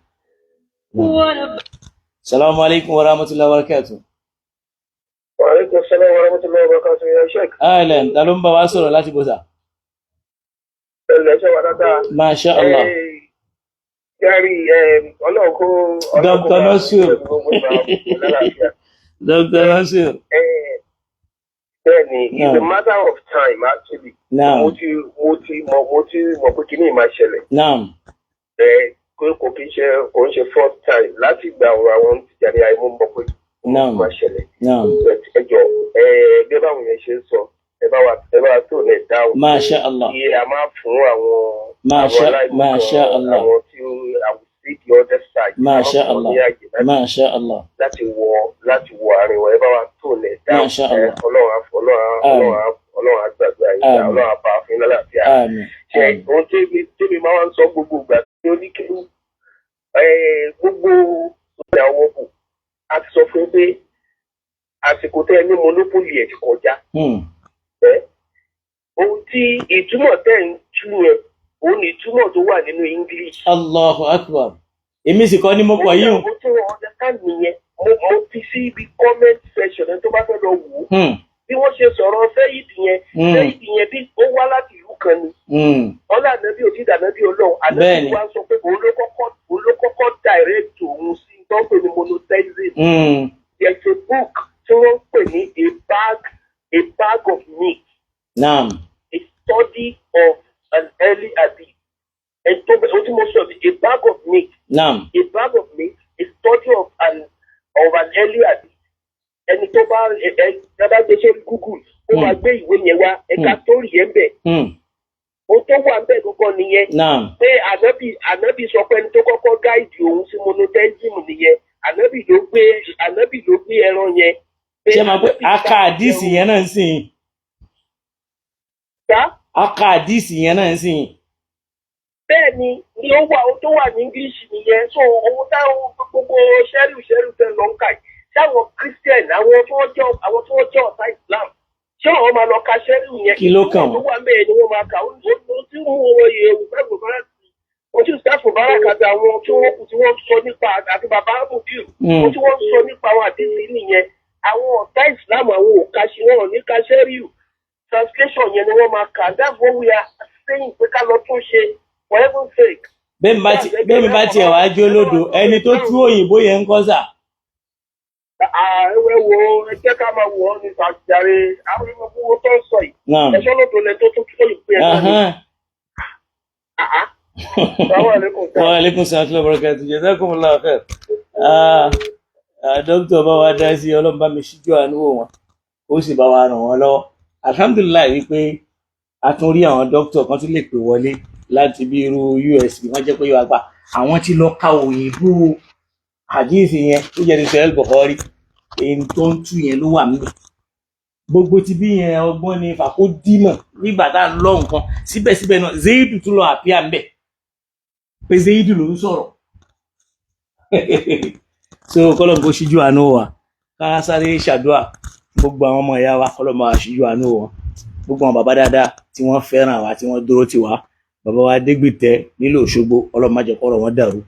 Salamu alaikum wa rahmatullahi wa barakatuh. Wa alaikum salam wa rahmatullahi wa barakatuh ya Sheikh. Ahlan, ta ló ń bá wa sọ̀rọ̀ láti bọ̀ sà? Ẹlẹ́ṣẹ̀ wa dáadáa. Masha Allah. Gary, Ọlọ́run kó. Dr. Nasir. Dr. Nasir. Bẹ́ẹ̀ni, it's a matter of time actually. Mo ti mọ̀ pé kíní máa ṣẹlẹ̀. Naam. Kò kì í ṣe first time láti gba ọ̀rọ̀ àwọn Tijani àìmọ́ mọ̀ pé kíní máa ṣẹlẹ̀. Ẹ jọ ẹgbẹ́ báwọn yẹn ṣe ń sọ ẹ bá wa tó lè dáhùn. Masha Allah. Iye a máa fún àwọn Masha Allah. Àwọn tí àwọn sí the other side. Masha Allah. Masha Allah. Láti wọ àárín wọn ẹ bá wa tó lè dáhùn. Masha Allah. Ọlọ́run àgbàgbà yìí Ọlọ́run àbá fún lálàáfíà. Ṣé ohun tẹ́mi máa ń sọ gbogbo ìgbà tí ó ní kí gbogbo ìyàwó bù a ti sọ fún pé àsìkò tẹ́ ẹ ní monopoly ẹ̀ ti kọjá. Ohun tí ìtumọ̀ tẹ́ ń tú yẹn òun ni ìtumọ̀ tó wà nínú English. Allahu Akbar. Èmi sì kọ́ ni mo kọ̀ yín o. Mo tún understand nìyẹn. Mo fi sí ibi comment section ẹni tó bá fẹ́ lọ wò ó. Bí wọ́n ṣe sọ̀rọ̀ Sẹ́yìdì yẹn bí ó wá láti ìlú kan ni. Ọlá ànábì ò tí dànábì Ọlọ́run. Ànábì wa sọ pé òun ló kọ́kọ́ direct òun sí tó ń pè ní monotheism. There's a book tí wọ́n ń pè ní a bag of meat. Naam. A study of an early hadith. O tí mo sọ a bag of meat. Naam. A bag of meat, a study of an early hadith. Ẹni tó bá gbé ṣe Google ó máa gbé ìwé yẹn wá ẹ̀ka tó rí yẹn bẹ̀. Ohun tó wà bẹ́ẹ̀ gbogbo nìyẹn. Pé ànábì sọ pé ẹni tó kọ́kọ́ gáìdì òun sí monotheism nìyẹn. Ànábì ló gbé ẹran yẹn. Ṣé máa pé aka àdìsí yẹn náà ń sìn? Aka àdìsí yẹn náà ń sìn. Bẹ́ẹ̀ni ni ó tó wà ní English nìyẹn. So ohun táwọn gbogbo ṣẹ́rù fẹ́ lọ ń kà yìí. Sáwọn Christian àwọn tí wọ́n jẹ́ ọ̀tá Islam ṣé àwọn máa lọ ka ṣẹ́rù yẹn. Kí ló kàn wọ́n? Tó wà bẹ́ẹ̀ ni wọ́n máa kà ó tí mú oyè òwúfẹ́gbò bára sí ojú ìsáfù bára kàtà àwọn tí wọ́n kù tí wọ́n sọ nípa àti bàbá Abudu tí wọ́n sọ nípa àwọn àdéhùn nìyẹn. Àwọn ọ̀tá Islam àwọn òkàṣì wọn ní ka ṣẹ́rù translation yẹn ni wọ́n máa kà. That's what we are saying pé ká lọ tún ṣe for heaven's sake. Bẹ́ẹ̀ mi bá tiẹ̀ wá jó lódò ẹni tó tú òyìnbó yẹn ń kọ́ sà. Ẹwẹ́ wo ẹjẹ́ ká máa wọ̀ ọ́ ní ìfàjàre àwọn ẹgbẹ́ owó tó ń sọ yìí. Ẹ̀ṣọ́ lódò lẹ tó tún ìpè ẹ̀ Wa alaikum salaam wa barakatuh. Jazakumullahu khair. Dókítà bá wa dá sí Ọlọ́run bá mi ṣíjú àánú wò wọ́n ó sì bá wa ràn wọ́n lọ́wọ́. Alhamdulillah wípé a tún rí àwọn dókítà kan tún lè pè wọlé láti bí irú US wọ́n jẹ́ pé yóò àgbà àwọn tí lọ ka òyìnbó hadithi yẹn tó jẹ́ ní Sahih Bukhari èyí tó ń tú yẹn ló wà níbẹ̀. Gbogbo ti bí yẹn ọgbọ́n ni fàkó dímọ̀ nígbà tá a lọ nǹkan síbẹ̀síbẹ̀ náà Zaidu tún lọ àpíà ń bẹ̀ pé Zaidu ló ń sọ̀rọ̀. So kọ́lọ̀ kó ṣíjú àánú wa ká sáré ṣàdúrà gbogbo àwọn ọmọ ìyá wa kọ́lọ̀ máa ṣíjú àánú wọn gbogbo àwọn bàbá dáadáa tí wọ́n fẹ́ràn wa tí wọ́n dúró tì wá bàbá wa Adégbìtẹ́ nílò Òṣogbo Ọlọ́run má jẹ́ kọ́rọ̀ wọn dàrú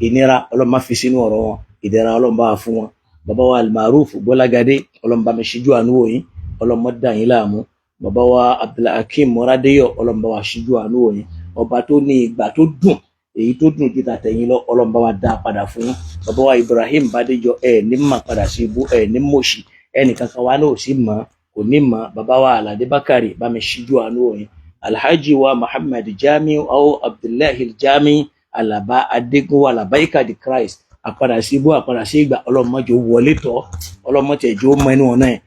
ìnira Ọlọ́run má fi sínú ọ̀rọ̀ wọn ìdẹ̀ra Ọlọ́run bá wa fún wọn bàbá wa Almaruf Bọ́lágadé Ọlọ́run bá mi ṣíjú àánú wò yín Ọlọ́run má dà yín láàmú bàbá wa Abdulhakeem Mọ́rádéyọ̀ Ọlọ́run bá wa ṣíjú àánú wò yín ọba tó ní ìgbà tó dùn èyí tó dùn ju tàtẹ̀yìn lọ Ọlọ́run bá wa dá padà fún yín bàbá wa Ibrahim Bádéjọ ní mà padà sí ibú ní mòṣì ẹnìkan kan wa náà sì mọ̀ kò ní mọ̀ bàbá wa Aládé Bákàrè bá mi ṣíjú àánú wò yín Alhaji wa Muhammad Jami au Abdullahi Jami Alaba Adégún Alabaika the Christ àpadà sí ibú àpadà sí ìgbà ọlọ́mọdé wọlé tọ́ ọlọ́mọdé ẹjọ́ mọ inú ọ̀nà ẹ̀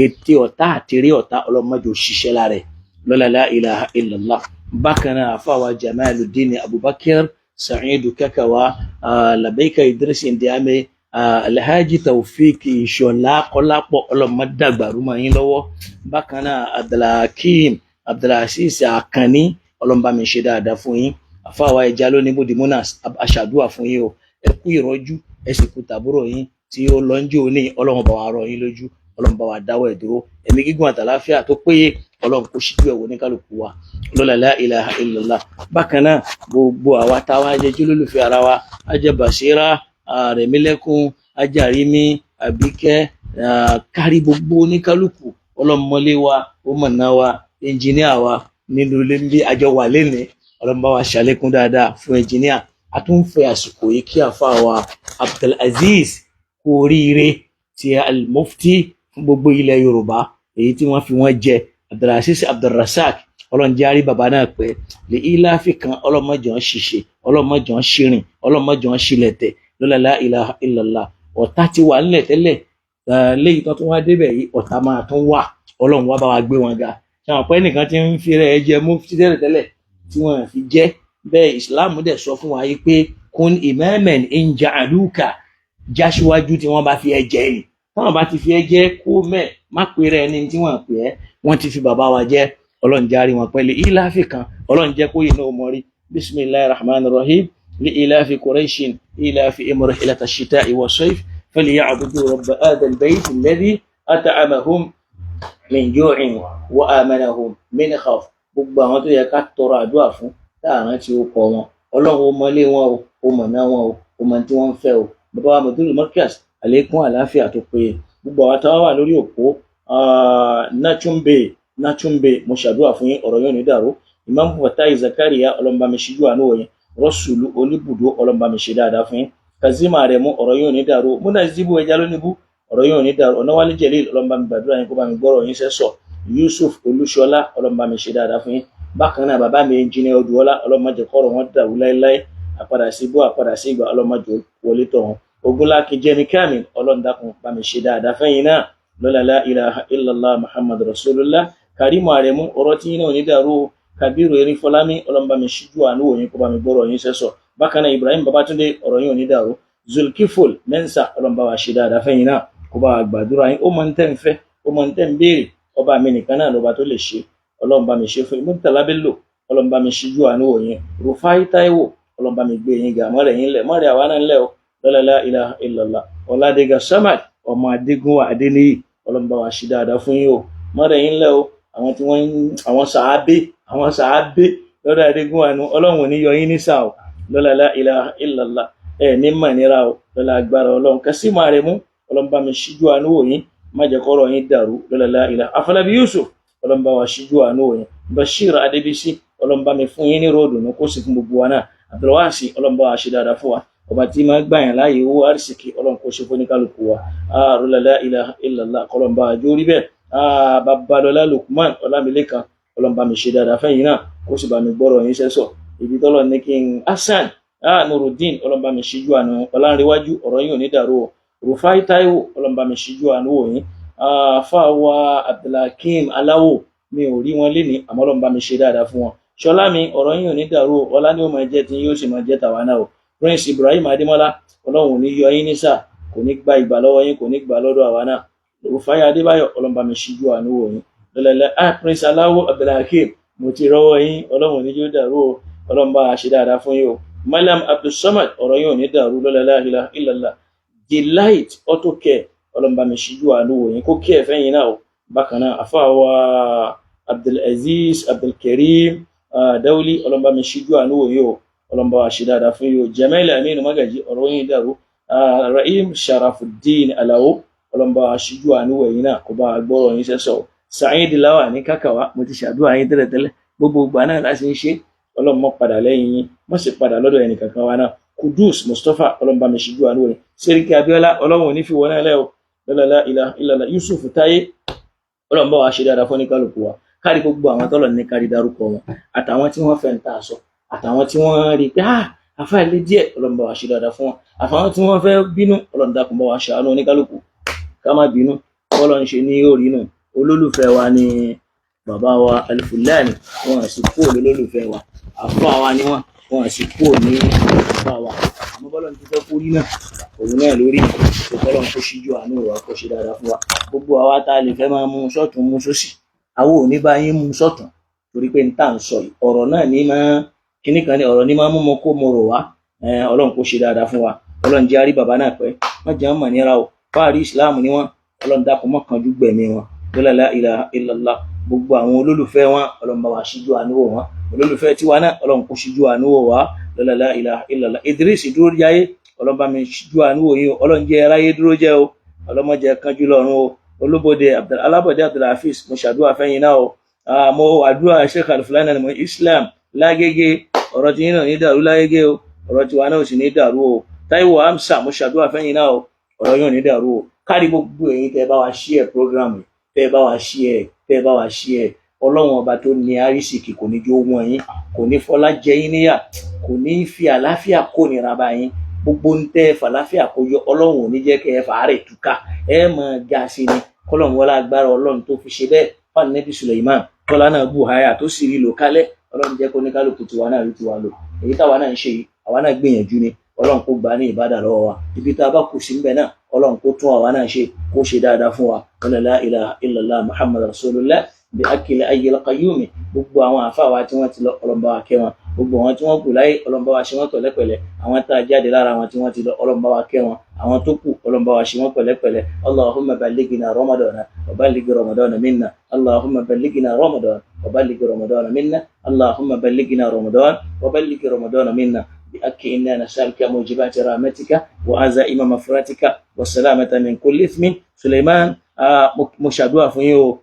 ètè ọ̀tá àtẹ̀rẹ́ ọ̀tá ọlọ́mọdé òṣìṣẹ́ lára ẹ̀ lọ́la la ilaha illallah bákan náà àfàwà Jamaluddin Abubakar Sa'idu Kakawa Labaika Idris Ndiame Alhaji Taufik Ìṣọ̀lá Kọ́lápọ̀ ọlọ́mọdé àgbàrúmọ̀ yín lọ́wọ́ bákan náà Abdulhakeem Abdulaziz Akànní ọlọ́mọba mi ṣe dáadáa fún yín àfàwà ẹja lónìí bòdì munas aṣàdúà fún yín o ẹ kú ìrọ́jú ẹ sì kú tàbúrò yín tí ó lọ ń jò ní ọlọ́run bá wa rọ̀ yín lójú ọlọ́run bá wa dáwọ́ ẹ̀ dúró ẹ̀mí gígùn àtàláfíà tó péye ọlọ́run kó ṣíjú ẹ̀wò ní kálukú wa lọ́la la ilaha illallah. Bákan náà gbogbo àwa táwa jẹ́ jólólùfẹ́ ara wa ajẹ́ Bàṣírà Rẹ̀mílẹ́kún Ajárímí Àbíkẹ́ kárí gbogbo oníkálukú ọlọ́mọlé wa ọmọọ̀nà wa ẹnjìníà wa nínú ilé ń bí àjọ wà lénìí ọlọ́run bá wa ṣàlékún dáadáa fún ẹnjìníà. A tún fẹ́ àsìkò yìí kí àfáà wa Abdulaziz kú oríire ti al-Mufti fún gbogbo ilẹ̀ Yorùbá èyí tí wọ́n fi wọ́n jẹ Abdulaziz Abdulrasaq ọlọ́njẹ́ àrí bàbá náà pẹ́ lè iláfi kan ọlọ́mọjọ́ ṣiṣẹ́ ọlọ́mọjọ́ ṣìrìn ọlọ́mọjọ́ ṣílẹ̀tẹ̀ lọ́la la ilaha illallah. Ọ̀tá ti wà nílẹ̀ tẹ́lẹ̀ léyìí tó tún wá débẹ̀ yìí ọ̀tá máa tún wà ọlọ́run wá bá wa gbé wọn ga. ṣàwọn pẹ́ nìkan ti ń fi rẹ̀ jẹ Mufti tẹ́lẹ̀ tí wọ́n fi jẹ́ bẹ́ẹ̀ ìsìláàmù dẹ̀ sọ fún wa yìí pé kun imaman in ja'aluka jáṣíwájú tí wọ́n bá fi ẹ jẹ ni táwọn bá ti fi ẹ jẹ kó mẹ́ má pè rẹ ní tí wọ́n pè ẹ́ wọ́n ti fi bàbá wa jẹ́ ọlọ́run járí wọn pẹ́lẹ́ ìlàfi kan ọlọ́run jẹ́ kó yìí náà mọ́rí bismillahir rahmanir rahim li ilafi quraishin ilafi imrihilata shita'i wa sayf falya'budu rabba hadhal bayt alladhi at'amahum min ju'in wa amanahum min khawf. Gbogbo àwọn tó yẹ ká tọrọ àdúrà fún láàrín tí ó kọ wọn ọlọ́run ó mọlé wọn o ó mọ̀nà wọn o ó mọ tí wọ́n ń fẹ́ o. Bàbá wa Mudul Markaz àlékún àlàáfíà tó péye. Gbogbo àwọn táwa wà lórí òpó Nachumbe mo ṣàdúrà fún yín ọ̀rọ̀ yóò ní dàrú. Imam Fatai Zakaria ọlọ́mọba mi ṣíjú àánú wọ̀nyí Rọ́sùlù Oníbùdó ọlọ́mọba mi ṣe dáadáa fún yín. Kazima rẹ̀ mú ọ̀rọ̀ yóò ní dàrú. Múnàzíbù ẹja lónìbù ọ̀rọ̀ yóò ní dàrú. Ọ̀nàwálé Jalil ọlọ́mọba mi gbàdúrà yín kó bá mi gbọ́rọ̀ yín sẹ́sọ̀. Yusuf Olúṣọlá ọlọ́mọba mi ṣe dáadáa fún yín. Bákan náà bàbá mi Engineer Odùọlá ọlọ́mọdé kọ́rọ̀ wọn dàrú láéláé àpadà sí bó àpadà sí ìgbà ọlọ́mọdé wọlé tọ̀ wọn. Ogunlákin Jẹ́mi Kamil ọlọ́ndàkùn bá mi ṣe dáadáa fẹ́yìn náà lọ́la la ilaha illallah Muhammad Rasulullah. Karimu Aremu ọ̀rọ̀ tí iná ò ní dàrú. Kabiru Erin Fọlámi ọlọ́mọba mi ṣíjú àánú òyìn kó bá mi gbọ́rọ̀ yín sẹ́sọ̀. Bákan náà Ibrahim Babatunde ọ̀rọ̀ yín ò ní dàrú. Zulkiful Mensa ọlọ́mọba wa ṣe dáadáa fẹ́yìn náà kó bá gbàdúrà yín ó mọ ní tẹ́ ń fẹ́ ó mọ ní tẹ́ ń béèrè ọba mi nìkan náà lọ́ba tó lè ṣe ọlọ́mọba mi ṣe fún yín. Murtala Bello ọlọ́mọba mi ṣíjú àánú òyìn. Rufai Taiwo ọlọ́mọba mi gbé yín ga mọ́rẹ̀ yín lẹ̀ mọ́rẹ̀ àwa náà ńlẹ̀ o lọ́la la ilaha illallah. Ọládégà Samad ọmọ Adégúnwà Adéníyì ọlọ́mọba wa ṣe dáadáa fún yín o mọ́rẹ̀ yín lẹ̀ o. Àwọn tí wọ́n àwọn sàábé lọ́dọ̀ Adégúnwà nu ọlọ́run ní yọ yín ní sáà o lọ́la la ilaha illallah ní mà nira o lọ́la agbára ọlọ́run. Kasimu Aremu ọlọ́mọba mi ṣíjú àánú òyìn má jẹ́ kọ́rọ̀ yín dàrú lọ́la la ilaha. Afọlábí Yusuf ọlọ́mọba wa ṣíjú àánú òyìn. Bashir Adébísí ọlọ́mọba mi fún yín ní ròdù ní kó sì fún gbogbo wa náà. Abdulwasi ọlọ́mọba wa ṣe dáadáa fún wa ọba tí máa gbà yàn láàyè owó àrísìkì ọlọ́run kó ṣe fún ní kálukú wa lọ́la la ilaha illallah kọlọ́mọba àjórí bẹ́ẹ̀. Babalọlá Lukman Ọlámilékan ọlọ́mọba mi ṣe dáadáa fẹ́yìn náà kó sì bá mi gbọ́rọ̀ yín sẹ́sọ̀. Ibi tọ́lọ̀ ní kí n Hasan Nuruddin ọlọ́mọba mi ṣíjú àánú Ọlánrewájú ọ̀rọ̀ yín ò ní dàrú o. Rufai Taiwo ọlọ́mọba mi ṣíjú àánú òyìn. Fáwa Abdulhakeem Aláwò mi ò rí wọn lénìí àmọ́ ọlọ́mọba mi ṣe dáadáa fún wọn. Ṣọlá mi ọ̀rọ̀ yín ò ní dàrú o ọlá ni ó máa jẹ́ tí yóò sì máa jẹ́ tàwa náà o. Prince Ibrahim Adémọ́lá ọlọ́run ò ní yọ yín ní sáà kò ní gba ìgbà lọ́wọ́ yín kò ní gbà lọ́dọ̀ àwa náà. Rufai Adébáyọ̀ ọlọ́mọba mi ṣíjú àánú òyìn lọ́lẹ́lẹ́ Prince Aláwò Abdulhakeem mo ti rọ́wọ́ yín ọlọ́run ní yóò dàrú o ọlọ́mọba ṣe dáadáa fún yín o. Malam Abdulsamad ọ̀rọ̀ yín ò ní dàrú lọ́lẹ́ la ilaha illallah. Delight Autocare ọlọ́mọba mi ṣíjú àánú òyìn kó kí ẹ̀ fẹ́yìn náà o. Bákan náà àfáàwà Abdulaziz Abdulkarim Dawli ọlọ́mọba mi ṣíjú àánú òyìn o ọlọ́mọba ṣe dáadáa fún yín o. Jamil Aminu Magaji ọ̀rọ̀ yín dàrú. Rahim Sharafuddin Alao ọlọ́mọba ṣíjú àánú òyìn náà kó bá gbọ́rọ̀ yín sẹ́sọ̀. Saheed Lawa ní Kakawa mo ti ṣàdúrà yín tẹ́lẹ̀tẹ́lẹ̀ gbogbo ìgbà náà láti ń ṣe ọlọ́mọ padà lẹ́yìn yín wọ́n sì padà lọ́dọ̀ ẹnì kankan wa náà. Kudus Mustapha ọlọ́mọba mi ṣíjú àánú òyìn. Seriki Abiola ọlọ́run ò ní fi wọ́n náà lẹ́ o lọ́la la ilaha illallah. Yusuf Táyé ọlọ́mọba wa ṣe dáadáa fún ní kálukú wa kárí gbogbo àwọn tọ́lọ̀ ní kárí dárúkọ wọn àtàwọn tí wọ́n fẹ́ ń tà sọ àtàwọn tí wọ́n rí pé àfáà ilé díẹ̀ ọlọ́mọba wa ṣe dáadáa fún wọn àfàwọn tí wọ́n fẹ́ bínú ọlọ́ndàkùn bá wa ṣàánú oníkálukú ká má bínú bọ́lọ́ ń ṣe ní orí nù. Olólùfẹ́ wa ni bàbá wa Alfulani wọn sì kúrò lólùfẹ́ wa àfáà wa ni wọn sì kúrò ní àfáà wa àmọ́ bọ́lọ́ ń ti fẹ́ kúrí náà òun náà lórí ìṣèkọ́lọ́ ń kó ṣíjú àánú wa kó ṣe dáadáa fún wa. Gbogbo àwa tá a lè fẹ́ máa mú sọ́tún mú sósì àwọn ò ní bá yín mú sọ́tún torí pé n tá à ń sọ yìí ọ̀rọ̀ náà ní máa kíní kan ní ọ̀rọ̀ ní máa mú mọ kó mo rò wá ọlọ́run kó ṣe dáadáa fún wa ọlọ́run jẹ́ àrí bàbá náà pẹ́ má jẹ́ wọn mọ̀ níra o fáàrí ìsìláàmù ni wọ́n ọlọ́run dákun mọ́ kanjú gbẹ̀mí wọn la ilaha illallah gbogbo àwọn olólùfẹ́ wọn ọlọ́run bá wa ṣíjú àánú wò wọn olólùfẹ́ tiwa náà ọlọ́run kó ṣíjú àánú wò wá la ilaha illallah Idris dúró jáyé ọlọ́run bá mi ṣíjú àánú wò yín ọlọ́run jẹ́ ráyé dúró jẹ́ o ọlọ́mọ jẹ́ kanjú lọ́run o olóbodè alábọ̀dé Abdulhafiz mo ṣàdúrà fẹ́yìn náà o mo àdúrà Sheikh Al-Fulani mo Islam lágége ọ̀rọ̀ tí yín náà ní dàrú lágége o ọ̀rọ̀ tiwa náà ò sì ní dàrú o Táíwò Hamza mo ṣàdúrà fẹ́yìn náà o ọ̀rọ̀ yóò ní dàrú o kárí gbogbo èyí tẹ́ bá wa share program tẹ́ bá wa share ọlọ́run ọba tó ní àrísìkì kò ní jó wọ́n yín kò ní fọlá jẹ yín níyà kò ní fi àlàáfíà kó nira bá yín gbogbo ń tẹ́ fàlàáfíà kó yọ ọlọ́run ò ní jẹ́ kẹ́ ẹ fàárẹ̀ túká ẹ máa ga sí ni kọ́lọ́run wọlé agbára ọlọ́run tó fi ṣe bẹ́ẹ̀ fún Ànábì Suleiman tọ́lá náà bù háyà tó sì rí lò kálẹ̀ ọlọ́run jẹ́ kó ní kálukú tiwa náà rí tiwa lò èyí táwa náà ń ṣe yìí àwa náà gbìyànjú ni ọlọ́run kó gbà ní ìbádà lọ́wọ́ wa ibi tá a bá kù sí níbẹ̀ náà ọlọ́run kó tún àwa náà ṣe kó ṣe dáadáa fún wa la ilaha illallah Muhammad rasulullah bí akílẹ̀ ayyil qayyum gbogbo àwọn àfáà wa tí wọ́n ti lọ ọlọ́mọba wa kẹ́ wọn gbogbo àwọn tí wọ́n kù láyé ọlọ́mọba wa ṣe wọ́n pẹ̀lẹ́pẹ̀lẹ́ àwọn tá a jáde lára àwọn tí wọ́n ti lọ ọlọ́mọba wa kẹ́ wọn àwọn tó kù ọlọ́mọba wa ṣe wọ́n pẹ̀lẹ́pẹ̀lẹ́ Allahumma ballighna Ramadan wa balligh Ramadan minna Allahumma ballighna Ramadan wa balligh Ramadan minna Allahumma ballighna Ramadan wa balligh Ramadan minna بأك إنا نسألك موجبات رحمتك وعزائم مغفرتك والسلامة من كل إثم سليمان مشادوا فيو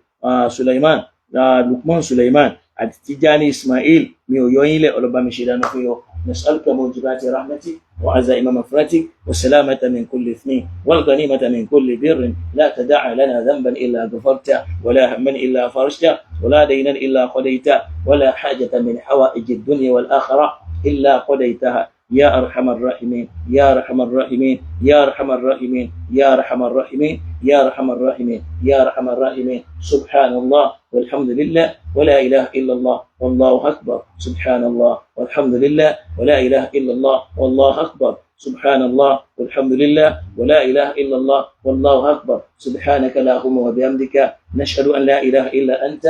سليمان لقمان سليمان Tijani Ismail mi ò yọ yín lẹ̀ ọlọ́ba mi ṣe dáná fún yọ nas'aluka mawjibati rahmatik wa azaima maghfiratik wa salamata min kulli ithmin wal ghanimata min kulli birrin la tada'a lana dhanban illa ghafarta wa la hamman illa farajta wa la daynan illa qadayta wa la hajatan min hawaiji ad-dunya wal akhirah illa qadaytaha يا أرحم الراحمين يا أرحم الراحمين يا أرحم الراحمين يا أرحم الراحمين يا أرحم الراحمين يا أرحم الراحمين سبحان الله والحمد لله ولا إله إلا الله والله أكبر سبحان الله والحمد لله ولا إله إلا الله والله أكبر سبحان الله والحمد لله ولا إله إلا الله والله أكبر سبحانك اللهم وبحمدك نشهد أن لا إله إلا أنت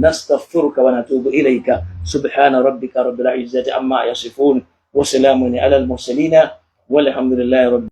نستغفرك ونتوب إليك سبحان ربك رب العزة عما يصفون وسلام على المرسلين والحمد لله رب